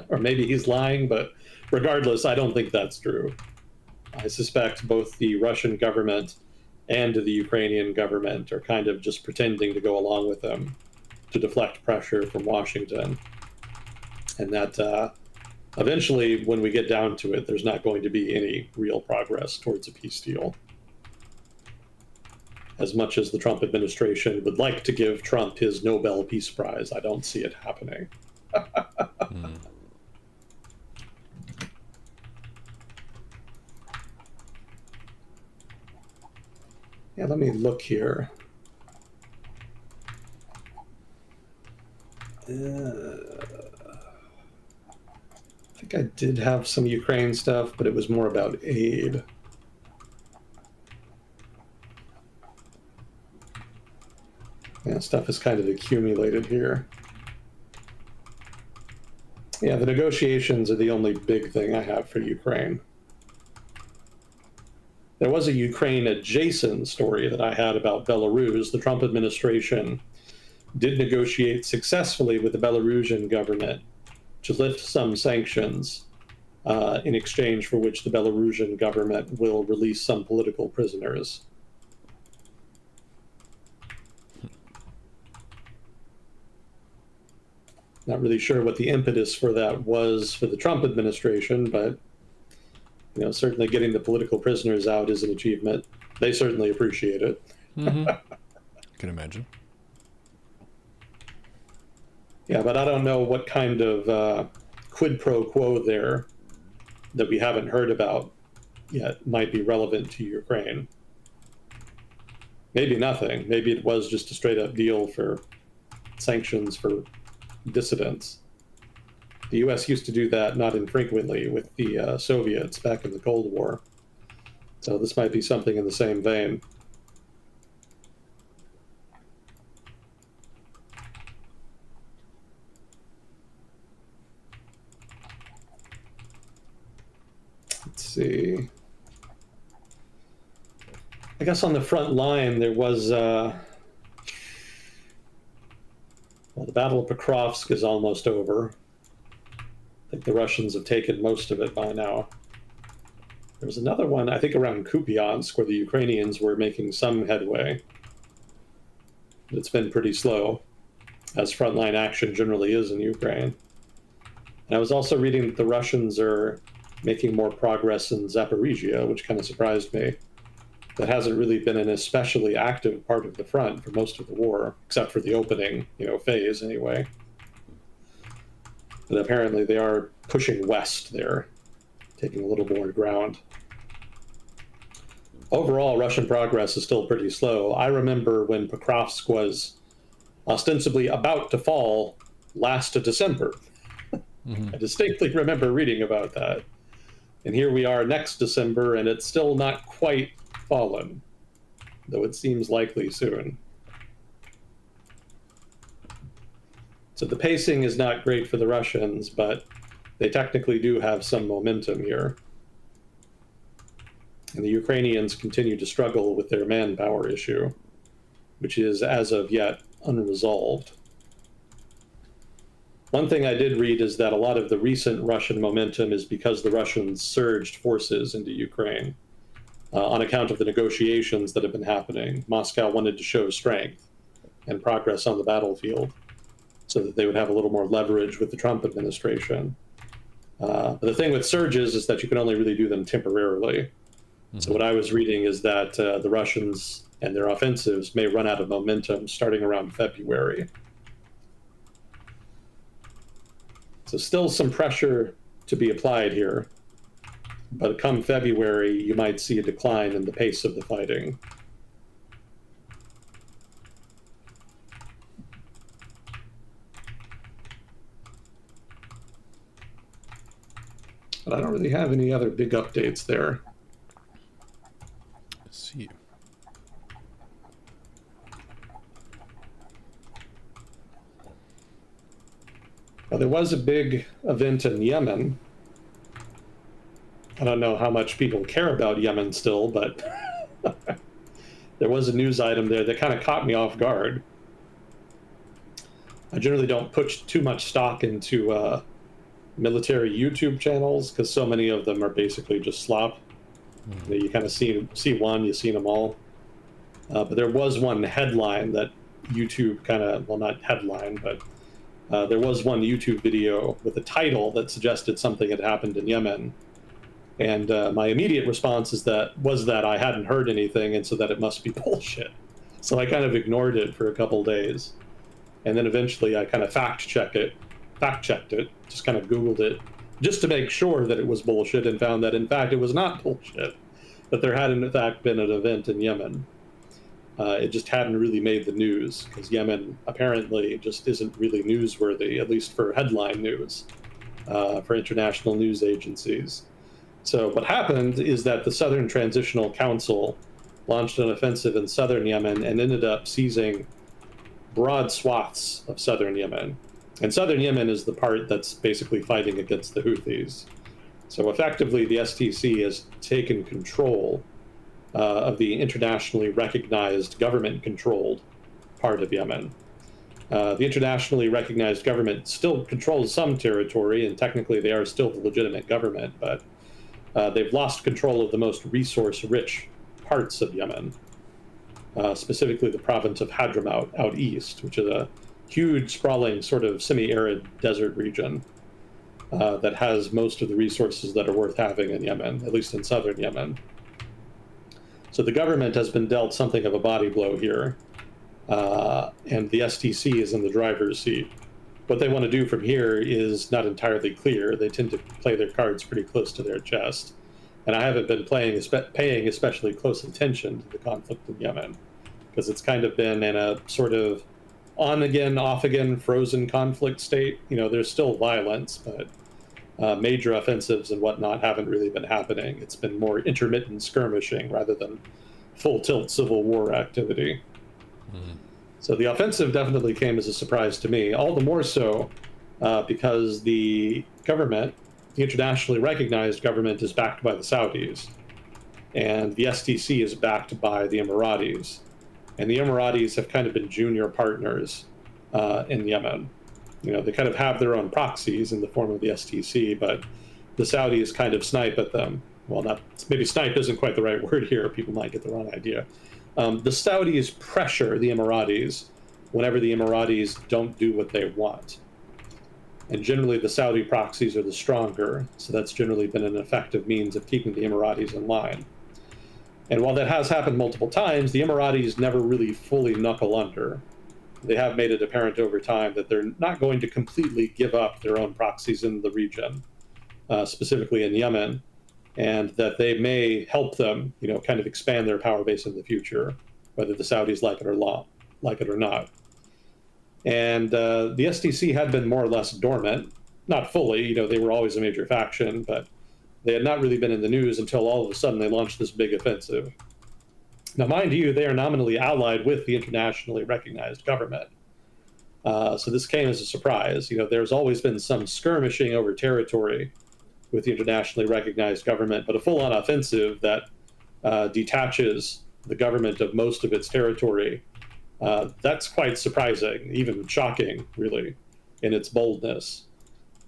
or maybe he's lying. But regardless, I don't think that's true. I suspect both the Russian government and the Ukrainian government are kind of just pretending to go along with them to deflect pressure from Washington. And that eventually, when we get down to it, there's not going to be any real progress towards a peace deal. As much as the Trump administration would like to give Trump his Nobel Peace Prize, I don't see it happening. Yeah, let me look here. I think I did have some Ukraine stuff, but it was more about aid. Yeah, stuff is kind of accumulated here. Yeah, the negotiations are the only big thing I have for Ukraine. There was a Ukraine adjacent story that I had about Belarus. The Trump administration did negotiate successfully with the Belarusian government to lift some sanctions, in exchange for which the Belarusian government will release some political prisoners. Not really sure what the impetus for that was for the Trump administration, but certainly getting the political prisoners out is an achievement. They certainly appreciate it. Can imagine. Yeah, but I don't know what kind of quid pro quo there that we haven't heard about yet might be relevant to Ukraine. Maybe nothing. Maybe it was just a straight up deal for sanctions for dissidents. The US used to do that not infrequently with the Soviets back in the Cold War. So this might be something in the same vein. Let's see. I guess on the front line there was, well, the Battle of Pokrovsk is almost over. I think the Russians have taken most of it by now. There was another one, I think around Kupiansk, where the Ukrainians were making some headway. But it's been pretty slow, as frontline action generally is in Ukraine. And I was also reading that the Russians are making more progress in Zaporizhia, which kind of surprised me. That hasn't really been an especially active part of the front for most of the war, except for the opening, phase anyway. But apparently they are pushing west there, taking a little more ground. Overall, Russian progress is still pretty slow. I remember when Pokrovsk was ostensibly about to fall last December. I distinctly remember reading about that. And here we are next December, and it's still not quite fallen, though it seems likely soon. So the pacing is not great for the Russians, but they technically do have some momentum here. And the Ukrainians continue to struggle with their manpower issue, which is, as of yet, unresolved. One thing I did read is that a lot of the recent Russian momentum is because the Russians surged forces into Ukraine on account of the negotiations that have been happening. Moscow wanted to show strength and progress on the battlefield so that they would have a little more leverage with the Trump administration. But the thing with surges is that you can only really do them temporarily. So what I was reading is that the Russians and their offensives may run out of momentum starting around February. So still some pressure to be applied here, but come February, you might see a decline in the pace of the fighting. But I don't really have any other big updates there. Let's see. Well, there was a big event in Yemen. I don't know how much people care about Yemen still, but there was a news item there that kind of caught me off guard. I generally don't put too much stock into military YouTube channels because so many of them are basically just slop. You kind of see one, you've seen them all. But there was one headline that YouTube kind of, well, not headline, but there was one YouTube video with a title that suggested something had happened in Yemen. And my immediate response was that I hadn't heard anything, and so that it must be bullshit. So I kind of ignored it for a couple days. And then eventually I kind of fact-checked it, just kind of Googled it, just to make sure that it was bullshit, and found that, in fact, it was not bullshit, that there had, in fact, been an event in Yemen. It just hadn't really made the news, because Yemen apparently just isn't really newsworthy, at least for headline news, for international news agencies. So what happened is that the Southern Transitional Council launched an offensive in southern Yemen and ended up seizing broad swaths of southern Yemen. And southern Yemen is the part that's basically fighting against the Houthis. So effectively, the STC has taken control of the internationally recognized government-controlled part of Yemen. The internationally recognized government still controls some territory, and technically they are still the legitimate government, but they've lost control of the most resource-rich parts of Yemen, specifically the province of Hadramaut out east, which is a huge, sprawling, sort of semi-arid desert region. that has most of the resources that are worth having in Yemen, at least in southern Yemen. So the government has been dealt something of a body blow here, and the STC is in the driver's seat. What they want to do from here is not entirely clear. They tend to play their cards pretty close to their chest. And I haven't been paying especially close attention to the conflict in Yemen, because it's kind of been in a sort of on again, off again, frozen conflict state. There's still violence, but major offensives and whatnot haven't really been happening. It's been more intermittent skirmishing rather than full tilt civil war activity. Mm-hmm. So the offensive definitely came as a surprise to me, all the more so because the government, the internationally recognized government, is backed by the Saudis, and the STC is backed by the Emiratis. And the Emiratis have kind of been junior partners in Yemen. They kind of have their own proxies in the form of the STC, but the Saudis kind of snipe at them. Well, not maybe snipe isn't quite the right word here. People might get the wrong idea. The Saudis pressure the Emiratis whenever the Emiratis don't do what they want. And generally, the Saudi proxies are the stronger, so that's generally been an effective means of keeping the Emiratis in line. And while that has happened multiple times, the Emiratis never really fully knuckle under. They have made it apparent over time that they're not going to completely give up their own proxies in the region, specifically in Yemen, and that they may help them, kind of expand their power base in the future, whether the Saudis like it or not. And the STC had been more or less dormant, not fully. They were always a major faction, but they had not really been in the news until all of a sudden they launched this big offensive. Now, mind you, they are nominally allied with the internationally recognized government. So this came as a surprise. There's always been some skirmishing over territory with the internationally recognized government, but a full-on offensive that detaches the government of most of its territory, that's quite surprising, even shocking, really, in its boldness.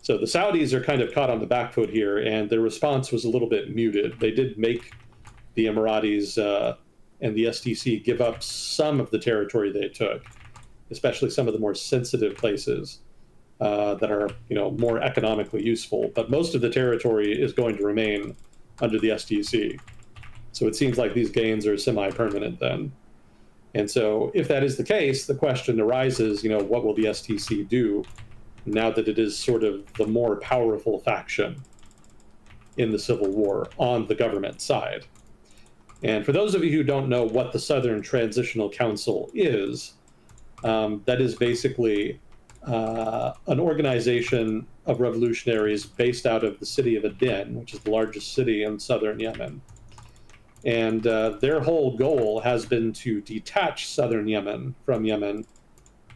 So the Saudis are kind of caught on the back foot here, and their response was a little bit muted. They did make the Emiratis and the STC give up some of the territory they took, especially some of the more sensitive places that are, more economically useful. But most of the territory is going to remain under the STC. So it seems like these gains are semi-permanent then. And so if that is the case, the question arises, what will the STC do now that it is sort of the more powerful faction in the civil war on the government side? And for those of you who don't know what the Southern Transitional Council is, that is basically an organization of revolutionaries based out of the city of Aden, which is the largest city in southern Yemen. And their whole goal has been to detach southern Yemen from Yemen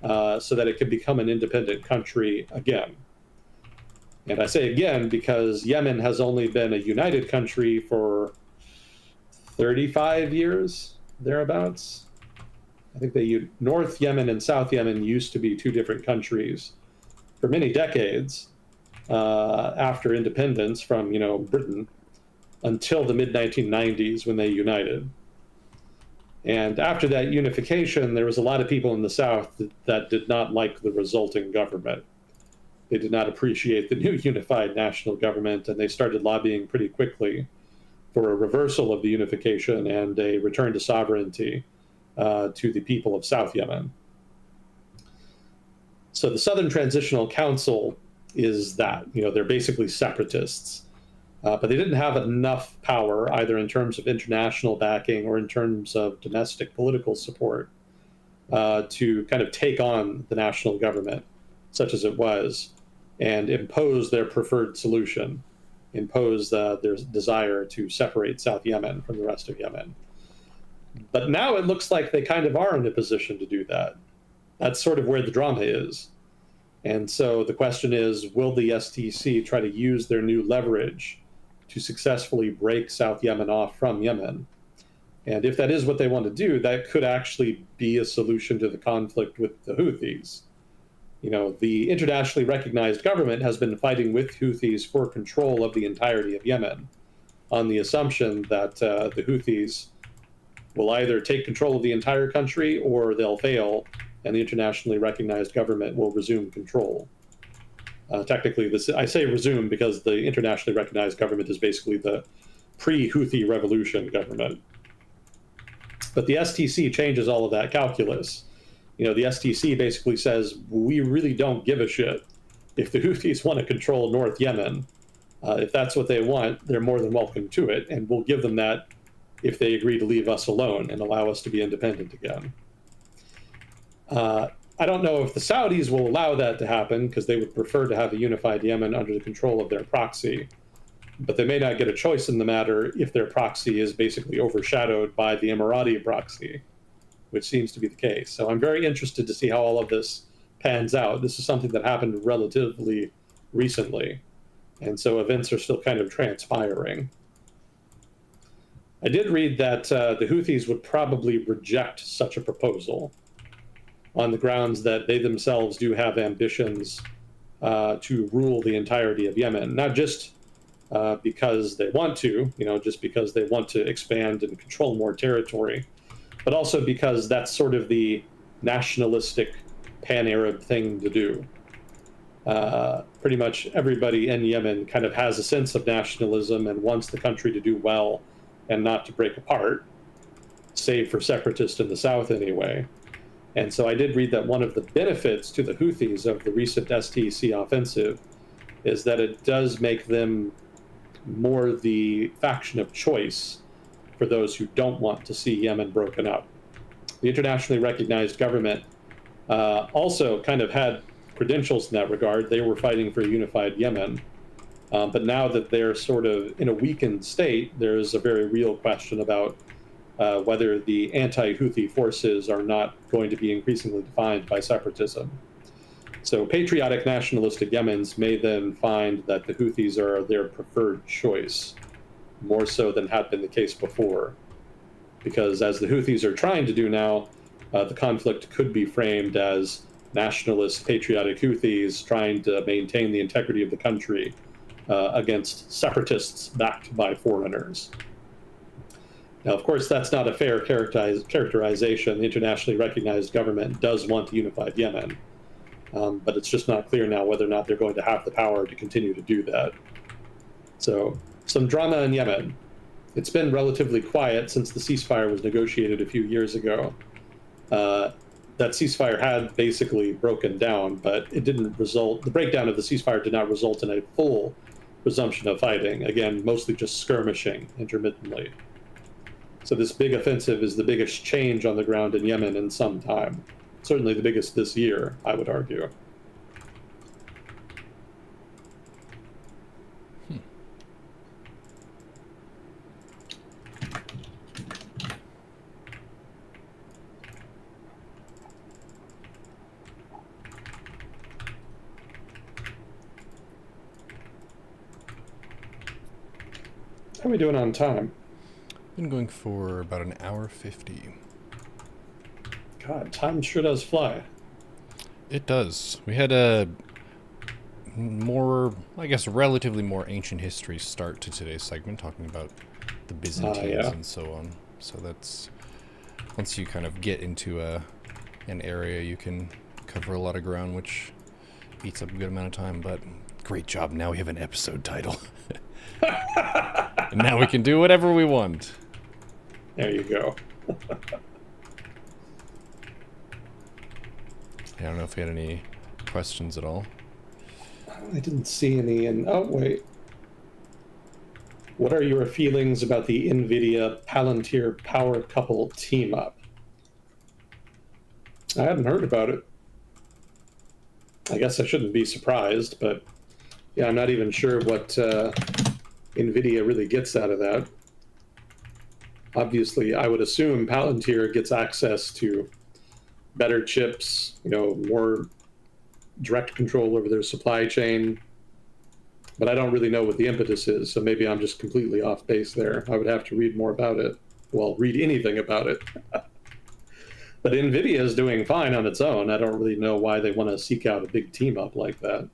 so that it could become an independent country again. And I say again because Yemen has only been a united country for 35 years, thereabouts. I think North Yemen and South Yemen used to be two different countries for many decades after independence from, Britain, until the mid-1990s when they united. And after that unification, there was a lot of people in the South that did not like the resulting government. They did not appreciate the new unified national government, and they started lobbying pretty quickly for a reversal of the unification and a return to sovereignty to the people of South Yemen. So the Southern Transitional Council is that. They're basically separatists. But they didn't have enough power, either in terms of international backing or in terms of domestic political support, to kind of take on the national government, such as it was, and impose their preferred solution, impose their desire to separate South Yemen from the rest of Yemen. But now it looks like they kind of are in a position to do that. That's sort of where the drama is. And so the question is, will the STC try to use their new leverage to successfully break South Yemen off from Yemen? And if that is what they want to do, that could actually be a solution to the conflict with the Houthis. The internationally recognized government has been fighting with Houthis for control of the entirety of Yemen on the assumption that the Houthis will either take control of the entire country or they'll fail and the internationally recognized government will resume control. Technically, this I say resume because the internationally recognized government is basically the pre-Houthi revolution government. But the STC changes all of that calculus. The STC basically says we really don't give a shit if the Houthis want to control North Yemen. If that's what they want, they're more than welcome to it, and we'll give them that if they agree to leave us alone and allow us to be independent again. I don't know if the Saudis will allow that to happen because they would prefer to have a unified Yemen under the control of their proxy. But they may not get a choice in the matter if their proxy is basically overshadowed by the Emirati proxy, which seems to be the case. So I'm very interested to see how all of this pans out. This is something that happened relatively recently, and so events are still kind of transpiring. I did read that the Houthis would probably reject such a proposal on the grounds that they themselves do have ambitions to rule the entirety of Yemen, not just because they want to, just because they want to expand and control more territory, but also because that's sort of the nationalistic pan-Arab thing to do. Pretty much everybody in Yemen kind of has a sense of nationalism and wants the country to do well and not to break apart, save for separatists in the south anyway. And so I did read that one of the benefits to the Houthis of the recent STC offensive is that it does make them more the faction of choice for those who don't want to see Yemen broken up. The internationally recognized government also kind of had credentials in that regard. They were fighting for a unified Yemen. But now that they're sort of in a weakened state, there's a very real question about whether the anti-Houthi forces are not going to be increasingly defined by separatism. So patriotic nationalistic Yemens may then find that the Houthis are their preferred choice, more so than had been the case before. Because as the Houthis are trying to do now, the conflict could be framed as nationalist, patriotic Houthis trying to maintain the integrity of the country against separatists backed by foreigners. Now, of course, that's not a fair characterization. The internationally recognized government does want a unified Yemen, but it's just not clear now whether or not they're going to have the power to continue to do that. So, some drama in Yemen. It's been relatively quiet since the ceasefire was negotiated a few years ago. That ceasefire had basically broken down, but it didn't result, the breakdown of the ceasefire did not result in a full resumption of fighting. Again, mostly just skirmishing intermittently. So this big offensive is the biggest change on the ground in Yemen in some time. Certainly the biggest this year, I would argue. How are we doing on time? Been going for about an hour 50. God, time sure does fly. It does. We had a more, I guess, relatively more ancient history start to today's segment, talking about the Byzantines and so on. So that's, once you kind of get into an area, you can cover a lot of ground, which eats up a good amount of time. But great job. Now we have an episode title. And now we can do whatever we want. There you go. I don't know if you had any questions at all. I didn't see any. And oh, wait. What are your feelings about the NVIDIA Palantir power couple team up? I hadn't heard about it. I guess I shouldn't be surprised, but yeah, I'm not even sure what NVIDIA really gets out of that. Obviously, I would assume Palantir gets access to better chips, more direct control over their supply chain. But I don't really know what the impetus is, so maybe I'm just completely off base there. I would have to read more about it. Well, read anything about it. But NVIDIA is doing fine on its own. I don't really know why they want to seek out a big team up like that.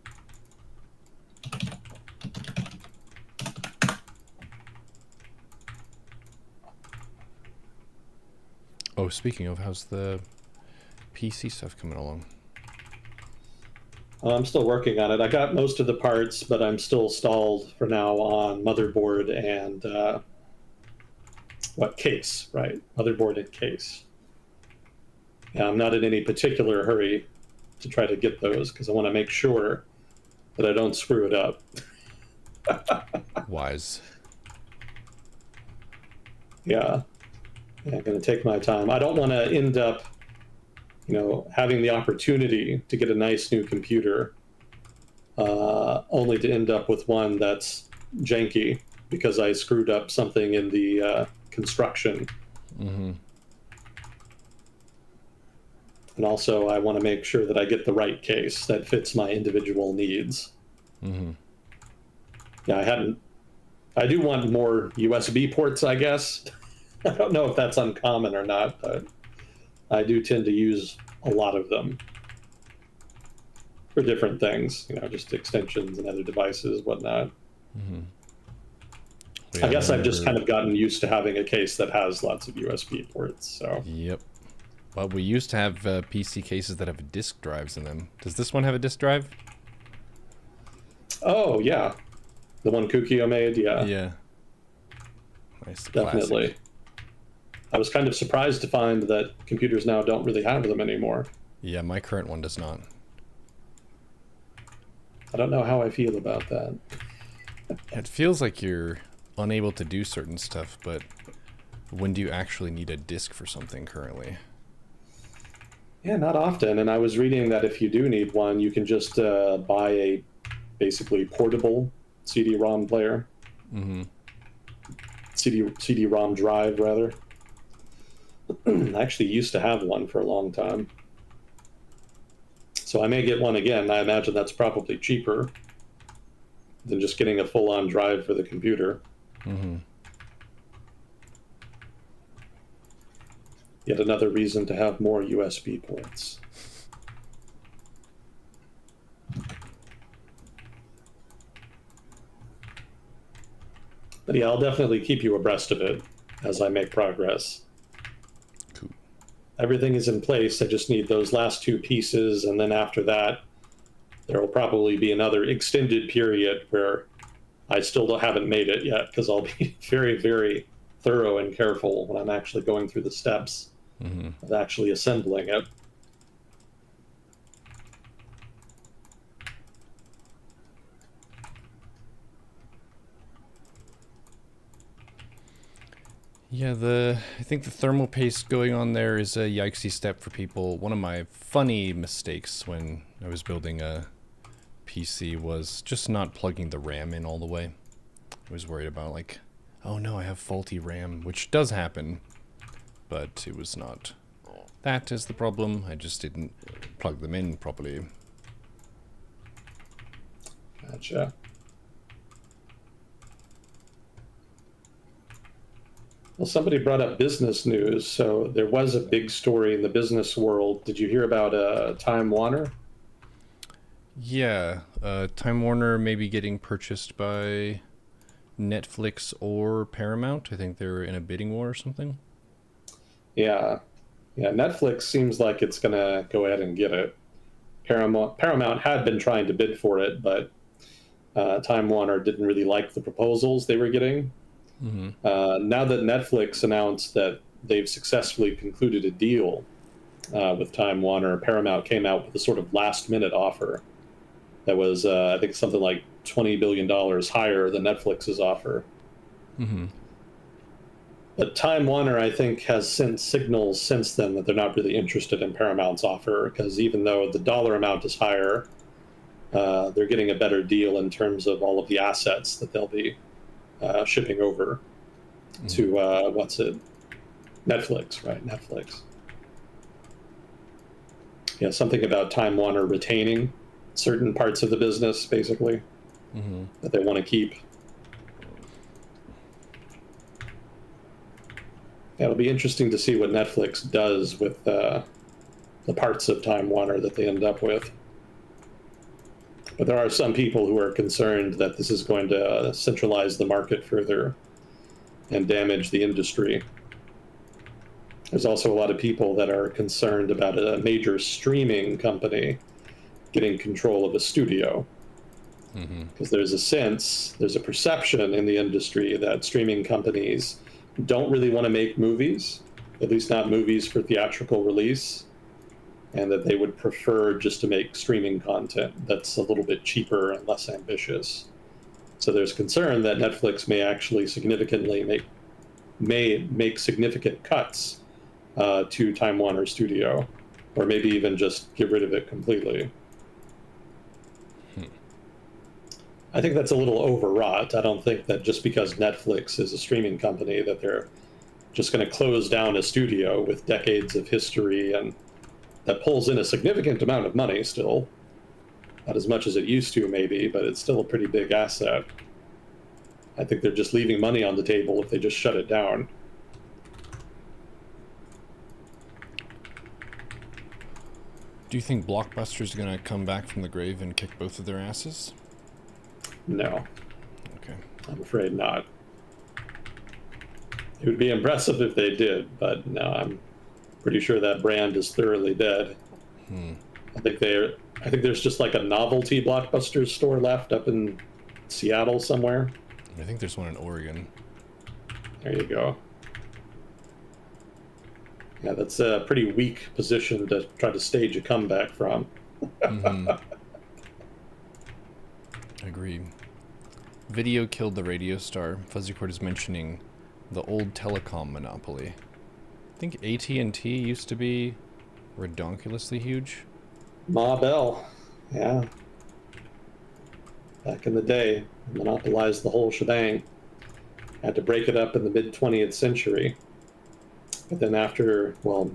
Oh, speaking of, how's the PC stuff coming along? I'm still working on it. I got most of the parts, but I'm still stalled for now on motherboard and what case, right? Motherboard and case. Yeah, I'm not in any particular hurry to try to get those because I want to make sure that I don't screw it up. Wise. Yeah, yeah, I'm going to take my time. I don't want to end up, having the opportunity to get a nice new computer, only to end up with one that's janky because I screwed up something in the construction. Mm-hmm. And also, I want to make sure that I get the right case that fits my individual needs. Mm-hmm. Yeah, I do want more USB ports, I guess. I don't know if that's uncommon or not, but I do tend to use a lot of them for different things, just extensions and other devices, whatnot. Mm-hmm. I guess I've just kind of gotten used to having a case that has lots of USB ports. So. Yep. Well, we used to have PC cases that have disk drives in them. Does this one have a disk drive? Oh yeah, the one Kukio made. Yeah. Yeah. Nice. Definitely. Classic. I was kind of surprised to find that computers now don't really have them anymore. Yeah, my current one does not. I don't know how I feel about that. It feels like you're unable to do certain stuff, but when do you actually need a disk for something currently? Yeah, not often. And I was reading that if you do need one, you can just buy a basically portable CD-ROM player. Mm-hmm. CD-ROM drive, rather. I actually used to have one for a long time. So I may get one again. I imagine that's probably cheaper than just getting a full-on drive for the computer. Mm-hmm. Yet another reason to have more USB ports. But yeah, I'll definitely keep you abreast of it as I make progress. Cool. Everything is in place. I just need those last two pieces, and then after that, there will probably be another extended period where I still haven't made it yet because I'll be very, very thorough and careful when I'm actually going through the steps of actually assembling it. Yeah, I think the thermal paste going on there is a yikesy step for people. One of my funny mistakes when I was building a PC was just not plugging the RAM in all the way. I was worried about like, oh no, I have faulty RAM, which does happen, but it was not. That is the problem. I just didn't plug them in properly. Gotcha. Well, somebody brought up business news. So there was a big story in the business world. Did you hear about Time Warner? Yeah, Time Warner may be getting purchased by Netflix or Paramount. I think they're in a bidding war or something. Yeah. Yeah, Netflix seems like it's going to go ahead and get it. Paramount had been trying to bid for it, but Time Warner didn't really like the proposals they were getting. Mm-hmm. Now that Netflix announced that they've successfully concluded a deal with Time Warner, Paramount came out with a sort of last-minute offer that was, I think, something like $20 billion higher than Netflix's offer. Mm-hmm. But Time Warner, I think, has sent signals since then that they're not really interested in Paramount's offer, because even though the dollar amount is higher, they're getting a better deal in terms of all of the assets that they'll be shipping over to, Netflix, right? Netflix. Yeah, something about Time Warner retaining certain parts of the business, basically, that they want to keep. Yeah, it'll be interesting to see what Netflix does with the parts of Time Warner that they end up with. But there are some people who are concerned that this is going to centralize the market further and damage the industry. There's also a lot of people that are concerned about a major streaming company getting control of a studio. Because there's a perception in the industry that streaming companies don't really want to make movies, at least not movies for theatrical release, and that they would prefer just to make streaming content that's a little bit cheaper and less ambitious. So there's concern that Netflix may actually make significant cuts to Time Warner Studio, or maybe even just get rid of it completely. I think that's a little overwrought. I don't think that just because Netflix is a streaming company that they're just going to close down a studio with decades of history and that pulls in a significant amount of money still. Not as much as it used to, maybe, but it's still a pretty big asset. I think they're just leaving money on the table if they just shut it down. Do you think Blockbuster's going to come back from the grave and kick both of their asses? No. Okay. I'm afraid not. It would be impressive if they did, but no, I'm pretty sure that brand is thoroughly dead. I think there's just like a novelty Blockbuster store left up in Seattle somewhere. I think there's one in Oregon. There you go. Yeah, that's a pretty weak position to try to stage a comeback from. Agreed. Video killed the radio star. Fuzzy Court is mentioning the old telecom monopoly. I think AT&T used to be redonkulously huge. Ma Bell, yeah. Back in the day, monopolized the whole shebang. Had to break it up in the mid-20th century. But then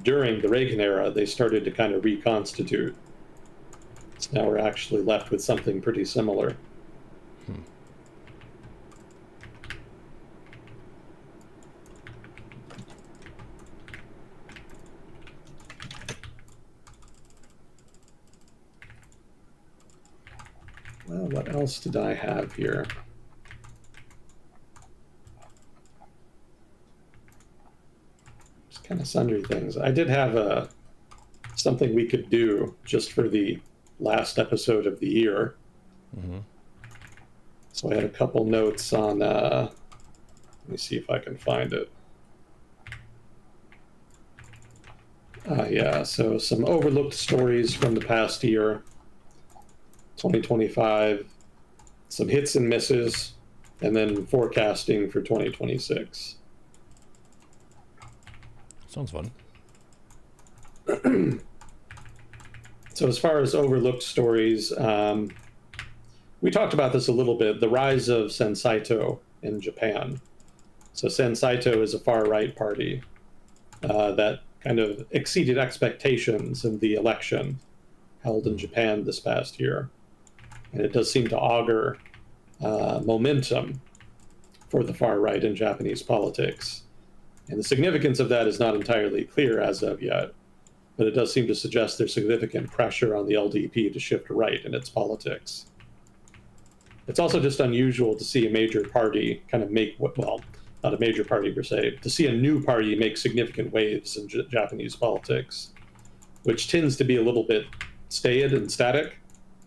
during the Reagan era, they started to kind of reconstitute. So now we're actually left with something pretty similar. Well, what else did I have here? Just kind of sundry things. I did have something we could do just for the last episode of the year. So I had a couple notes on, let me see if I can find it. Yeah, so some overlooked stories from the past year, 2025, some hits and misses, and then forecasting for 2026. Sounds fun. So as far as overlooked stories, we talked about this a little bit, the rise of Sensaito in Japan. So Sensaito is a far-right party that kind of exceeded expectations in the election held in Japan this past year. And it does seem to augur momentum for the far right in Japanese politics. And the significance of that is not entirely clear as of yet, but it does seem to suggest there's significant pressure on the LDP to shift right in its politics. It's also just unusual to see a major party kind of not a major party per se, to see a new party make significant waves in Japanese politics, which tends to be a little bit staid and static.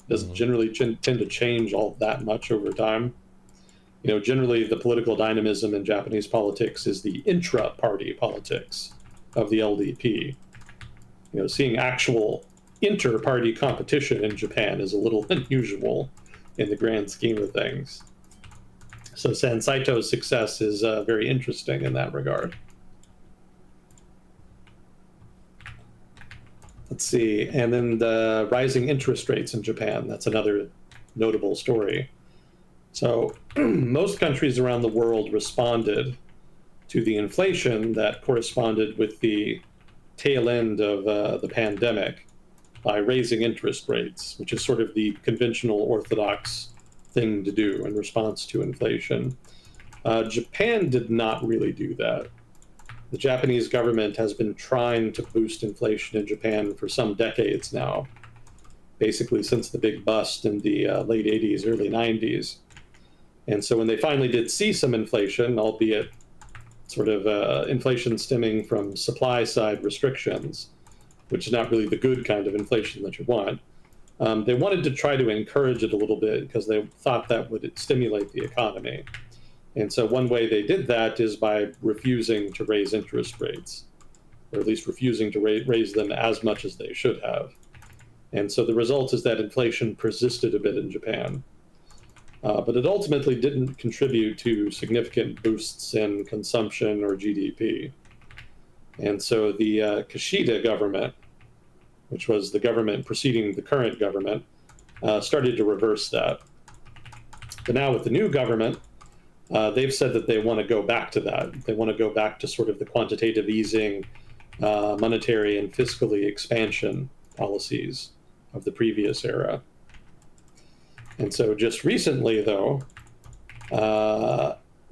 Doesn't generally tend to change all that much over time. You know, generally the political dynamism in Japanese politics is the intra-party politics of the LDP. You know, seeing actual inter-party competition in Japan is a little unusual in the grand scheme of things. So Sensaito's success is very interesting in that regard. Let's see, and then the rising interest rates in Japan, that's another notable story. So most countries around the world responded to the inflation that corresponded with the tail end of the pandemic by raising interest rates, which is sort of the conventional orthodox thing to do in response to inflation. Japan did not really do that. The Japanese government has been trying to boost inflation in Japan for some decades now, basically since the big bust in the late 80s, early 90s. And so when they finally did see some inflation, albeit sort of inflation stemming from supply side restrictions, which is not really the good kind of inflation that you want, They wanted to try to encourage it a little bit because they thought that would stimulate the economy. And so one way they did that is by refusing to raise interest rates, or at least refusing to raise them as much as they should have. And so the result is that inflation persisted a bit in Japan. But it ultimately didn't contribute to significant boosts in consumption or GDP. And so the Kishida government, which was the government preceding the current government, started to reverse that. But now with the new government, they've said that they want to go back to that. They want to go back to sort of the quantitative easing, monetary and fiscally expansion policies of the previous era. And so just recently, though,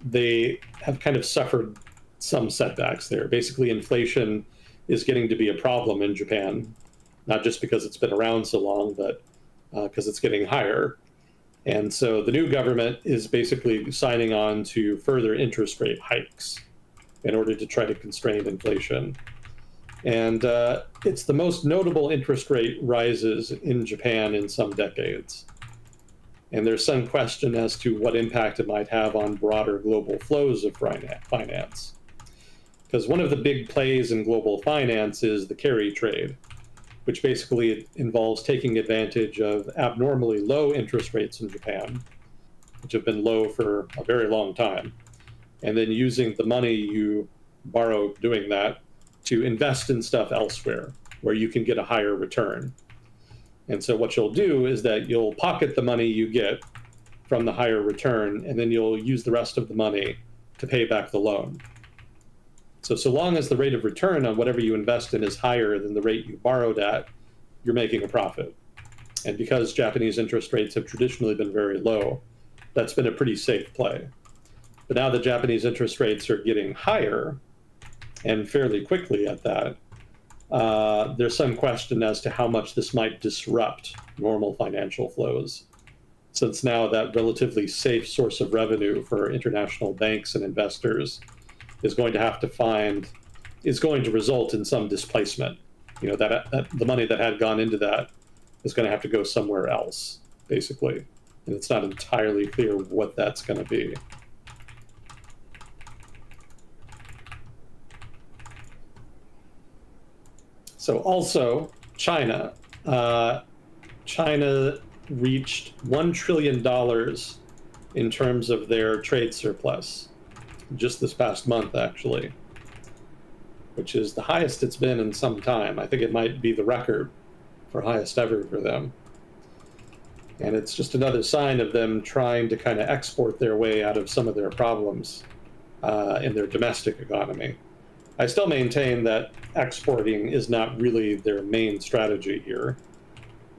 they have kind of suffered some setbacks there. Basically, inflation is getting to be a problem in Japan, not just because it's been around so long, but because it's getting higher. And so the new government is basically signing on to further interest rate hikes in order to try to constrain inflation. And it's the most notable interest rate rises in Japan in some decades. And there's some question as to what impact it might have on broader global flows of finance. Because one of the big plays in global finance is the carry trade, which basically involves taking advantage of abnormally low interest rates in Japan, which have been low for a very long time, and then using the money you borrow doing that to invest in stuff elsewhere where you can get a higher return. And so what you'll do is that you'll pocket the money you get from the higher return, and then you'll use the rest of the money to pay back the loan. So long as the rate of return on whatever you invest in is higher than the rate you borrowed at, you're making a profit. And because Japanese interest rates have traditionally been very low, that's been a pretty safe play. But now the Japanese interest rates are getting higher, and fairly quickly at that, there's some question as to how much this might disrupt normal financial flows, since now that relatively safe source of revenue for international banks and investors is going to result in some displacement. You know, that the money that had gone into that is going to have to go somewhere else, basically. And it's not entirely clear what that's going to be. So also, China. China reached $1 trillion in terms of their trade surplus just this past month, actually, which is the highest it's been in some time. I think it might be the record for highest ever for them. And it's just another sign of them trying to kind of export their way out of some of their problems in their domestic economy. I still maintain that exporting is not really their main strategy here.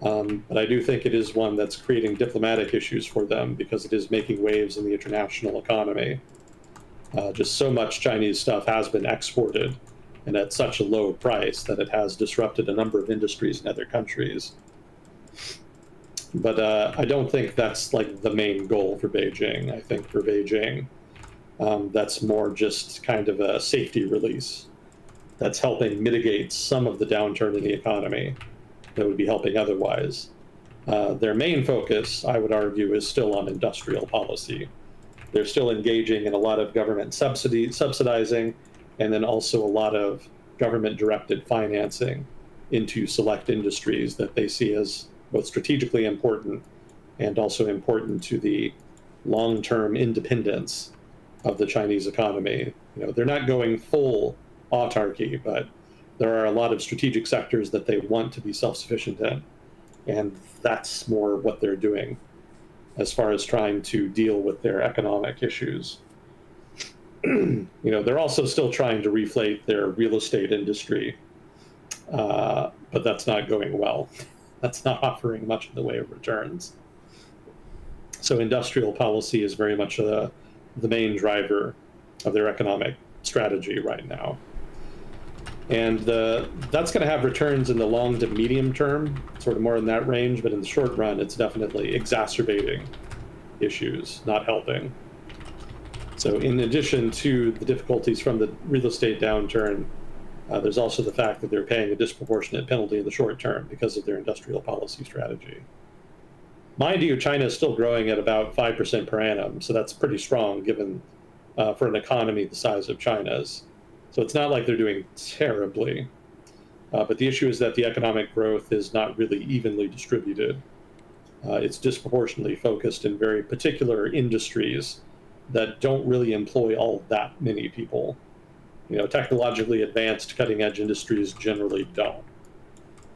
But I do think it is one that's creating diplomatic issues for them because it is making waves in the international economy. Just so much Chinese stuff has been exported and at such a low price that it has disrupted a number of industries in other countries. But I don't think that's like the main goal for Beijing. I think for Beijing, that's more just kind of a safety release that's helping mitigate some of the downturn in the economy that would be helping otherwise. Their main focus, I would argue, is still on industrial policy. They're still engaging in a lot of government subsidizing, and then also a lot of government-directed financing into select industries that they see as both strategically important and also important to the long-term independence of the Chinese economy. You know, they're not going full autarky, but there are a lot of strategic sectors that they want to be self-sufficient in, and that's more what they're doing as far as trying to deal with their economic issues. You know, they're also still trying to reflate their real estate industry, but that's not going well. That's not offering much in the way of returns. So industrial policy is very much the main driver of their economic strategy right now. And that's going to have returns in the long to medium term, sort of more in that range, but in the short run, it's definitely exacerbating issues, not helping. So in addition to the difficulties from the real estate downturn, There's also the fact that they're paying a disproportionate penalty in the short term because of their industrial policy strategy. Mind you, China is still growing at about 5% per annum, so that's pretty strong given for an economy the size of China's. So it's not like they're doing terribly. But the issue is that the economic growth is not really evenly distributed. It's disproportionately focused in very particular industries that don't really employ all that many people. Technologically advanced cutting edge industries generally don't.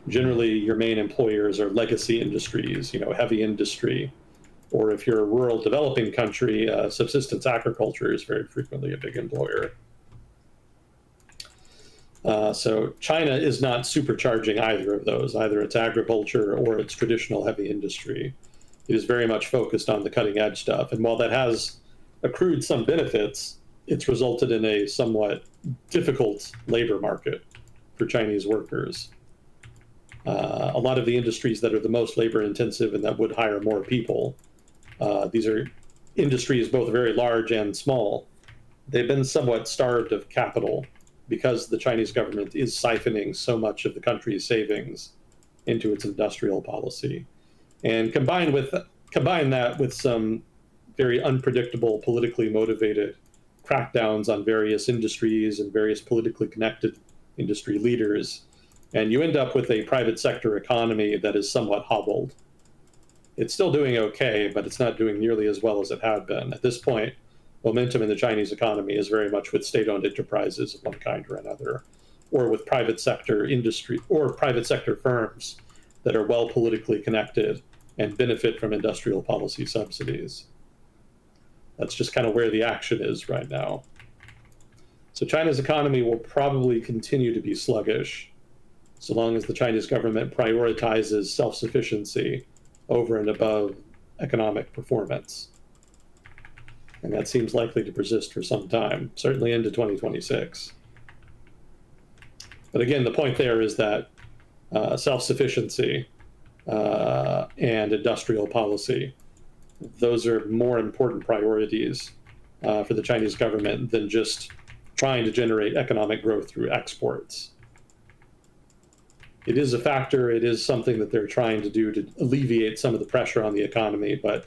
Generally, your main employers are legacy industries, heavy industry, or if you're a rural developing country, subsistence agriculture is very frequently a big employer. So China is not supercharging either of those, either its agriculture or its traditional heavy industry. It is very much focused on the cutting edge stuff. And while that has accrued some benefits, it's resulted in a somewhat difficult labor market for Chinese workers. A lot of the industries that are the most labor intensive and that would hire more people, these are industries both very large and small. They've been somewhat starved of capital because the Chinese government is siphoning so much of the country's savings into its industrial policy. And combine that with some very unpredictable, politically motivated crackdowns on various industries and various politically connected industry leaders, and you end up with a private sector economy that is somewhat hobbled. It's still doing okay, but it's not doing nearly as well as it had been. At this point, momentum in the Chinese economy is very much with state-owned enterprises of one kind or another, or with private sector industry or private sector firms that are well politically connected and benefit from industrial policy subsidies. That's just kind of where the action is right now. So China's economy will probably continue to be sluggish so long as the Chinese government prioritizes self-sufficiency over and above economic performance. And that seems likely to persist for some time, certainly into 2026. But again, the point there is that self-sufficiency and industrial policy, those are more important priorities for the Chinese government than just trying to generate economic growth through exports. It is a factor, it is something that they're trying to do to alleviate some of the pressure on the economy, but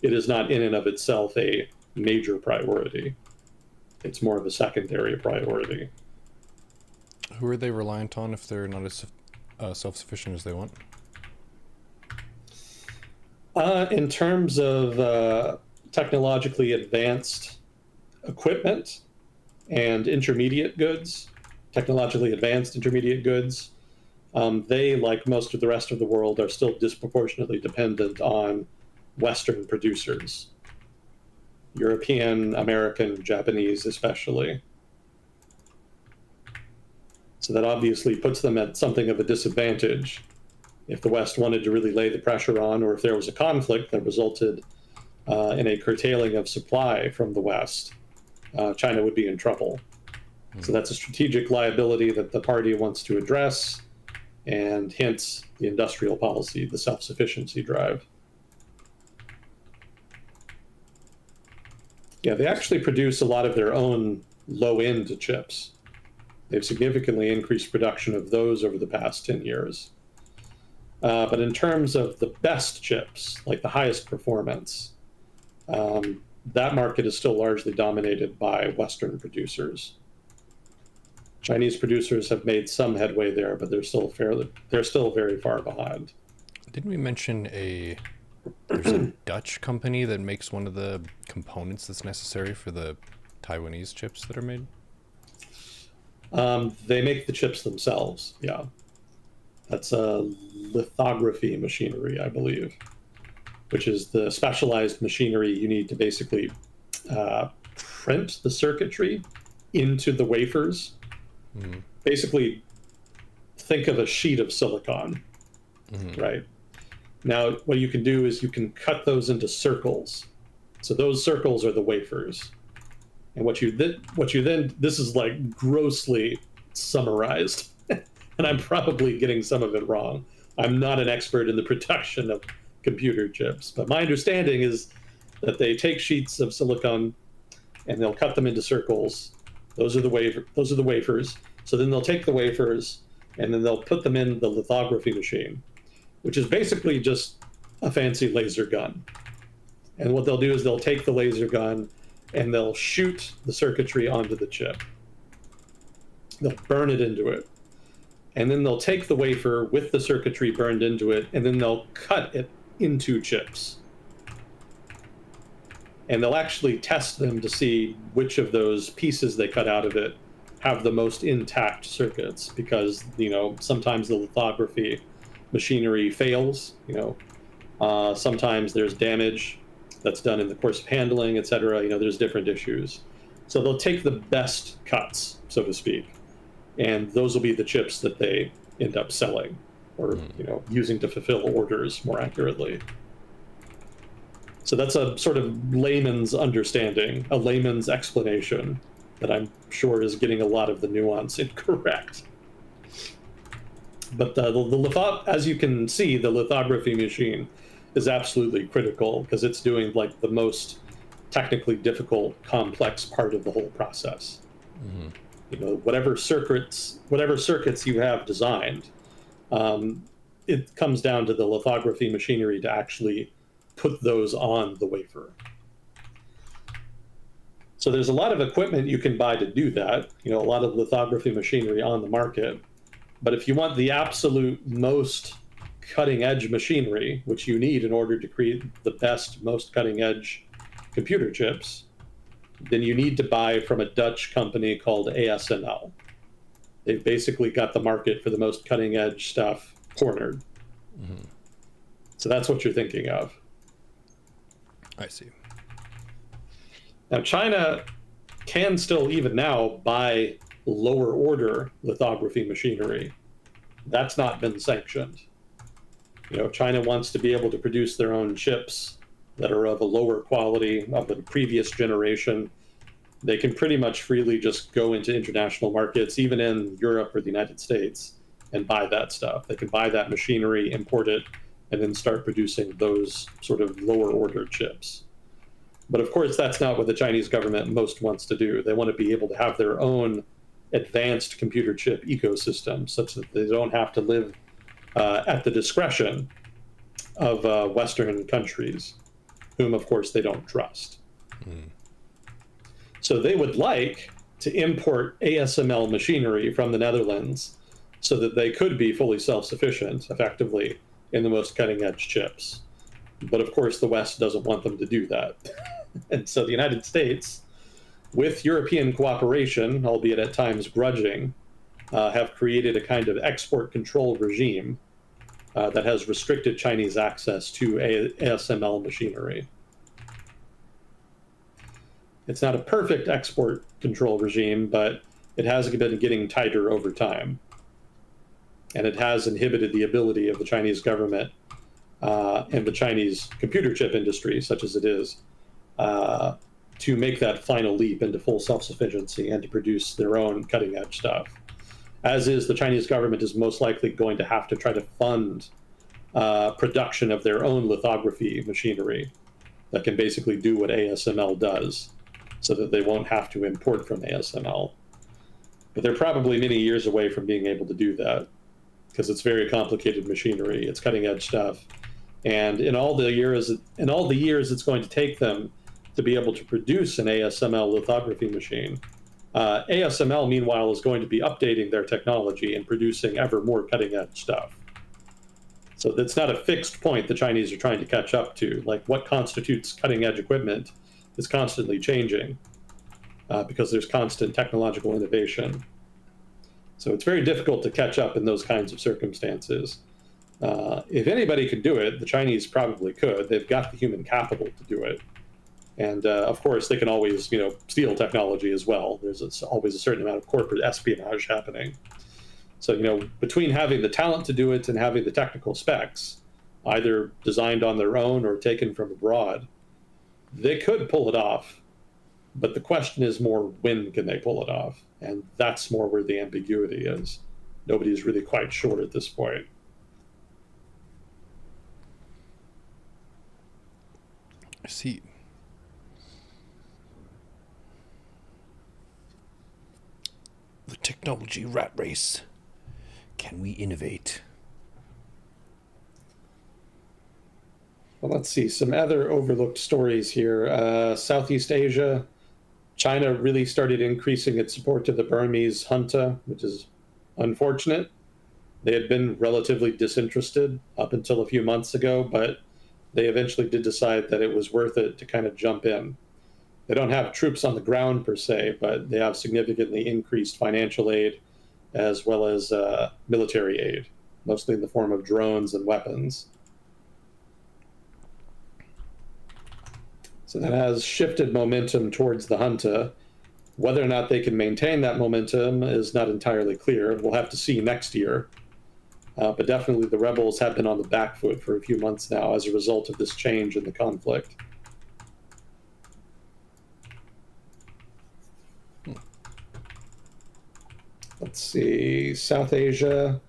it is not in and of itself a major priority. It's more of a secondary priority. Who are they reliant on if they're not as self-sufficient as they want? In terms of technologically advanced equipment and intermediate goods, technologically advanced intermediate goods, they, like most of the rest of the world, are still disproportionately dependent on Western producers. European, American, Japanese especially. So that obviously puts them at something of a disadvantage. If the West wanted to really lay the pressure on, or if there was a conflict that resulted in a curtailing of supply from the West, China would be in trouble. So that's a strategic liability that the party wants to address, and hence the industrial policy, the self-sufficiency drive. Yeah, they actually produce a lot of their own low-end chips. They've significantly increased production of those over the past 10 years. But in terms of the best chips, like the highest performance, that market is still largely dominated by Western producers. Chinese producers have made some headway there, but they're still very far behind. Didn't we mention there's a Dutch company that makes one of the components that's necessary for the Taiwanese chips that are made? They make the chips themselves, yeah. That's a lithography machinery, I believe, which is the specialized machinery you need to basically print the circuitry into the wafers. Mm. Basically, think of a sheet of silicon, right? Now, what you can do is you can cut those into circles. So those circles are the wafers. And what you then, this is like grossly summarized, and I'm probably getting some of it wrong. I'm not an expert in the production of computer chips, but my understanding is that they take sheets of silicon and they'll cut them into circles. Those are the wafers. So then they'll take the wafers and then they'll put them in the lithography machine, which is basically just a fancy laser gun. And what they'll do is they'll take the laser gun and they'll shoot the circuitry onto the chip. They'll burn it into it. And then they'll take the wafer with the circuitry burned into it, and then they'll cut it into chips. And they'll actually test them to see which of those pieces they cut out of it have the most intact circuits, because, sometimes the lithography machinery fails, sometimes there's damage that's done in the course of handling, etc. There's different issues. So they'll take the best cuts, so to speak, and those will be the chips that they end up selling or using to fulfill orders more accurately. So that's a sort of layman's understanding, a layman's explanation that I'm sure is getting a lot of the nuance incorrect. But as you can see, the lithography machine is absolutely critical because it's doing like the most technically difficult, complex part of the whole process. Whatever circuits you have designed, it comes down to the lithography machinery to actually put those on the wafer. So there's a lot of equipment you can buy to do that, a lot of lithography machinery on the market. But if you want the absolute most cutting edge machinery, which you need in order to create the best, most cutting edge computer chips, then you need to buy from a Dutch company called ASML. They've basically got the market for the most cutting edge stuff cornered. So that's what you're thinking of. I see. Now, China can still, even now, buy lower order lithography machinery. That's not been sanctioned. China wants to be able to produce their own chips that are of a lower quality, of the previous generation. They can pretty much freely just go into international markets, even in Europe or the United States, and buy that stuff. They can buy that machinery, import it, and then start producing those sort of lower order chips. But of course, that's not what the Chinese government most wants to do. They want to be able to have their own advanced computer chip ecosystem such that they don't have to live at the discretion of Western countries, whom, of course, they don't trust. So they would like to import ASML machinery from the Netherlands so that they could be fully self-sufficient, effectively, in the most cutting-edge chips. But of course, the West doesn't want them to do that. And so the United States, with European cooperation, albeit at times grudging, have created a kind of export control regime that has restricted Chinese access to ASML machinery. It's not a perfect export control regime, but it has been getting tighter over time. And it has inhibited the ability of the Chinese government and the Chinese computer chip industry, such as it is, to make that final leap into full self-sufficiency and to produce their own cutting-edge stuff. As is, the Chinese government is most likely going to have to try to fund production of their own lithography machinery that can basically do what ASML does, so that they won't have to import from ASML. But they're probably many years away from being able to do that, because it's very complicated machinery. It's cutting-edge stuff. And in all the years it's going to take them to be able to produce an ASML lithography machine, ASML, meanwhile, is going to be updating their technology and producing ever more cutting-edge stuff. So that's not a fixed point the Chinese are trying to catch up to. Like, what constitutes cutting-edge equipment is constantly changing because there's constant technological innovation. So it's very difficult to catch up in those kinds of circumstances. If anybody could do it, the Chinese probably could. They've got the human capital to do it. And of course, they can always, steal technology as well. There's always a certain amount of corporate espionage happening. So, between having the talent to do it and having the technical specs, either designed on their own or taken from abroad, they could pull it off. But the question is more, when can they pull it off? And that's more where the ambiguity is. Nobody's really quite sure at this point. I see. The technology rat race. Can we innovate? Well, let's see some other overlooked stories here. Southeast Asia, China really started increasing its support to the Burmese junta, which is unfortunate. They had been relatively disinterested up until a few months ago, but they eventually did decide that it was worth it to kind of jump in. They don't have troops on the ground per se, but they have significantly increased financial aid as well as military aid, mostly in the form of drones and weapons. So that has shifted momentum towards the junta. Whether or not they can maintain that momentum is not entirely clear. We'll have to see next year. But definitely the rebels have been on the back foot for a few months now as a result of this change in the conflict. Let's see, South Asia.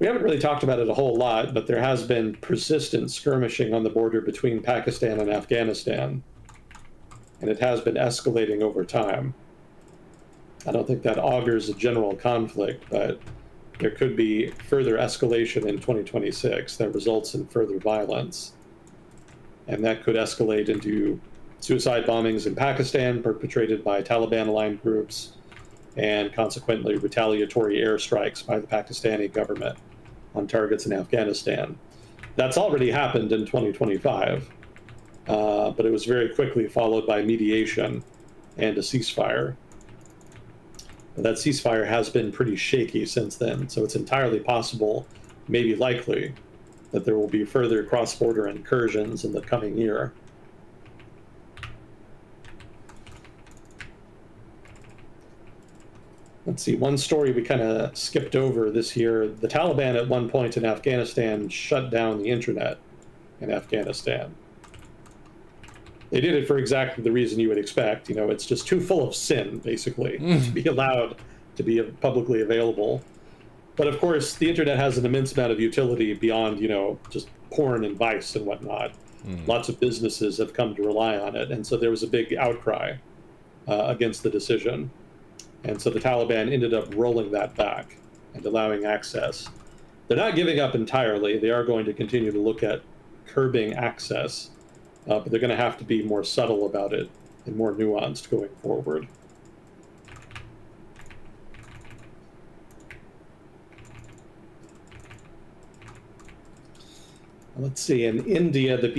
We haven't really talked about it a whole lot, but there has been persistent skirmishing on the border between Pakistan and Afghanistan, and it has been escalating over time. I don't think that augurs a general conflict, but there could be further escalation in 2026 that results in further violence. And that could escalate into suicide bombings in Pakistan perpetrated by Taliban-aligned groups, and consequently retaliatory airstrikes by the Pakistani government on targets in Afghanistan. That's already happened in 2025, but it was very quickly followed by mediation and a ceasefire. That ceasefire has been pretty shaky since then, so it's entirely possible, maybe likely, that there will be further cross-border incursions in the coming year. Let's see, one story we kind of skipped over this year. The Taliban at one point in Afghanistan shut down the internet in Afghanistan. They did it for exactly the reason you would expect. You know, it's just too full of sin, basically, to be allowed to be publicly available. But of course, the internet has an immense amount of utility beyond, you know, just porn and vice and whatnot. Lots of businesses have come to rely on it. And so there was a big outcry against the decision. And so the Taliban ended up rolling that back and allowing access. They're not giving up entirely. They are going to continue to look at curbing access, but they're going to have to be more subtle about it and more nuanced going forward. Let's see, in India, the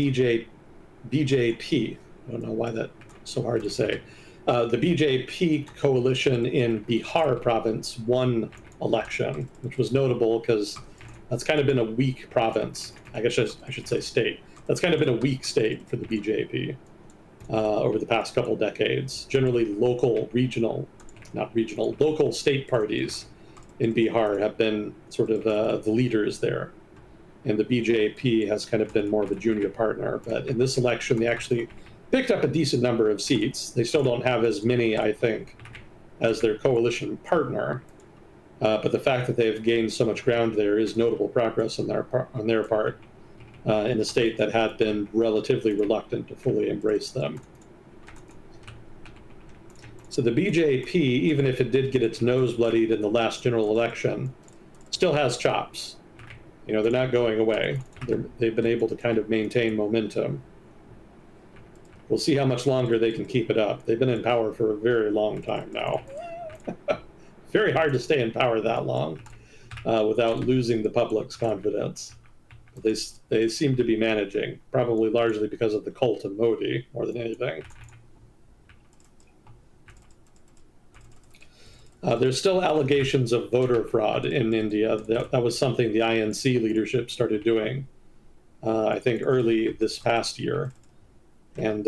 BJP, I don't know why that's so hard to say, the BJP coalition in Bihar province won election, which was notable because that's kind of been a weak province. I guess I should say state. That's kind of been a weak state for the BJP over the past couple decades. Generally, local state parties in Bihar have been sort of the leaders there. And the BJP has kind of been more of a junior partner. But in this election, they actually picked up a decent number of seats. They still don't have as many, I think, as their coalition partner. But the fact that they've gained so much ground there is notable progress on their part in a state that had been relatively reluctant to fully embrace them. So the BJP, even if it did get its nose bloodied in the last general election, still has chops. You know, they're not going away. They've been able to kind of maintain momentum. We'll see how much longer they can keep it up. They've been in power for a very long time now. Very hard to stay in power that long without losing the public's confidence. But they seem to be managing, probably largely because of the cult of Modi more than anything. There's still allegations of voter fraud in India. That was something the INC leadership started doing, I think, early this past year. And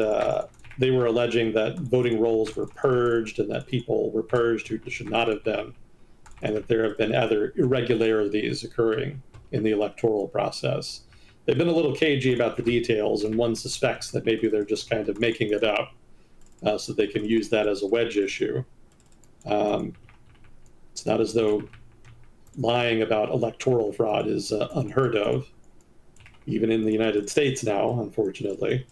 they were alleging that voting rolls were purged and that people were purged who should not have been, and that there have been other irregularities occurring in the electoral process. They've been a little cagey about the details, and one suspects that maybe they're just kind of making it up so they can use that as a wedge issue. It's not as though lying about electoral fraud is unheard of, even in the United States now, unfortunately.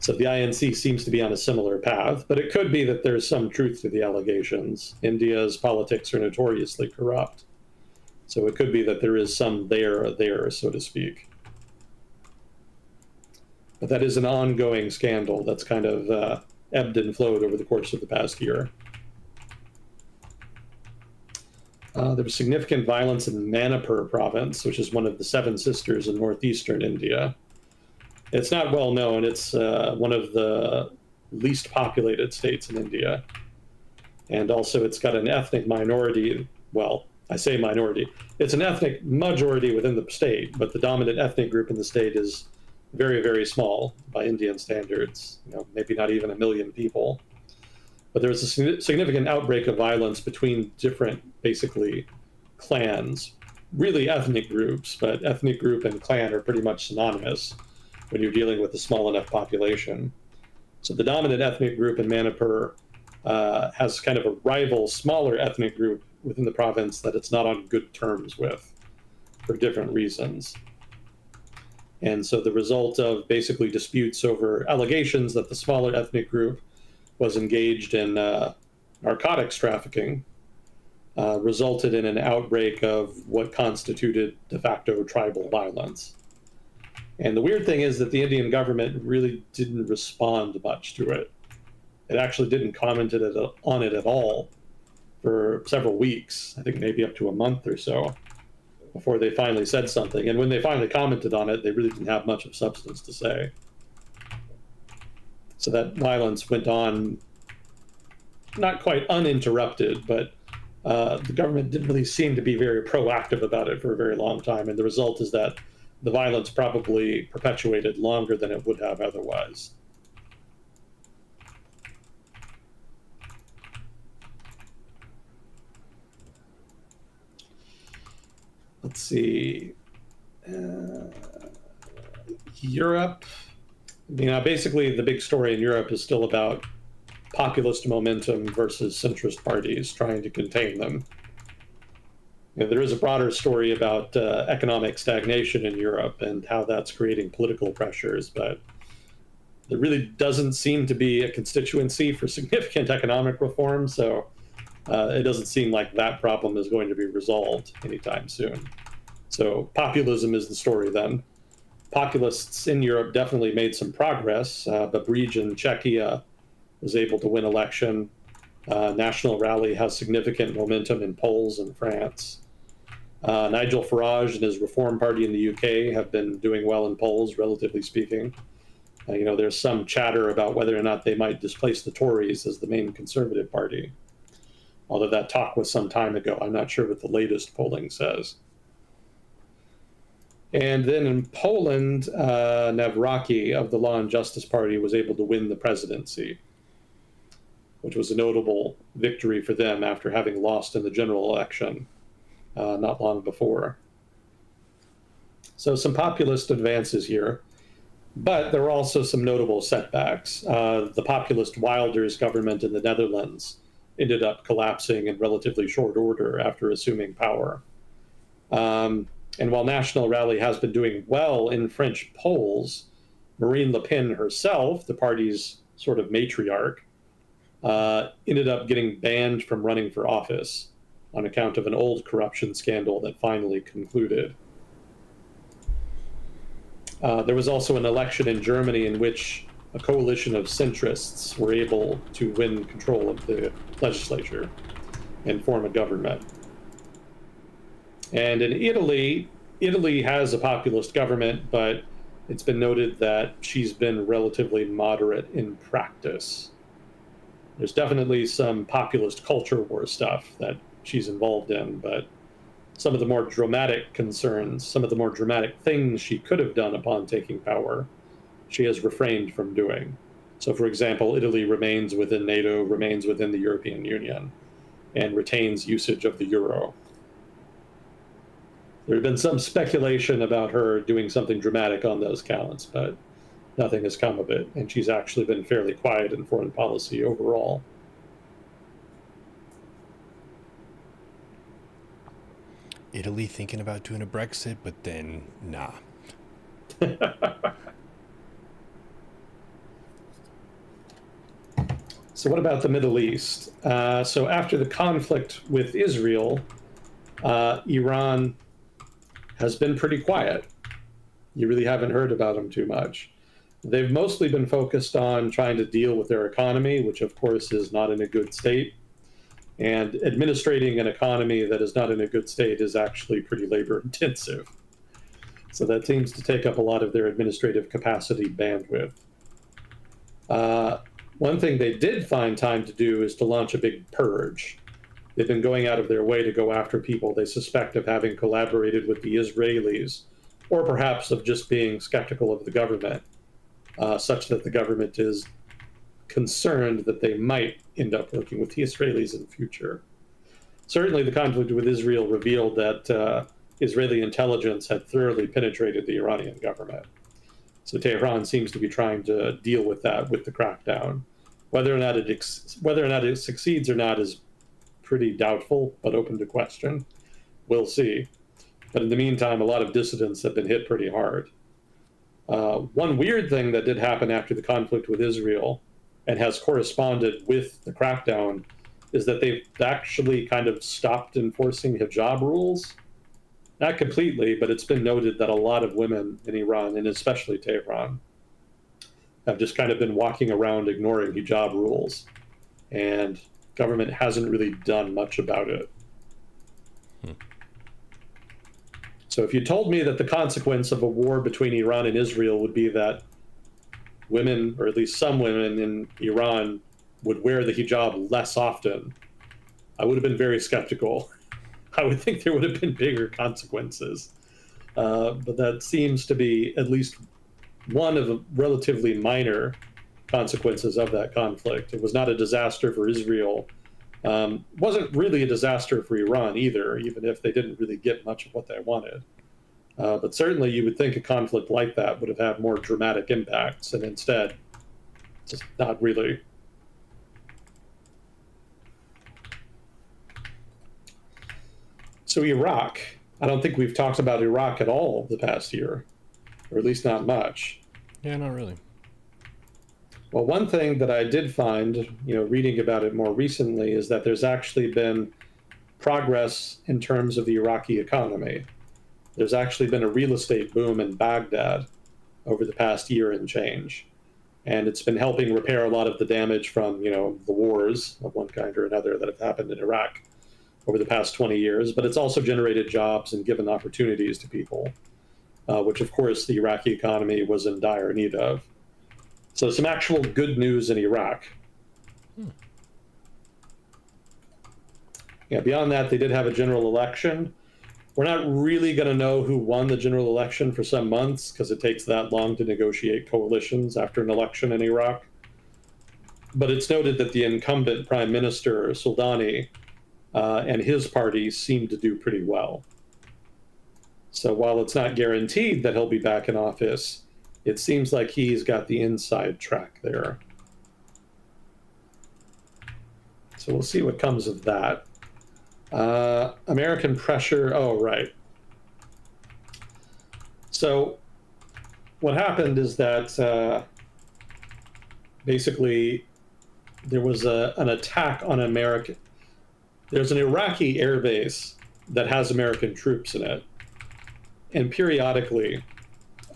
So the INC seems to be on a similar path, but it could be that there's some truth to the allegations. India's politics are notoriously corrupt. So it could be that there is some there, so to speak. But that is an ongoing scandal that's kind of ebbed and flowed over the course of the past year. There was significant violence in Manipur province, which is one of the Seven Sisters in northeastern India. It's not well known. It's one of the least populated states in India. And also, it's got an ethnic minority. Well, I say minority. It's an ethnic majority within the state, but the dominant ethnic group in the state is very, very small by Indian standards. Maybe not even 1 million people. But there was a significant outbreak of violence between different, basically, clans. Really ethnic groups, but ethnic group and clan are pretty much synonymous when you're dealing with a small enough population. So the dominant ethnic group in Manipur has kind of a rival, smaller ethnic group within the province that it's not on good terms with for different reasons. And so the result of basically disputes over allegations that the smaller ethnic group was engaged in narcotics trafficking resulted in an outbreak of what constituted de facto tribal violence. And the weird thing is that the Indian government really didn't respond much to it. It actually didn't comment on it at all for several weeks, I think maybe up to a month or so, before they finally said something. And when they finally commented on it, they really didn't have much of substance to say. So that violence went on, not quite uninterrupted, but the government didn't really seem to be very proactive about it for a very long time. And the result is that the violence probably perpetuated longer than it would have otherwise. Let's see. Europe. Basically, the big story in Europe is still about populist momentum versus centrist parties trying to contain them. There is a broader story about economic stagnation in Europe and how that's creating political pressures, but there really doesn't seem to be a constituency for significant economic reform, so it doesn't seem like that problem is going to be resolved anytime soon. So populism is the story then. Populists in Europe definitely made some progress. Babrij in Czechia was able to win election. National Rally has significant momentum in polls in France. Nigel Farage and his Reform Party in the UK have been doing well in polls, relatively speaking. There's some chatter about whether or not they might displace the Tories as the main Conservative Party. Although that talk was some time ago, I'm not sure what the latest polling says. And then in Poland, Nawrocki of the Law and Justice Party was able to win the presidency, which was a notable victory for them after having lost in the general election not long before. So some populist advances here, but there were also some notable setbacks. The populist Wilders government in the Netherlands ended up collapsing in relatively short order after assuming power. And while National Rally has been doing well in French polls, Marine Le Pen herself, the party's sort of matriarch, ended up getting banned from running for office on account of an old corruption scandal that finally concluded. There was also an election in Germany in which a coalition of centrists were able to win control of the legislature and form a government. And in Italy has a populist government, but it's been noted that she's been relatively moderate in practice. There's definitely some populist culture war stuff that she's involved in, but some of the more dramatic concerns, some of the more dramatic things she could have done upon taking power, she has refrained from doing. So, for example, Italy remains within NATO, remains within the European Union, and retains usage of the euro. There had been some speculation about her doing something dramatic on those counts, but nothing has come of it, and she's actually been fairly quiet in foreign policy overall. Italy thinking about doing a Brexit, but then nah. So what about the Middle East? So after the conflict with Israel, Iran has been pretty quiet. You really haven't heard about them too much. They've mostly been focused on trying to deal with their economy, which of course is not in a good state. And administrating an economy that is not in a good state is actually pretty labor intensive. So that seems to take up a lot of their administrative capacity bandwidth. One thing they did find time to do is to launch a big purge. They've been going out of their way to go after people they suspect of having collaborated with the Israelis, or perhaps of just being skeptical of the government, such that the government is concerned that they might end up working with the Israelis in the future. Certainly, the conflict with Israel revealed that Israeli intelligence had thoroughly penetrated the Iranian government. So Tehran seems to be trying to deal with that with the crackdown. Whether or not it succeeds or not is pretty doubtful, but open to question. We'll see. But in the meantime, a lot of dissidents have been hit pretty hard. One weird thing that did happen after the conflict with Israel and has corresponded with the crackdown is that they've actually kind of stopped enforcing hijab rules. Not completely, but it's been noted that a lot of women in Iran, and especially Tehran, have just kind of been walking around ignoring hijab rules. And government hasn't really done much about it. So if you told me that the consequence of a war between Iran and Israel would be that women, or at least some women in Iran, would wear the hijab less often, I would have been very skeptical. I would think there would have been bigger consequences. But that seems to be at least one of the relatively minor consequences of that conflict. It was not a disaster for Israel. Wasn't really a disaster for Iran either, even if they didn't really get much of what they wanted. But certainly you would think a conflict like that would have had more dramatic impacts, and instead, just not really. So Iraq, I don't think we've talked about Iraq at all the past year, or at least not much. Yeah, not really. Well, one thing that I did find, reading about it more recently, is that there's actually been progress in terms of the Iraqi economy. There's actually been a real estate boom in Baghdad over the past year and change. And it's been helping repair a lot of the damage from, the wars of one kind or another that have happened in Iraq over the past 20 years. But it's also generated jobs and given opportunities to people, which, of course, the Iraqi economy was in dire need of. So some actual good news in Iraq. Yeah, beyond that, they did have a general election. We're not really going to know who won the general election for some months because it takes that long to negotiate coalitions after an election in Iraq. But it's noted that the incumbent Prime Minister, Soldani, and his party seem to do pretty well. So while it's not guaranteed that he'll be back in office, it seems like he's got the inside track there. So we'll see what comes of that. American pressure. Oh, right. So what happened is that basically there was an attack on American. There's an Iraqi air base that has American troops in it. And periodically,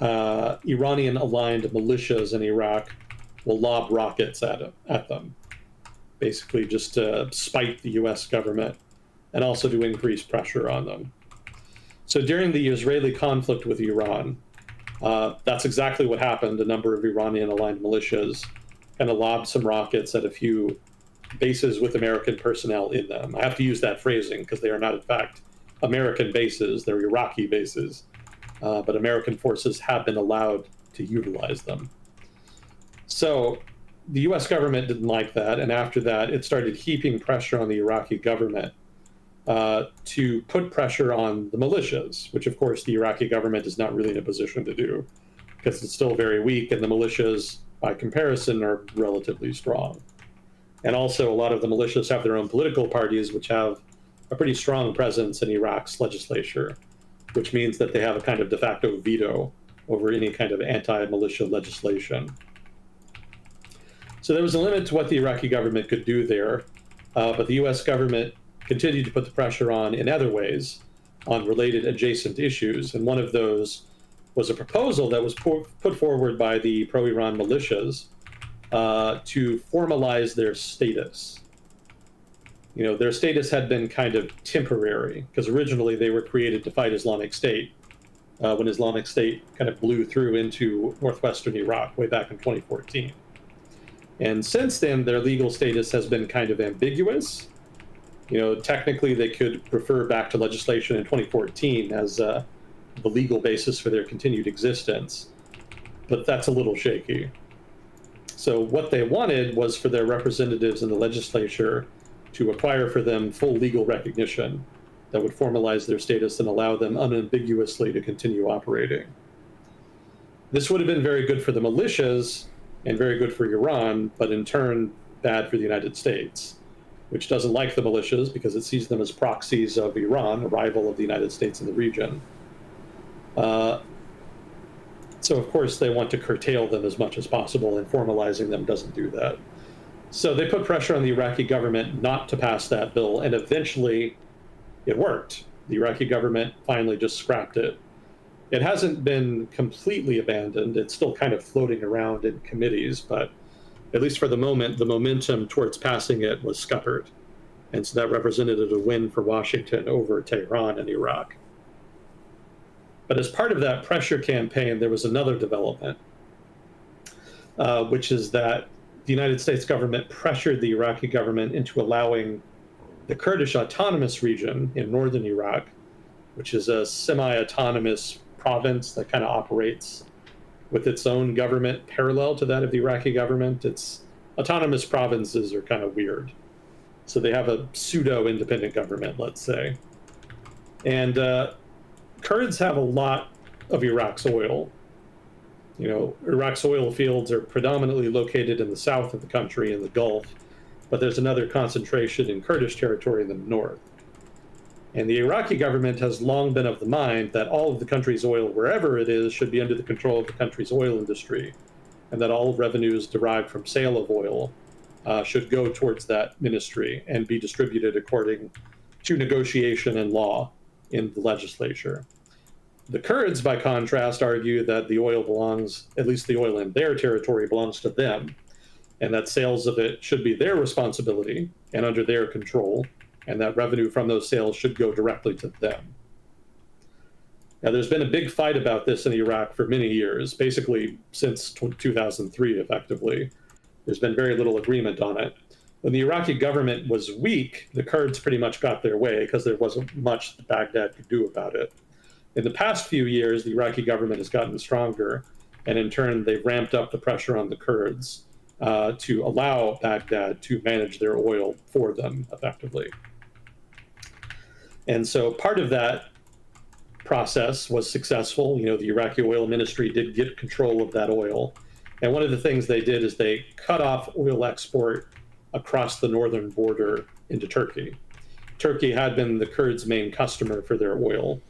Iranian-aligned militias in Iraq will lob rockets at them, basically just to spite the U.S. government and also to increase pressure on them. So during the Israeli conflict with Iran, that's exactly what happened. A number of Iranian-aligned militias kind of lobbed some rockets at a few bases with American personnel in them. I have to use that phrasing because they are not, in fact, American bases. They're Iraqi bases. But American forces have been allowed to utilize them. So the U.S. government didn't like that, and after that, it started heaping pressure on the Iraqi government to put pressure on the militias, which, of course, the Iraqi government is not really in a position to do because it's still very weak, and the militias, by comparison, are relatively strong. And also, a lot of the militias have their own political parties, which have a pretty strong presence in Iraq's legislature, which means that they have a kind of de facto veto over any kind of anti-militia legislation. So there was a limit to what the Iraqi government could do there, but the U.S. government continued to put the pressure on in other ways on related adjacent issues. And one of those was a proposal that was put forward by the pro-Iran militias to formalize their status. Their status had been kind of temporary because originally they were created to fight Islamic State when Islamic State kind of blew through into northwestern Iraq way back in 2014. And since then, their legal status has been kind of ambiguous. Technically, they could refer back to legislation in 2014 as the legal basis for their continued existence, but that's a little shaky. So what they wanted was for their representatives in the legislature to acquire for them full legal recognition that would formalize their status and allow them unambiguously to continue operating. This would have been very good for the militias and very good for Iran, but in turn, bad for the United States, which doesn't like the militias because it sees them as proxies of Iran, a rival of the United States in the region. So, of course, they want to curtail them as much as possible, and formalizing them doesn't do that. So they put pressure on the Iraqi government not to pass that bill, and eventually it worked. The Iraqi government finally just scrapped it. It hasn't been completely abandoned. It's still kind of floating around in committees, but at least for the moment, the momentum towards passing it was scuppered. And so that represented a win for Washington over Tehran and Iraq. But as part of that pressure campaign, there was another development, which is that the United States government pressured the Iraqi government into allowing the Kurdish autonomous region in northern Iraq, which is a semi-autonomous province that kind of operates with its own government parallel to that of the Iraqi government. Its autonomous provinces are kind of weird. So they have a pseudo-independent government, let's say. And Kurds have a lot of Iraq's oil. Iraq's oil fields are predominantly located in the south of the country, in the Gulf, but there's another concentration in Kurdish territory in the north. And the Iraqi government has long been of the mind that all of the country's oil, wherever it is, should be under the control of the country's oil industry, and that all revenues derived from sale of oil should go towards that ministry and be distributed according to negotiation and law in the legislature. The Kurds, by contrast, argue that the oil belongs, at least the oil in their territory, belongs to them, and that sales of it should be their responsibility and under their control, and that revenue from those sales should go directly to them. Now, there's been a big fight about this in Iraq for many years, basically since 2003, effectively. There's been very little agreement on it. When the Iraqi government was weak, the Kurds pretty much got their way because there wasn't much that Baghdad could do about it. In the past few years, the Iraqi government has gotten stronger, and in turn, they've ramped up the pressure on the Kurds to allow Baghdad to manage their oil for them effectively. And so part of that process was successful. The Iraqi oil ministry did get control of that oil. And one of the things they did is they cut off oil export across the northern border into Turkey. Turkey had been the Kurds' main customer for their oil.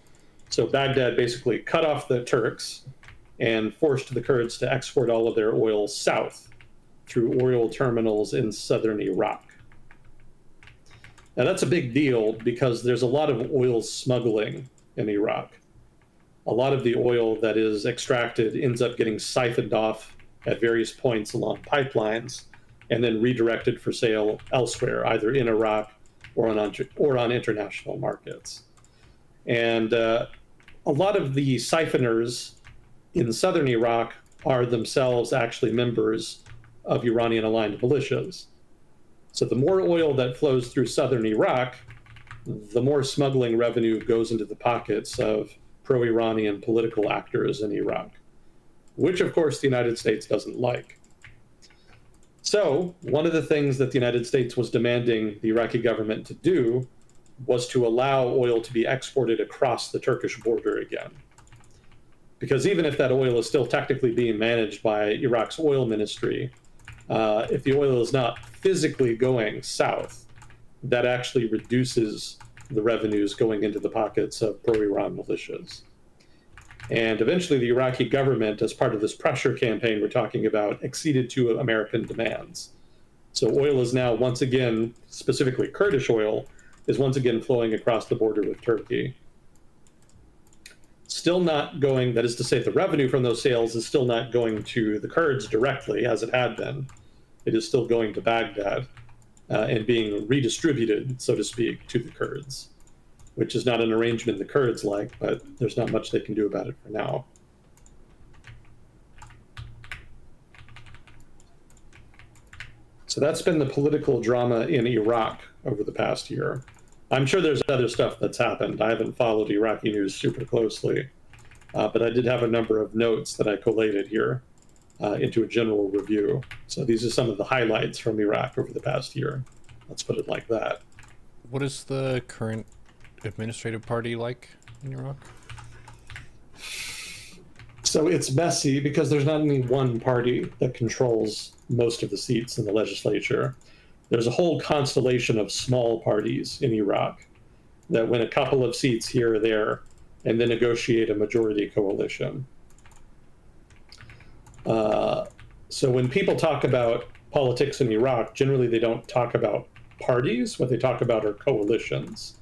So Baghdad basically cut off the Turks and forced the Kurds to export all of their oil south through oil terminals in southern Iraq. Now, that's a big deal because there's a lot of oil smuggling in Iraq. A lot of the oil that is extracted ends up getting siphoned off at various points along pipelines and then redirected for sale elsewhere, either in Iraq or on international markets. And a lot of the siphoners in southern Iraq are themselves actually members of Iranian-aligned militias. So the more oil that flows through southern Iraq, the more smuggling revenue goes into the pockets of pro-Iranian political actors in Iraq, which, of course, the United States doesn't like. So one of the things that the United States was demanding the Iraqi government to do was to allow oil to be exported across the Turkish border again. Because even if that oil is still technically being managed by Iraq's oil ministry, if the oil is not physically going south, that actually reduces the revenues going into the pockets of pro-Iran militias. And eventually, the Iraqi government, as part of this pressure campaign we're talking about, acceded to American demands. So oil is now once again, specifically Kurdish oil, is once again flowing across the border with Turkey. Still not going, that is to say, the revenue from those sales is still not going to the Kurds directly, as it had been. It is still going to Baghdad and being redistributed, so to speak, to the Kurds, which is not an arrangement the Kurds like, but there's not much they can do about it for now. So that's been the political drama in Iraq over the past year. I'm sure there's other stuff that's happened. I haven't followed Iraqi news super closely, but I did have a number of notes that I collated here into a general review. So these are some of the highlights from Iraq over the past year. Let's put it like that. What is the current administrative party like in Iraq? So it's messy because there's not only one party that controls most of the seats in the legislature. There's a whole constellation of small parties in Iraq that win a couple of seats here or there and then negotiate a majority coalition. So when people talk about politics in Iraq, generally they don't talk about parties. What they talk about are coalitions.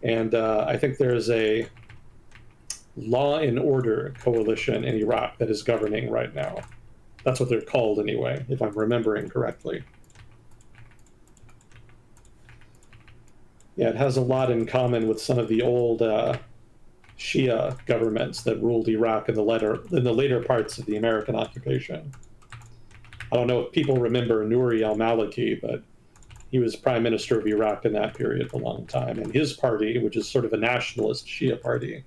And I think there's a law and order coalition in Iraq that is governing right now. That's what they're called anyway, if I'm remembering correctly. Yeah, it has a lot in common with some of the old Shia governments that ruled Iraq in the later parts of the American occupation. I don't know if people remember Nouri al-Maliki, but he was prime minister of Iraq in that period for a long time. And his party, which is sort of a nationalist Shia party,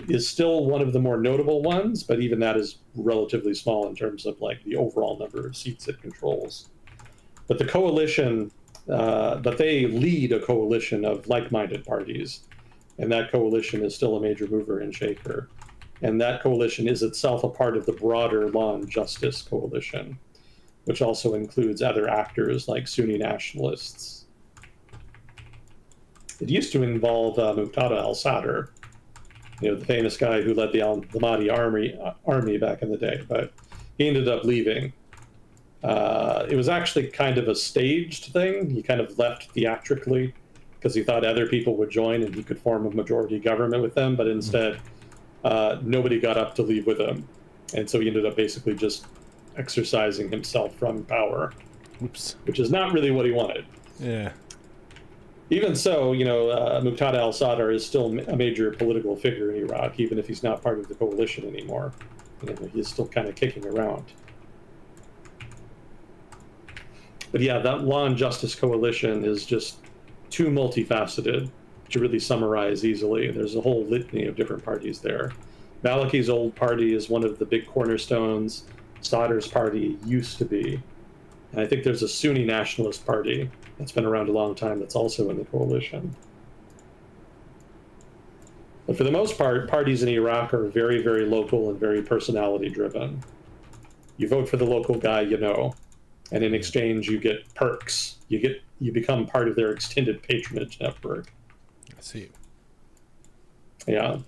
is still one of the more notable ones, but even that is relatively small in terms of like the overall number of seats it controls. But the coalition, but they lead a coalition of like-minded parties, and that coalition is still a major mover and shaker. And that coalition is itself a part of the broader Law and Justice coalition, which also includes other actors like Sunni nationalists. It used to involve Muqtada al-Sadr, the famous guy who led the al-Mahdi army back in the day, but he ended up leaving. It was actually kind of a staged thing. He kind of left theatrically because he thought other people would join and he could form a majority government with them, but instead nobody got up to leave with him. And so he ended up basically just exercising himself from power. Oops. Which is not really what he wanted. Yeah. Even so, Muqtada al-Sadr is still a major political figure in Iraq, even if he's not part of the coalition anymore. He's still kind of kicking around. But yeah, that Law and Justice coalition is just too multifaceted to really summarize easily. There's a whole litany of different parties there. Maliki's old party is one of the big cornerstones. Sadr's party used to be. And I think there's a Sunni nationalist party that's been around a long time that's also in the coalition. But for the most part, parties in Iraq are very, very local and very personality driven. You vote for the local guy you know, and in exchange you get perks. You become part of their extended patronage network. I see. Yeah.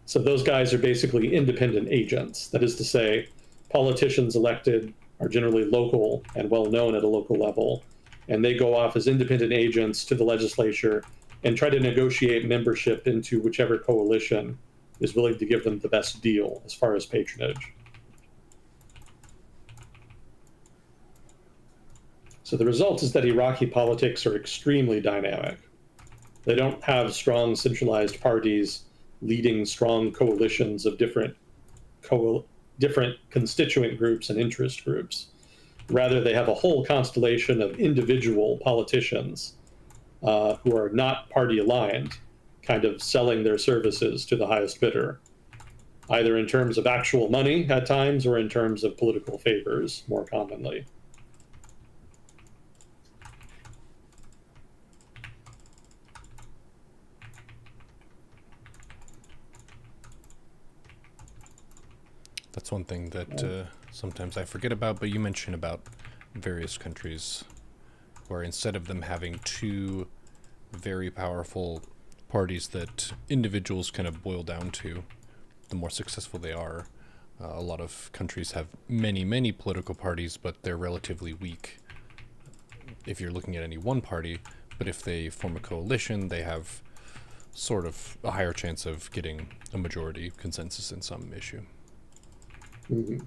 So those guys are basically independent agents. That is to say, politicians elected are generally local and well known at a local level, and they go off as independent agents to the legislature and try to negotiate membership into whichever coalition is willing to give them the best deal as far as patronage. So the result is that Iraqi politics are extremely dynamic. They don't have strong centralized parties leading strong coalitions of different constituent groups and interest groups. Rather, they have a whole constellation of individual politicians who are not party aligned, kind of selling their services to the highest bidder, either in terms of actual money at times or in terms of political favors more commonly. That's one thing that sometimes I forget about, but you mentioned about various countries where instead of them having two very powerful parties that individuals kind of boil down to, the more successful they are. A lot of countries have many, many political parties, but they're relatively weak if you're looking at any one party. But if they form a coalition, they have sort of a higher chance of getting a majority consensus in some issue. Mhm.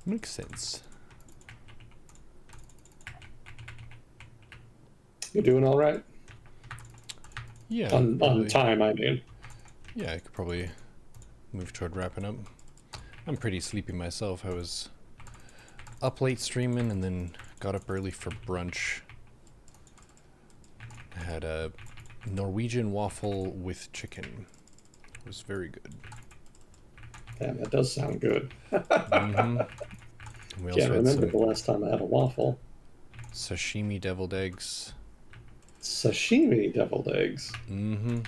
Makes sense. You're doing all right Yeah, on probably. time, I mean. Yeah, I could probably move toward wrapping up. I'm pretty sleepy myself. I was up late streaming and then got up early for brunch. I had a Norwegian waffle with chicken. It was very good. Damn, that does sound good. Mm-hmm. We also Can't had remember some the last time I had a waffle. sashimi deviled eggs. Sashimi deviled eggs. Mm-hmm.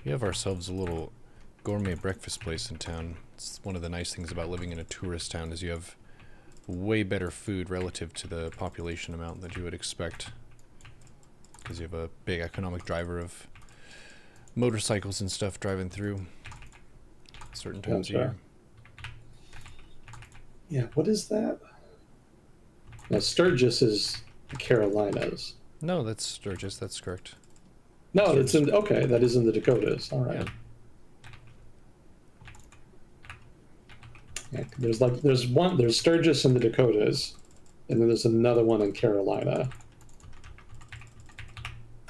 We have ourselves a little gourmet breakfast place in town. It's one of the nice things about living in a tourist town is you have way better food relative to the population amount that you would expect. Because you have a big economic driver of motorcycles and stuff driving through certain times of year. Yeah, what is that? Now, Sturgis is the Carolinas. No, that's Sturgis. That's correct. No, Sturgis. it's in, okay, that is in the Dakotas. All right. Yeah, there's Sturgis in the Dakotas, and then there's another one in Carolina.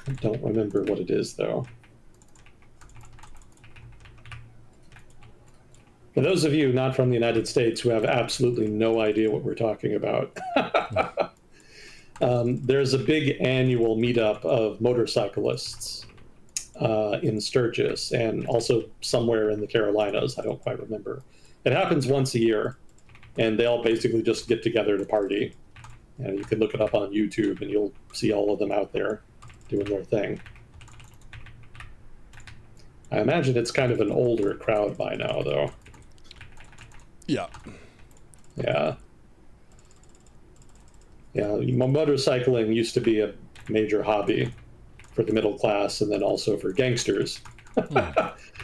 I don't remember what it is, though. For those of you not from the United States who have absolutely no idea what we're talking about, there's a big annual meetup of motorcyclists in Sturgis and also somewhere in the Carolinas. I don't quite remember. It happens once a year, and they all basically just get together to party. And you can look it up on YouTube, and you'll see all of them out there doing their thing. I imagine it's kind of an older crowd by now, though. Yeah. Yeah. Yeah, motorcycling used to be a major hobby for the middle class and then also for gangsters.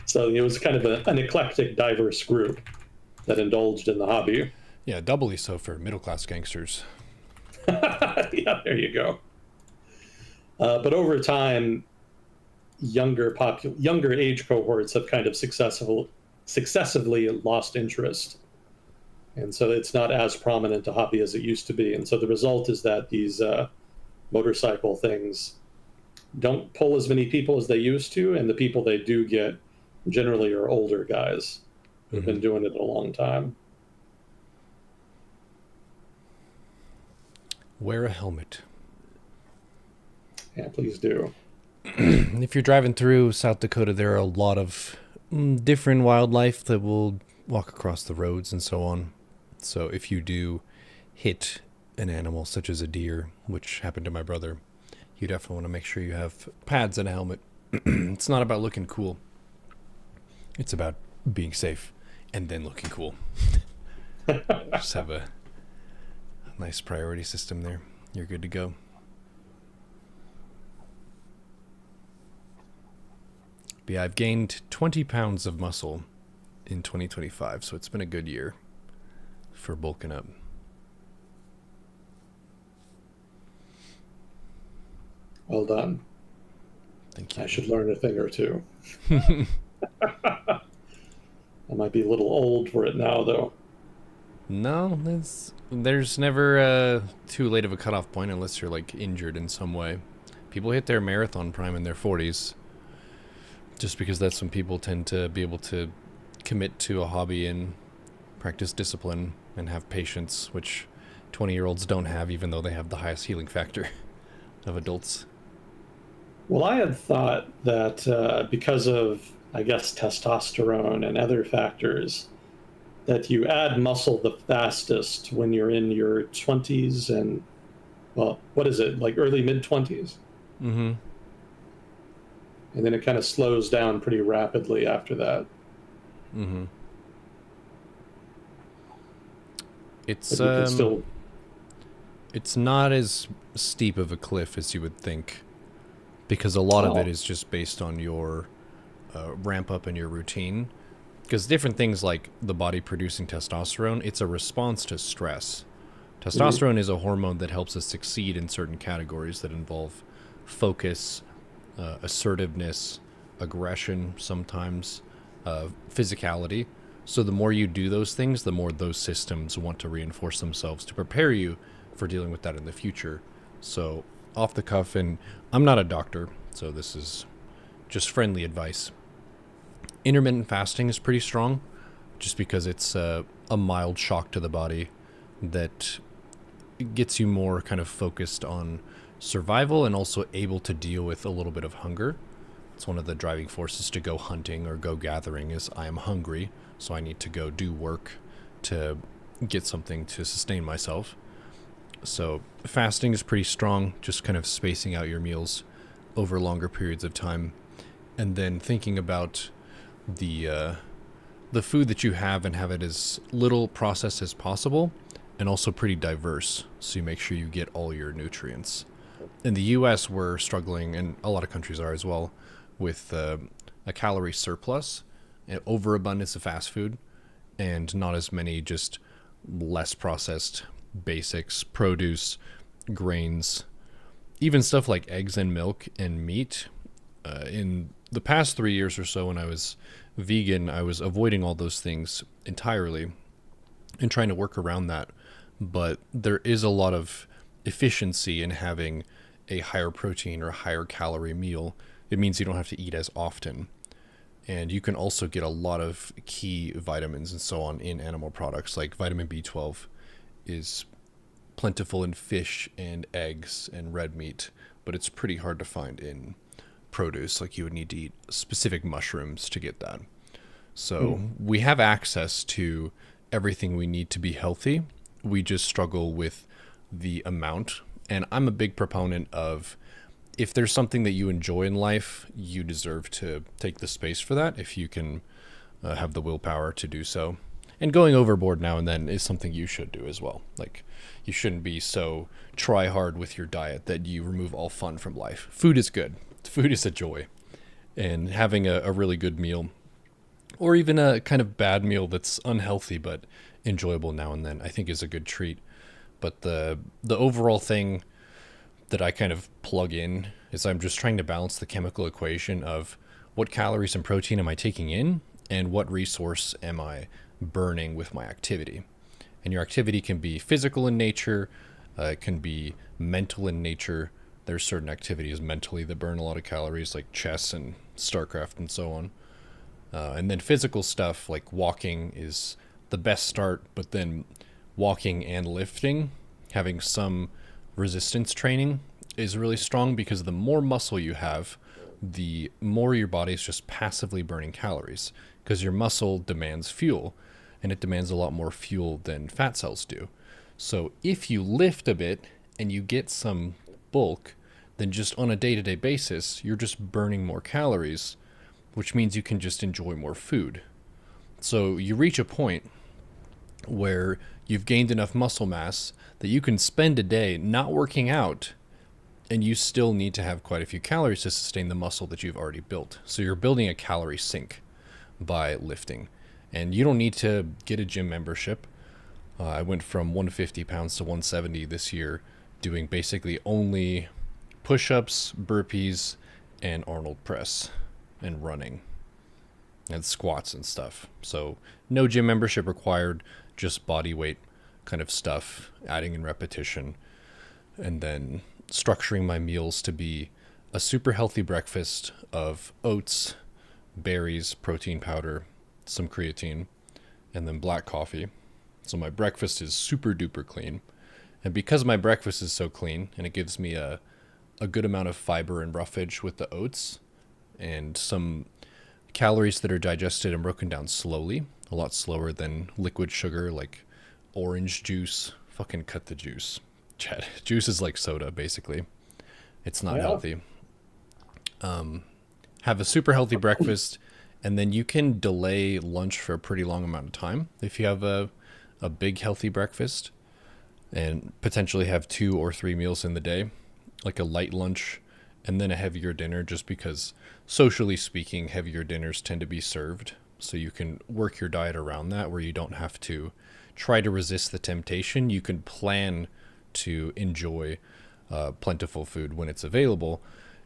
So it was kind of an eclectic, diverse group that indulged in the hobby. Yeah, doubly so for middle-class gangsters. Yeah, there you go. But over time, younger age cohorts have kind of successively lost interest. And so it's not as prominent a hobby as it used to be. And so the result is that these motorcycle things don't pull as many people as they used to. And the people they do get generally are older guys who've been doing it a long time. Wear a helmet. Yeah, please do. If you're driving through South Dakota, there are a lot of different wildlife that will walk across the roads and so on. So if you do hit an animal such as a deer, which happened to my brother, you definitely want to make sure you have pads and a helmet. It's not about looking cool. It's about being safe and then looking cool. Just have a nice priority system there. You're good to go. But yeah, I've gained 20 pounds of muscle in 2025, so it's been a good year for bulking up. Well done. Thank you. I should learn a thing or two. I might be a little old for it now, though. No, there's never too late of a cutoff point unless you're like injured in some way. People hit their marathon prime in their 40s just because that's when people tend to be able to commit to a hobby and practice discipline and have patience, which 20-year-olds don't have, even though they have the highest healing factor of adults. Well, I had thought that because of, I guess, testosterone and other factors, that you add muscle the fastest when you're in your 20s and, well, what is it, like early mid 20s? Mm-hmm. And then it kind of slows down pretty rapidly after that. Mm-hmm. It's But you can still... It's not as steep of a cliff as you would think, because a lot of it Oh. is just based on your ramp up in your routine. Because different things like the body producing testosterone, it's a response to stress. Mhm. Testosterone is a hormone that helps us succeed in certain categories that involve focus, assertiveness, aggression, sometimes physicality. So the more you do those things, the more those systems want to reinforce themselves to prepare you for dealing with that in the future. So off the cuff, and I'm not a doctor, so this is just friendly advice. Intermittent fasting is pretty strong, just because it's a mild shock to the body that gets you more kind of focused on survival and also able to deal with a little bit of hunger. It's one of the driving forces to go hunting or go gathering is I am hungry, so I need to go do work to get something to sustain myself. So fasting is pretty strong, just kind of spacing out your meals over longer periods of time, and then thinking about the uh, the food that you have and have it as little processed as possible, and also pretty diverse, so you make sure you get all your nutrients. In the U.S., we're struggling, and a lot of countries are as well, with a calorie surplus, an overabundance of fast food, and not as many just less processed basics, produce, grains, even stuff like eggs and milk and meat. In the past 3 years or so, when I was vegan, I was avoiding all those things entirely and trying to work around that. But there is a lot of efficiency in having a higher protein or higher calorie meal. It means you don't have to eat as often. And you can also get a lot of key vitamins and so on in animal products, like vitamin B12 is plentiful in fish and eggs and red meat, but it's pretty hard to find in produce. Like you would need to eat specific mushrooms to get that. So Mhm. we have access to everything we need to be healthy. We just struggle with the amount. And I'm a big proponent of if there's something that you enjoy in life, you deserve to take the space for that if you can have the willpower to do so. And going overboard now and then is something you should do as well. Like, you shouldn't be so try hard with your diet that you remove all fun from life. Food is good, food is a joy. And having a really good meal, or even a kind of bad meal that's unhealthy but enjoyable now and then, I think is a good treat. But the overall thing that I kind of plug in is I'm just trying to balance the chemical equation of what calories and protein am I taking in and what resource am I burning with my activity. And your activity can be physical in nature, it can be mental in nature. There's certain activities mentally that burn a lot of calories, like chess and StarCraft and so on. And then physical stuff like walking is the best start, but then walking and lifting, having some resistance training is really strong because the more muscle you have, the more your body is just passively burning calories because your muscle demands fuel and it demands a lot more fuel than fat cells do. So if you lift a bit and you get some bulk, then just on a day to day basis, you're just burning more calories, which means you can just enjoy more food. So you reach a point where you've gained enough muscle mass that you can spend a day not working out and you still need to have quite a few calories to sustain the muscle that you've already built. So you're building a calorie sink by lifting. And you don't need to get a gym membership. I went from 150 pounds to 170 this year, doing basically only push ups, burpees, and Arnold press, and running, and squats and stuff. So no gym membership required, just body weight kind of stuff, adding in repetition, and then structuring my meals to be a super healthy breakfast of oats, berries, protein powder, some creatine, and then black coffee. So my breakfast is super duper clean. And because my breakfast is so clean and it gives me a good amount of fiber and roughage with the oats and some calories that are digested and broken down slowly, a lot slower than liquid sugar like orange juice. Fucking cut the juice. Chad, juice is like soda, basically. It's not Yeah. healthy. Have a super healthy breakfast, and then you can delay lunch for a pretty long amount of time if you have a big healthy breakfast and potentially have 2 or 3 meals in the day, like a light lunch and then a heavier dinner, just because socially speaking, heavier dinners tend to be served. So you can work your diet around that, where you don't have to try to resist the temptation. You can plan to enjoy plentiful food when it's available,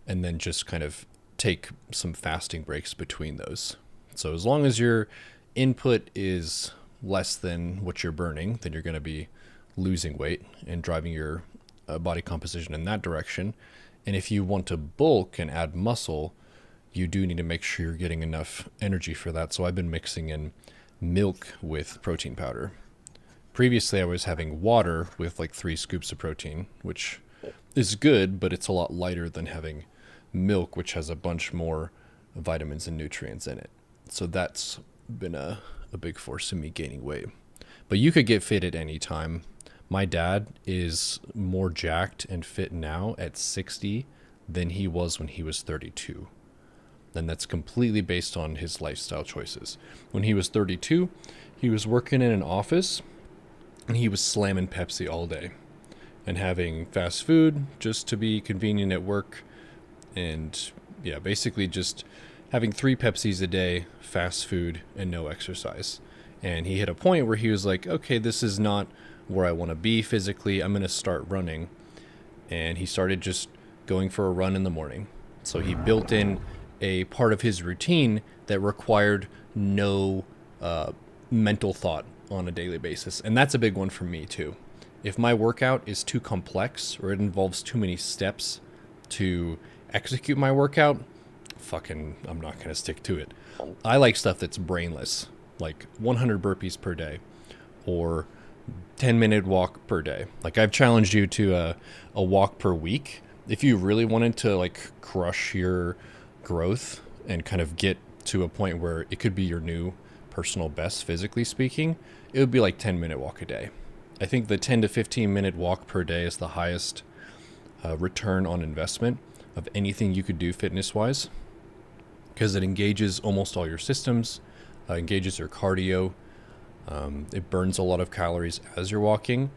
and then just kind of take some fasting breaks between those. So as long as your input is less than what you're burning, then you're going to be losing weight and driving your body composition in that direction. And if you want to bulk and add muscle, you do need to make sure you're getting enough energy for that. So I've been mixing in milk with protein powder. Previously, I was having water with like 3 scoops of protein, which is good, but it's a lot lighter than having milk, which has a bunch more vitamins and nutrients in it. So that's been a big force in me gaining weight. But you could get fit at any time. My dad is more jacked and fit now at 60 than he was when he was 32. And that's completely based on his lifestyle choices. When he was 32, he was working in an office and he was slamming Pepsi all day and having fast food just to be convenient at work. And yeah, basically just having 3 Pepsis a day, fast food, and no exercise. And he hit a point where he was like, okay, this is not where I want to be physically. I'm going to start running. And he started just going for a run in the morning. So he built in a part of his routine that required no mental thought on a daily basis. And that's a big one for me too. If my workout is too complex or it involves too many steps to execute my workout, I'm not going to stick to it. I like stuff that's brainless, like 100 burpees per day or 10-minute walk per day. Like I've challenged you to a walk per week. If you really wanted to like crush your growth and kind of get to a point where it could be your new personal best physically speaking, it would be like 10-minute walk a day. I think the 10 to 15-minute walk per day is the highest return on investment of anything you could do fitness-wise, because it engages almost all your systems, engages your cardio. It burns a lot of calories as you're walking,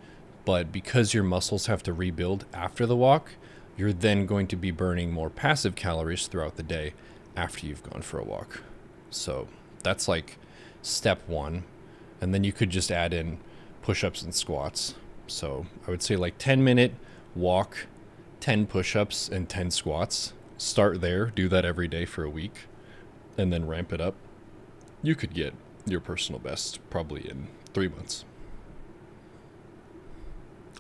but because your muscles have to rebuild after the walk, you're then going to be burning more passive calories throughout the day after you've gone for a walk. So that's like step 1. And then you could just add in push-ups and squats. So I would say like 10-minute walk, 10 push-ups and 10 squats. Start there, do that every day for a week, and then ramp it up. You could get your personal best probably in 3 months,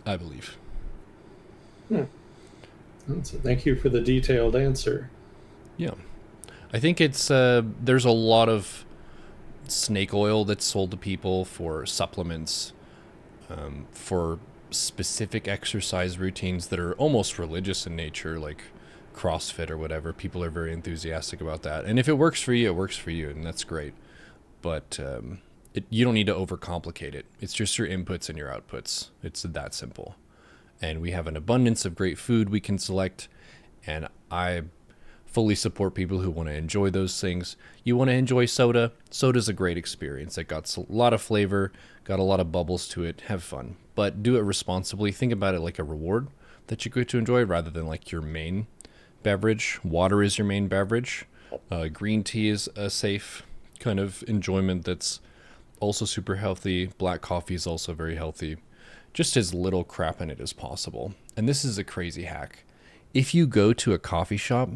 I believe. So thank you for the detailed answer. Yeah. I think it's there's a lot of snake oil that's sold to people for supplements, for specific exercise routines that are almost religious in nature, like CrossFit or whatever. People are very enthusiastic about that. And if it works for you, it works for you, and that's great. But you don't need to overcomplicate it. It's just your inputs and your outputs. It's that simple. And we have an abundance of great food we can select, and I fully support people who want to enjoy those things. You want to enjoy soda? Soda's a great experience. It got a lot of flavor, got a lot of bubbles to it. Have fun, but do it responsibly. Think about it like a reward that you get to enjoy rather than like your main beverage. Water is your main beverage. Green tea is a safe kind of enjoyment that's also super healthy. Black coffee is also very healthy. Just as little crap in it as possible. And this is a crazy hack. If you go to a coffee shop,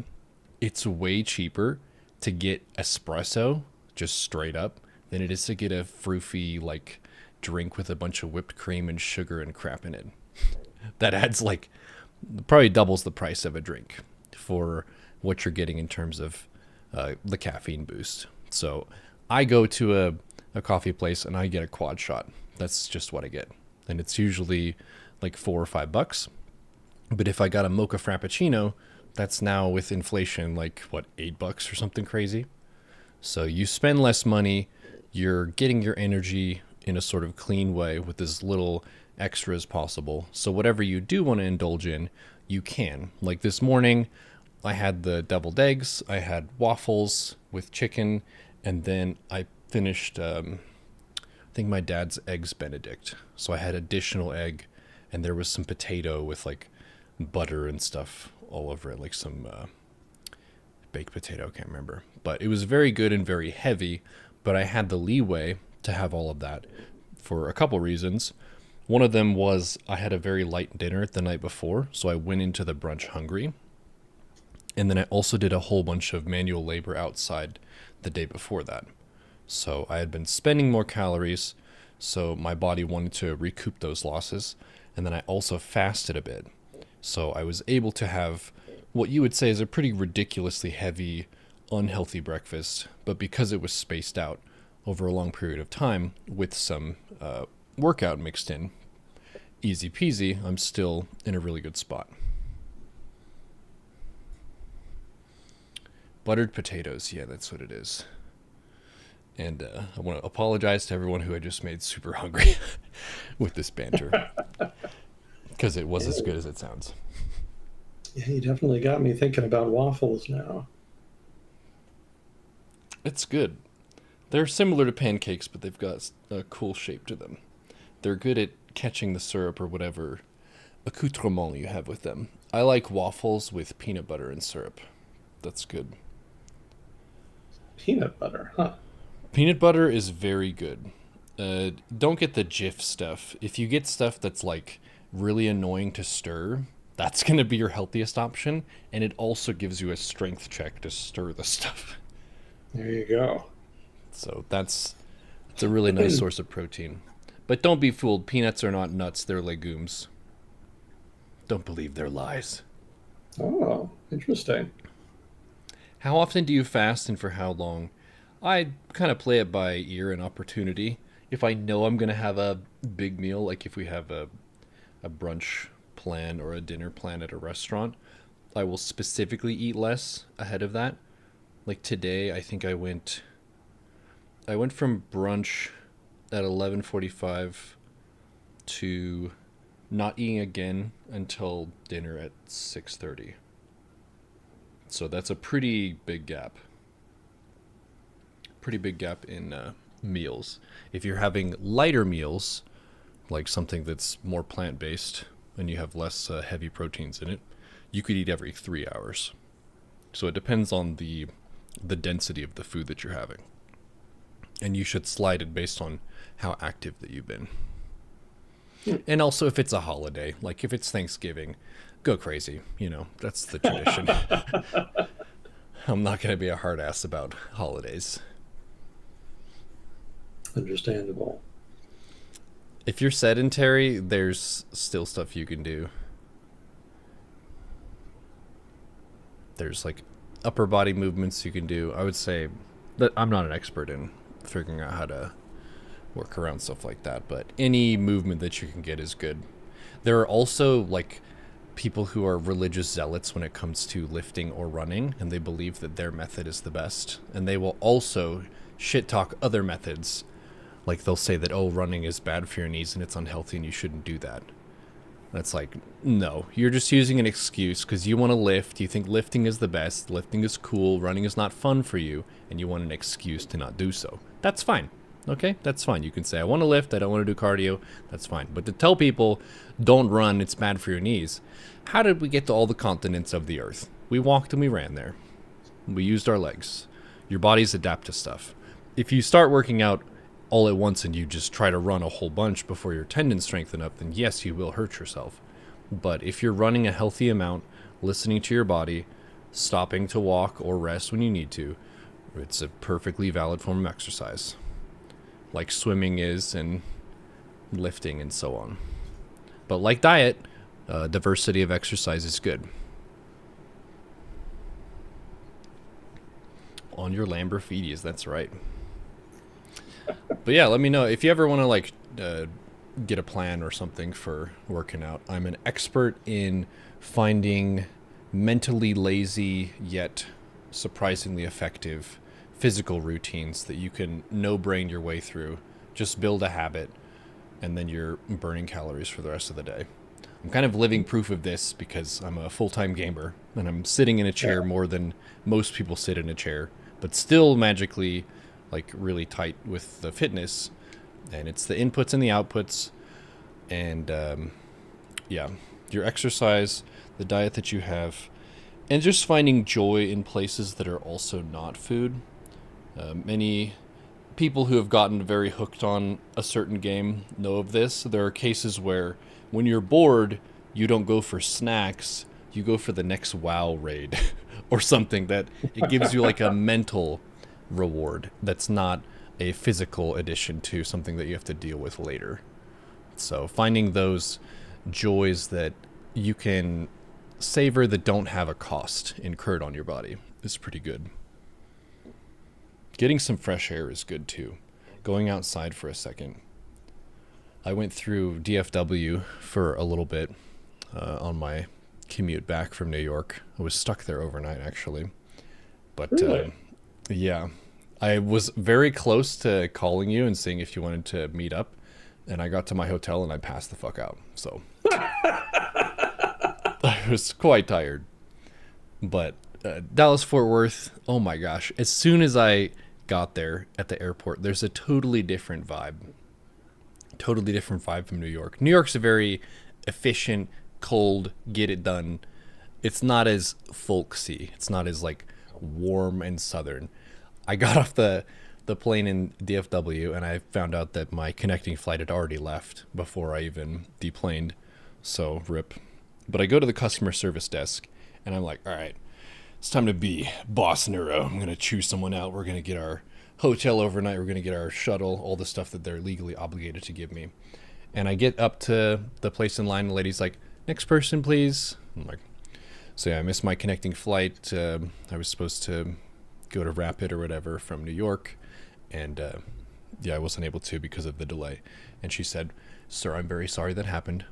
it's way cheaper to get espresso just straight up than it is to get a froofy like drink with a bunch of whipped cream and sugar and crap in it. That adds like probably doubles the price of a drink for what you're getting in terms of the caffeine boost. So I go to a coffee place and I get a quad shot. That's just what I get. And it's usually like $4 or $5. But if I got a mocha frappuccino, that's now with inflation like what, $8 or something crazy. So you spend less money, you're getting your energy in a sort of clean way with as little extra as possible. So whatever you do want to indulge in, you can. Like this morning, I had the deviled eggs, I had waffles with chicken, and then I finished I think my dad's eggs Benedict. So I had additional egg, and there was some potato with like butter and stuff all over it, like some baked potato, can't remember. But it was very good and very heavy, but I had the leeway to have all of that for a couple reasons. One of them was I had a very light dinner the night before, so I went into the brunch hungry. And then I also did a whole bunch of manual labor outside the day before that. So I had been spending more calories, so my body wanted to recoup those losses. And then I also fasted a bit. So I was able to have what you would say is a pretty ridiculously heavy, unhealthy breakfast, but because it was spaced out over a long period of time with some workout mixed in, easy peasy, I'm still in a really good spot. Buttered potatoes, yeah, that's what it is. And I want to apologize to everyone who I just made super hungry with this banter, because it was as good as it sounds. Yeah, you definitely got me thinking about waffles now. It's good. They're similar to pancakes, but they've got a cool shape to them. They're good at catching the syrup or whatever accoutrement you have with them. I like waffles with peanut butter and syrup. That's good. Peanut butter, huh? Peanut butter is very good. Don't get the Jif stuff. If you get stuff that's like really annoying to stir, that's going to be your healthiest option. And it also gives you a strength check to stir the stuff. There you go. So it's a really nice source of protein. But don't be fooled. Peanuts are not nuts. They're legumes. Don't believe their lies. Oh, interesting. How often do you fast and for how long? I kind of play it by ear and opportunity. If I know I'm going to have a big meal, like if we have a brunch plan or a dinner plan at a restaurant, I will specifically eat less ahead of that. Like today, I think I went from brunch at 11:45 to not eating again until dinner at 6:30. So that's a pretty big gap. Pretty big gap in meals. If you're having lighter meals, like something that's more plant-based and you have less heavy proteins in it, you could eat every 3 hours. So it depends on the density of the food that you're having. And you should slide it based on how active that you've been. And also if it's a holiday, like if it's Thanksgiving, go crazy. You know, that's the tradition. I'm not going to be a hard ass about holidays. Understandable. If you're sedentary, there's still stuff you can do. There's like upper body movements you can do. I would say that I'm not an expert in figuring out how to work around stuff like that, but any movement that you can get is good. There are also like people who are religious zealots when it comes to lifting or running, and they believe that their method is the best, and they will also shit talk other methods. Like they'll say that, oh, running is bad for your knees and it's unhealthy and you shouldn't do that. That's like, no, you're just using an excuse because you want to lift. You think lifting is the best. Lifting is cool. Running is not fun for you. And you want an excuse to not do so. That's fine. Okay, that's fine. You can say, I want to lift. I don't want to do cardio. That's fine. But to tell people, don't run. It's bad for your knees. How did we get to all the continents of the earth? We walked and we ran there. We used our legs. Your bodies adapt to stuff. If you start working out all at once and you just try to run a whole bunch before your tendons strengthen up, then yes, you will hurt yourself. But if you're running a healthy amount, listening to your body, stopping to walk or rest when you need to, it's a perfectly valid form of exercise. Like swimming is and lifting and so on. But like diet, diversity of exercise is good. On your Lamborghinis, that's right. But yeah, let me know if you ever want to like get a plan or something for working out. I'm an expert in finding mentally lazy yet surprisingly effective physical routines that you can no-brain your way through. Just build a habit, and then you're burning calories for the rest of the day. I'm kind of living proof of this because I'm a full-time gamer, and I'm sitting in a chair more than most people sit in a chair, but still magically like really tight with the fitness. And it's the inputs and the outputs, and yeah, your exercise, the diet that you have, And just finding joy in places that are also not food. Many people who have gotten very hooked on a certain game know of this. There are cases where when you're bored, you don't go for snacks, you go for the next WoW raid or something that it gives you like a mental reward that's not a physical addition to something that you have to deal with later. So finding those joys that you can savor that don't have a cost incurred on your body is pretty good. Getting some fresh air is good too. Going outside for a second. I went through DFW for a little bit on my commute back from New York. I was stuck there overnight actually. But Really? yeah, I was very close to calling you and seeing if you wanted to meet up. And I got to my hotel and I passed the fuck out. So I was quite tired. But Dallas Fort Worth, oh my gosh. As soon as I got there at the airport, there's a totally different vibe. Totally different vibe from New York. New York's a very efficient, cold, get it done. It's not as folksy. It's not as like warm and southern. I got off the plane in DFW and I found out that my connecting flight had already left before I even deplaned. So rip. But I go to the customer service desk and I'm like, all right, it's time to be boss Neuro. I'm going to choose someone out. We're going to get our hotel overnight. We're going to get our shuttle, all the stuff that they're legally obligated to give me. And I get up to the place in line. And the lady's like, next person, please. I'm like, so yeah, I missed my connecting flight. I was supposed to go to Rapid or whatever from New York. And yeah, I wasn't able to because of the delay. And she said, sir, I'm very sorry that happened.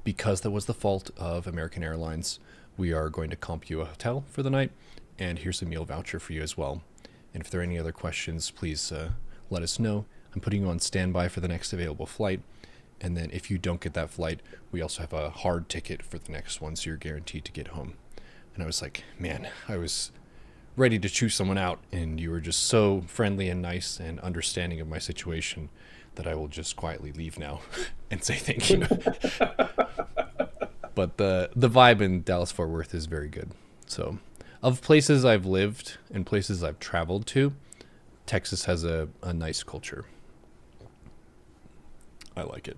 Because that was the fault of American Airlines, we are going to comp you a hotel for the night. And here's a meal voucher for you as well. And if there are any other questions, please let us know. I'm putting you on standby for the next available flight. And then if you don't get that flight, we also have a hard ticket for the next one, so you're guaranteed to get home. And I was like, man, I was ready to choose someone out, and you were just so friendly and nice and understanding of my situation that I will just quietly leave now and say thank you. But the vibe in Dallas Fort Worth is very good. So of places I've lived and places I've traveled to, Texas has a nice culture. I like it.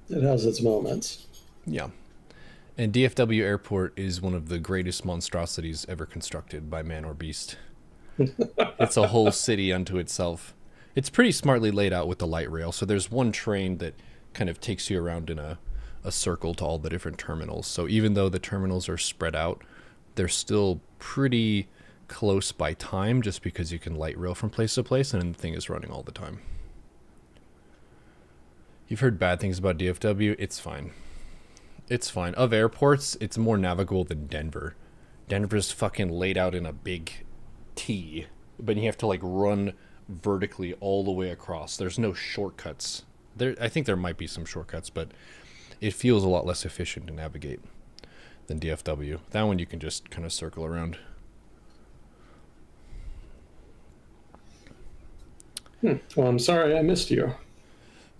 It has its moments. Yeah. And DFW Airport is one of the greatest monstrosities ever constructed by man or beast. It's a whole city unto itself. It's pretty smartly laid out with the light rail. So there's one train that kind of takes you around in a circle to all the different terminals. So even though the terminals are spread out, they're still pretty close by time just because you can light rail from place to place and the thing is running all the time. You've heard bad things about DFW. It's fine. It's fine. Of airports, it's more navigable than Denver. Denver's fucking laid out in a big T, but you have to like run vertically all the way across. There's no shortcuts. I think there might be some shortcuts, but it feels a lot less efficient to navigate than DFW. That one you can just kind of circle around. Well, I'm sorry I missed you.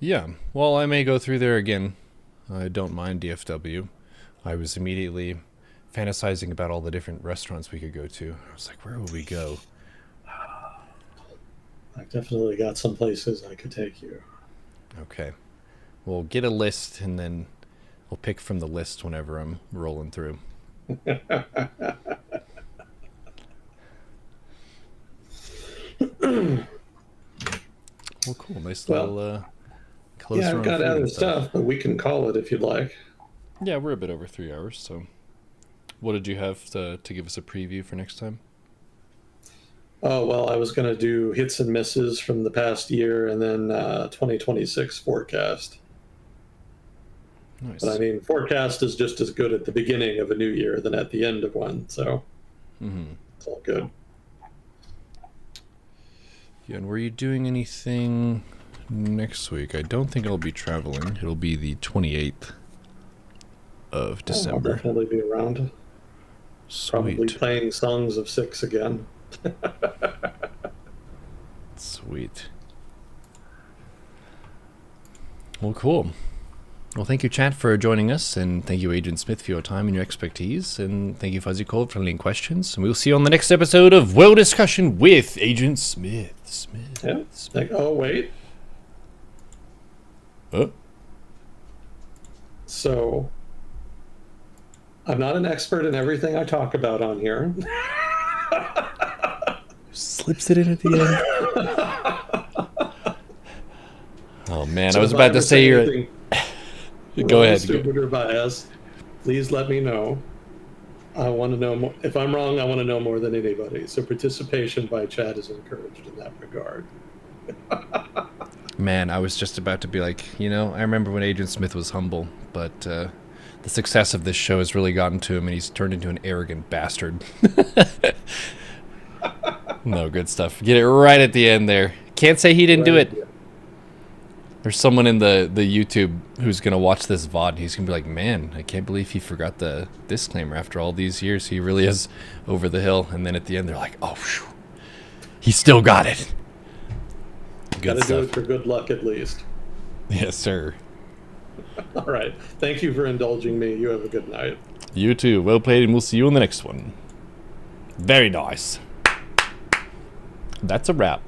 Yeah, well, I may go through there again. I don't mind DFW. I was immediately fantasizing about all the different restaurants we could go to. I was like, where would we go? I've definitely got some places I could take you. Okay. We'll get a list and then we'll pick from the list whenever I'm rolling through. Well, cool. Nice little close Yeah, run I've got food other and stuff, but we can call it if you'd like. Yeah, we're a bit over 3 hours, so what did you have to give us a preview for next time? Oh, well, I was going to do hits and misses from the past year and then 2026 forecast. Nice. But I mean, forecast is just as good at the beginning of a new year than at the end of one, so it's all good. Yeah, and were you doing anything next week? I don't think I'll be traveling. It'll be the 28th of I'll December. definitely be around. Probably Sweet. playing Songs of Six again. Sweet. Well, cool. Well, thank you, chat, for joining us, and thank you, Agent Smith, for your time and your expertise, and thank you, Fuzzy Cold, for leading questions. And we'll see you on the next episode of Well Discussion with Agent Smith. Yeah. Like, oh, wait. So, I'm not an expert in everything I talk about on here. Slips it in at the end. Oh, man, So I was if about ever to say you're... anything Go ahead. stupid or biased, please let me know. I want to know more. If I'm wrong, I want to know more than anybody. So participation by chat is encouraged in that regard. Man, I was just about to be like, I remember when Agent Smith was humble, but the success of this show has really gotten to him, and he's turned into an arrogant bastard. No, good stuff. Get it right at the end there. Can't say he didn't do it. Yeah. There's someone in the YouTube who's going to watch this VOD. He's going to be like, man, I can't believe he forgot the disclaimer after all these years. He really is over the hill. And then at the end, they're like, oh, phew, he still got it. Got to do it for good luck at least. Yes, sir. All right. Thank you for indulging me. You have a good night. You too. Well played, and we'll see you in the next one. Very nice. That's a wrap.